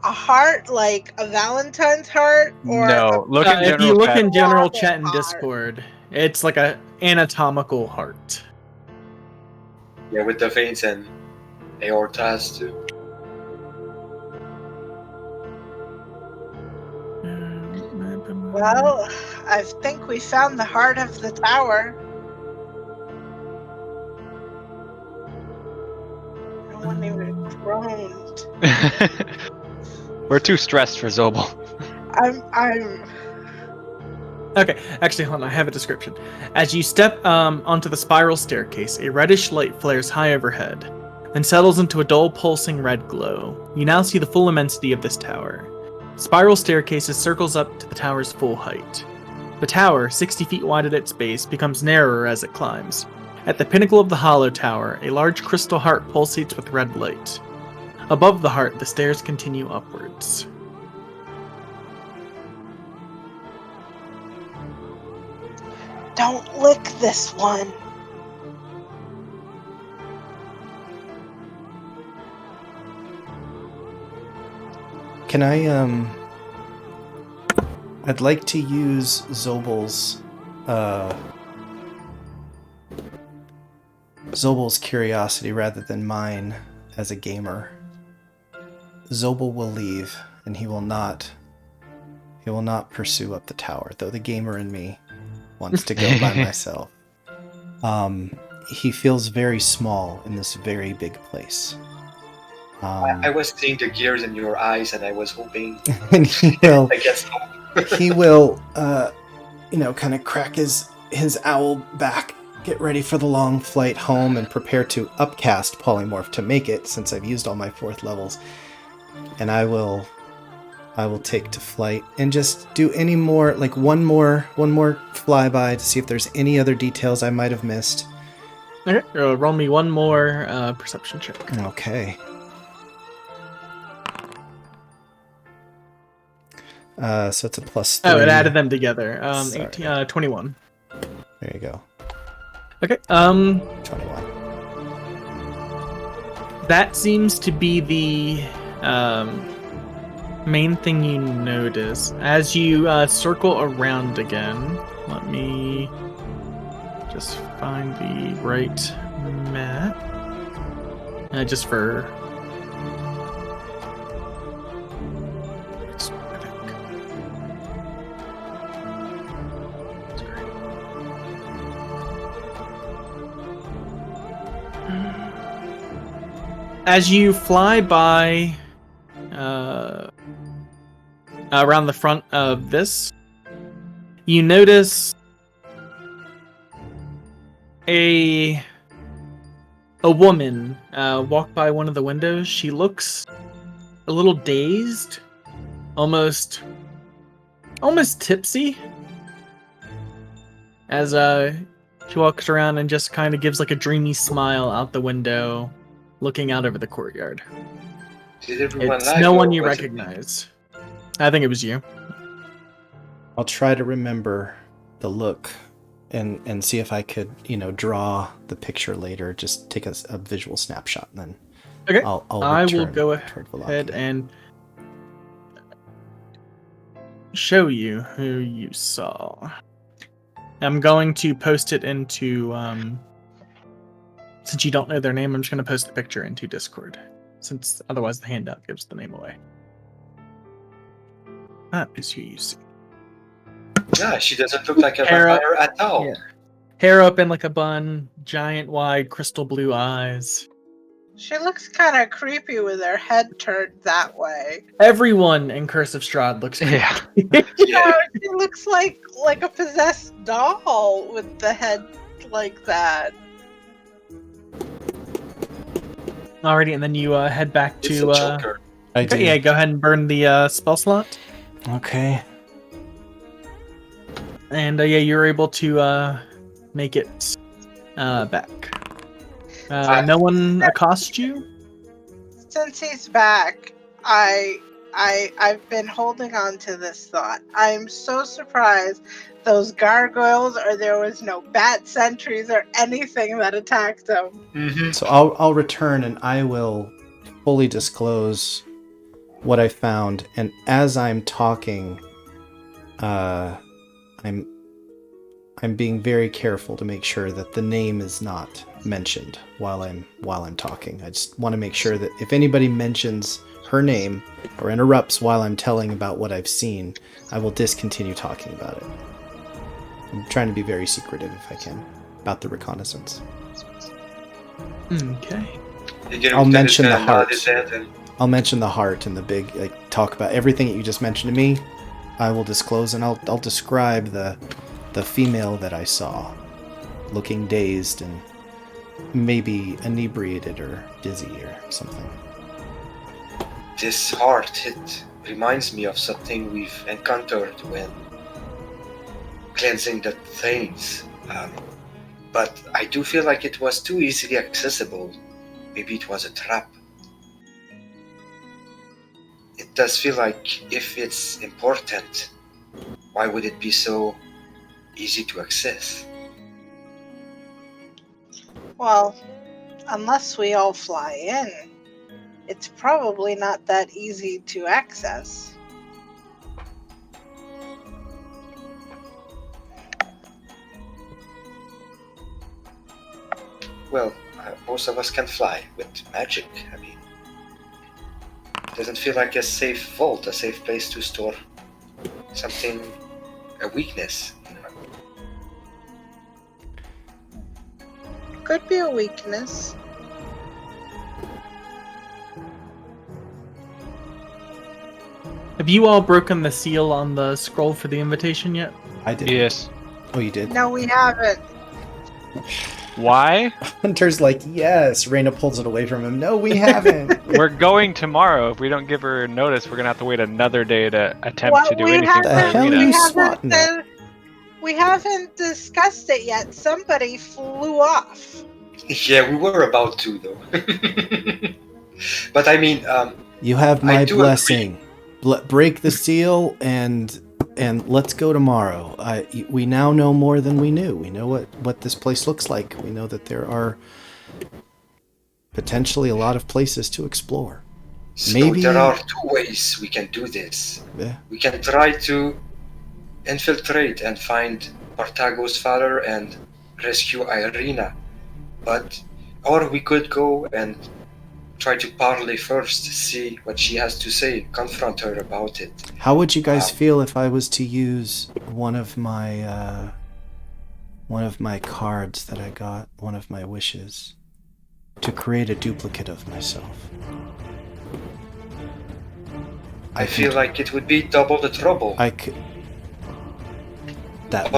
A heart like a Valentine's heart? Or No, look in general. If you look chat. in general chat and Discord, it's like a anatomical heart. Yeah, with the veins and aortas too. Well, I think we found the heart of the tower. No one even groaned. We're too stressed for Zobel. I'm. Okay, actually, hold on. I have a description. As you step onto the spiral staircase, a reddish light flares high overhead, then settles into a dull, pulsing red glow. You now see the full immensity of this tower. Spiral staircases circles up to the tower's full height. The tower, 60 feet wide at its base, becomes narrower as it climbs. At the pinnacle of the hollow tower, a large crystal heart pulsates with red light. Above the heart, the stairs continue upwards. Don't lick this one. Can I, I'd like to use Zobel's curiosity rather than mine as a gamer. Zobel will leave, and he will not pursue up the tower, though the gamer in me wants to go by myself. He feels very small in this very big place. I was seeing the gears in your eyes, and I was hoping. And he will, I guess he will, kind of crack his owl back, get ready for the long flight home, and prepare to upcast polymorph to make it, since I've used all my 4th levels. And I will take to flight and just do any more, like one more flyby to see if there's any other details I might have missed. Okay, roll me one more perception check. Okay. So it's a plus 3. Oh, it added them together. 21. There you go. Okay. 21. That seems to be the main thing you notice. As you circle around again, let me just find the right map. Just for... As you fly by around the front of this, you notice a woman walk by one of the windows. She looks a little dazed, almost tipsy, as she walks around and just kind of gives like a dreamy smile out the window, looking out over the courtyard. Did everyone It's laugh, no or one you was it me? recognize. I think it was you. I'll try to remember the look and see if I could, draw the picture later. Just take a visual snapshot, and then Okay. I'll I will return go toward ahead Velocity. and show you who you saw. I'm going to post it into, since you don't know their name, I'm just going to post the picture into Discord, since otherwise the handout gives the name away. That is who you see. Yeah, she doesn't look like a Hair up. vampire at all. Yeah. Hair up in like a bun, giant wide crystal blue eyes. She looks kind of creepy with her head turned that way. Everyone in Curse of Strahd looks creepy. Yeah. No, she looks like a possessed doll with the head like that. Alrighty, and then you head back It's to. a Joker. I do. Okay, yeah, go ahead and burn the spell slot. Okay. And yeah, you're able to make it back. No one accosts you? Since he's back, I've been holding on to this thought. I'm so surprised those gargoyles, or there was no bat sentries or anything that attacked them. Mm-hmm. So I'll return and I will fully disclose what I found. And as I'm talking, I'm being very careful to make sure that the name is not mentioned while I'm talking. I just want to make sure that if anybody mentions her name or interrupts while I'm telling about what I've seen, I will discontinue talking about it. I'm trying to be very secretive if I can about the reconnaissance. Okay. I'll mention the heart. And I'll mention the heart and the big, talk about everything that you just mentioned to me. I will disclose, and I'll describe the female that I saw, looking dazed and maybe inebriated or dizzy or something. this heart hit reminds me of something we've encountered when cleansing the things. But I do feel like it was too easily accessible. Maybe it was a trap. It does feel like if it's important, why would it be so easy to access? Well, unless we all fly in, it's probably not that easy to access. Well, most of us can fly with magic. I mean, it doesn't feel like a safe vault, a safe place to store something, a weakness. Could be a weakness. Have you all broken the seal on the scroll for the invitation yet? I did. Yes. Oh, you did? No, we haven't. Why? Hunter's like, yes. Raina pulls it away from him. No, we haven't. We're going tomorrow. If we don't give her notice, we're gonna have to wait another day to attempt Well, to do we anything for The hell are Arena. you we swatting haven't, at? we haven't discussed it yet. Somebody flew off. Yeah, we were about to, though. But I mean, You have I my do blessing. Break the seal and let's go tomorrow. We now know more than we knew. We know what this place looks like. We know that there are potentially a lot of places to explore. so Maybe- there are two ways we can do this. Yeah. We can try to infiltrate and find Partago's father and rescue Irina. Or we could go and try to parley first, see what she has to say, confront her about it. How would you guys feel if I was to use one of my cards that I got, one of my wishes, to create a duplicate of myself. I feel like it would be double the trouble. I could. That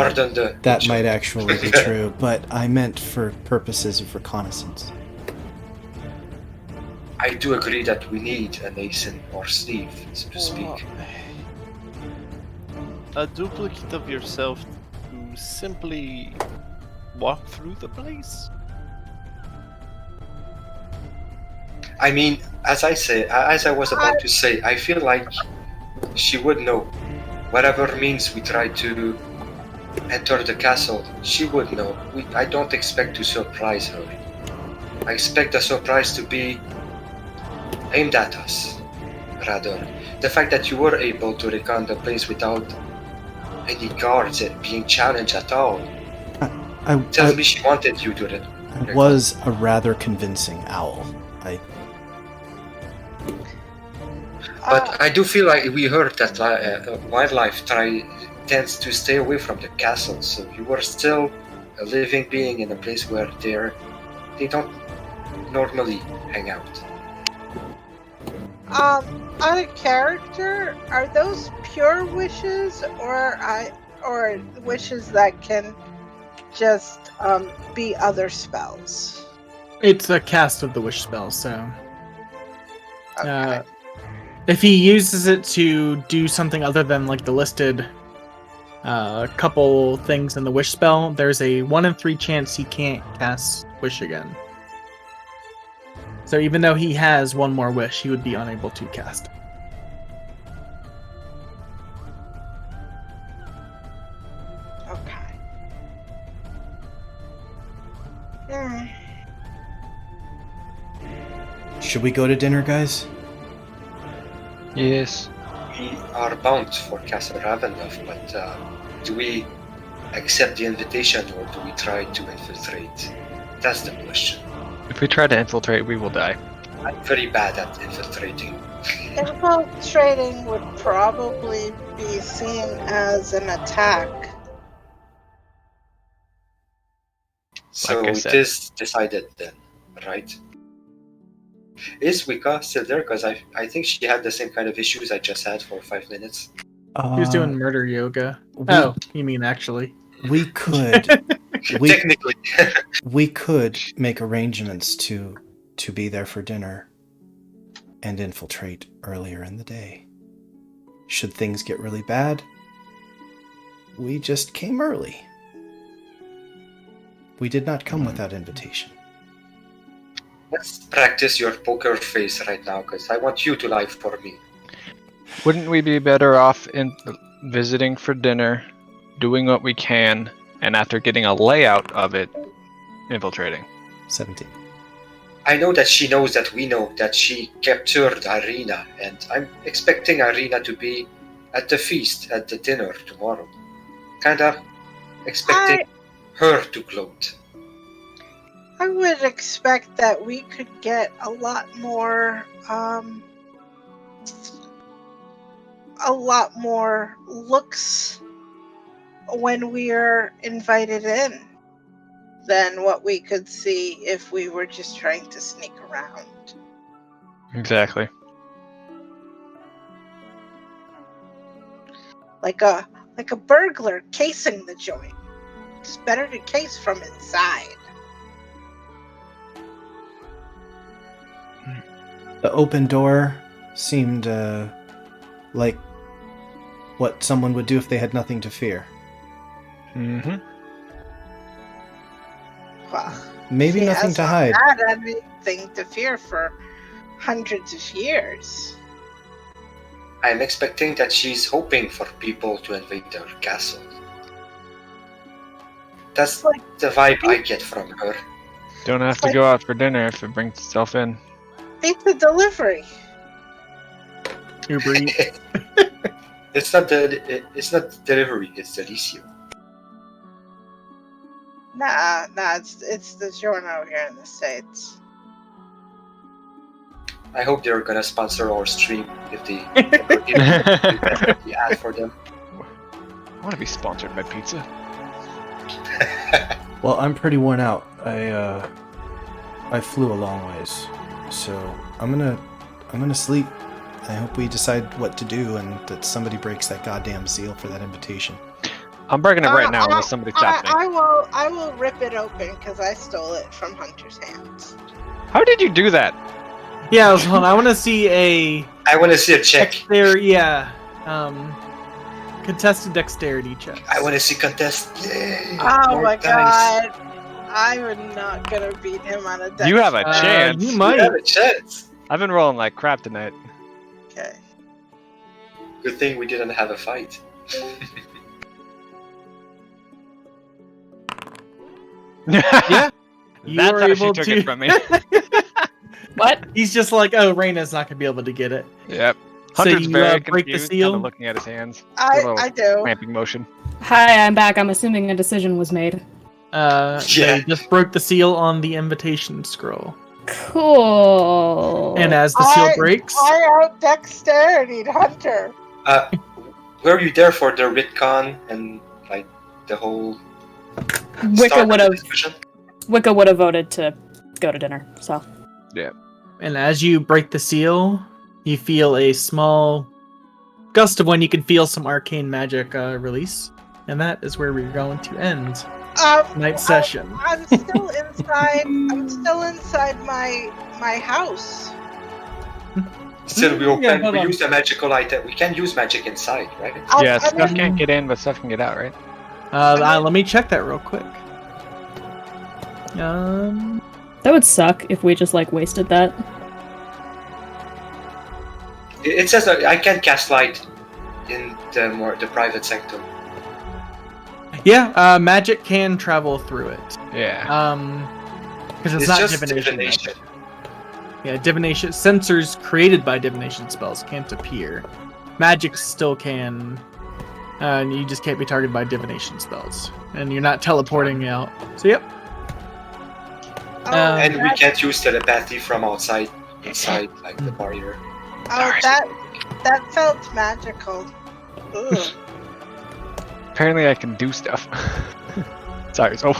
That might actually be true, but I meant for purposes of reconnaissance. I do agree that we need an ace in our sleeve, so to speak. A duplicate of yourself to simply walk through the place? I mean, as I was about to say, I feel like she would know. Whatever means we try to enter the castle, she would know. I don't expect to surprise her. I expect the surprise to be aimed at us, rather. The fact that you were able to recon the place without any guards being challenged at all tells me she wanted you to recon. I was a rather convincing owl. But I do feel like we heard that wildlife tends to stay away from the castle, so you were still a living being in a place where they don't normally hang out. Out of character, are those pure wishes or wishes that can just be other spells? It's a cast of the wish spell, so Okay. if he uses it to do something other than like the listed couple things in the wish spell, there's a 1 in 3 chance he can't cast wish again. So even though he has one more wish, he would be unable to cast. Okay. Hmm. Should we go to dinner, guys? Yes. We are bound for Castle Ravenloft, but do we accept the invitation or do we try to infiltrate? That's the question. If we try to infiltrate, we will die. I'm very bad at infiltrating. Infiltrating would probably be seen as an attack. So Like I it said. is decided then, right? Is Wicca still there? Because I think she had the same kind of issues I just had for 5 minutes. He was doing murder yoga. You mean actually? We could. Technically. We could make arrangements to be there for dinner and infiltrate earlier in the day. Should things get really bad, we just came early. We did not come without invitation. Let's practice your poker face right now, because I want you to lie for me. Wouldn't we be better off in visiting for dinner, doing what we can, and after getting a layout of it, infiltrating? 17. I know that she knows that we know that she captured Irina, and I'm expecting Irina to be at the feast, at the dinner tomorrow. Kinda expecting her to gloat. I would expect that we could get a lot more looks when we're invited in than what we could see if we were just trying to sneak around. Exactly. Like a burglar casing the joint. It's better to case from inside. The open door seemed like what someone would do if they had nothing to fear. Mm-hmm. Well, Maybe she nothing to hasn't hide. had anything to fear for hundreds of years. I'm expecting that she's hoping for people to invade her castle. That's the vibe I get from her. Don't have to go out for dinner if it brings itself in. Pizza delivery. Uber Eats. It's not delivery, it's Delicio. Nah, it's the Giorno here in the States. I hope they're gonna sponsor our stream if they ever give the ad for them. I want to be sponsored by pizza. Well, I'm pretty worn out. I flew a long ways, so I'm gonna sleep. I hope we decide what to do and that somebody breaks that goddamn seal for that invitation. I'm breaking it right now unless somebody stops me. I will rip it open because I stole it from Hunter's hands. How did you do that? Yeah, hold on. I want to see a. I want to see a check. Contested dexterity check. I want to see contest. Yay! Oh More my dice. god. I'm not gonna beat him on a dex. You have a chance. You You might. have a chance. I've been rolling like crap tonight. Okay. Good thing we didn't have a fight. Yeah. You That's are how she able took to. it from me. What? He's just like, oh, Raina's not gonna be able to get it. Yep. So Hunter's you, very break the confused, seal? kind of looking at his hands. I do. Clamping motion. Hi, I'm back. I'm assuming a decision was made. Yeah. They just broke the seal on the invitation scroll. Cool. And as the seal breaks, I out dexterity Hunter. Were you there for the Ritcon and like the whole Wicca start would of have the discussion? Wicca would have voted to go to dinner. So and as you break the seal, you feel a small gust of wind. You can feel some arcane magic release, and that is where we're going to end tonight's session. I'm still inside. I'm still inside my house. Still, we hold on. use the magical item. We can use magic inside, right? Yeah, I stuff mean, can't get in, but stuff can get out, right? Let me check that real quick. that would suck if we just like wasted that. It says that I can cast light in the private sector. Yeah, magic can travel through it. Yeah. Because it's It's not just divination. divination. magic. Yeah, divination sensors created by divination spells can't appear. Magic still can, and you just can't be targeted by divination spells, and you're not teleporting out. So yep. And we can't use telepathy from outside, inside, like the barrier. Oh, that felt magical. Ugh. Apparently I can do stuff. Sorry, so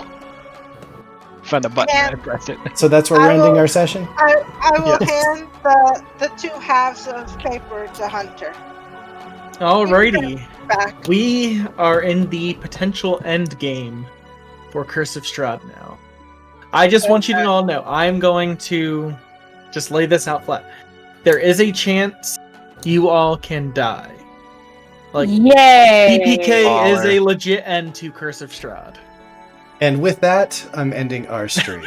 find the button and I pressed it. So that's where we're ending our session? I will hand the 2 halves of paper to Hunter. Alrighty. Back. We are in the potential end game for Curse of Strahd now. I just want you to all know, I'm going to just lay this out flat. There is a chance you all can die. Like, Yay! PPK is a legit end to Curse of Strahd. And with that, I'm ending our stream.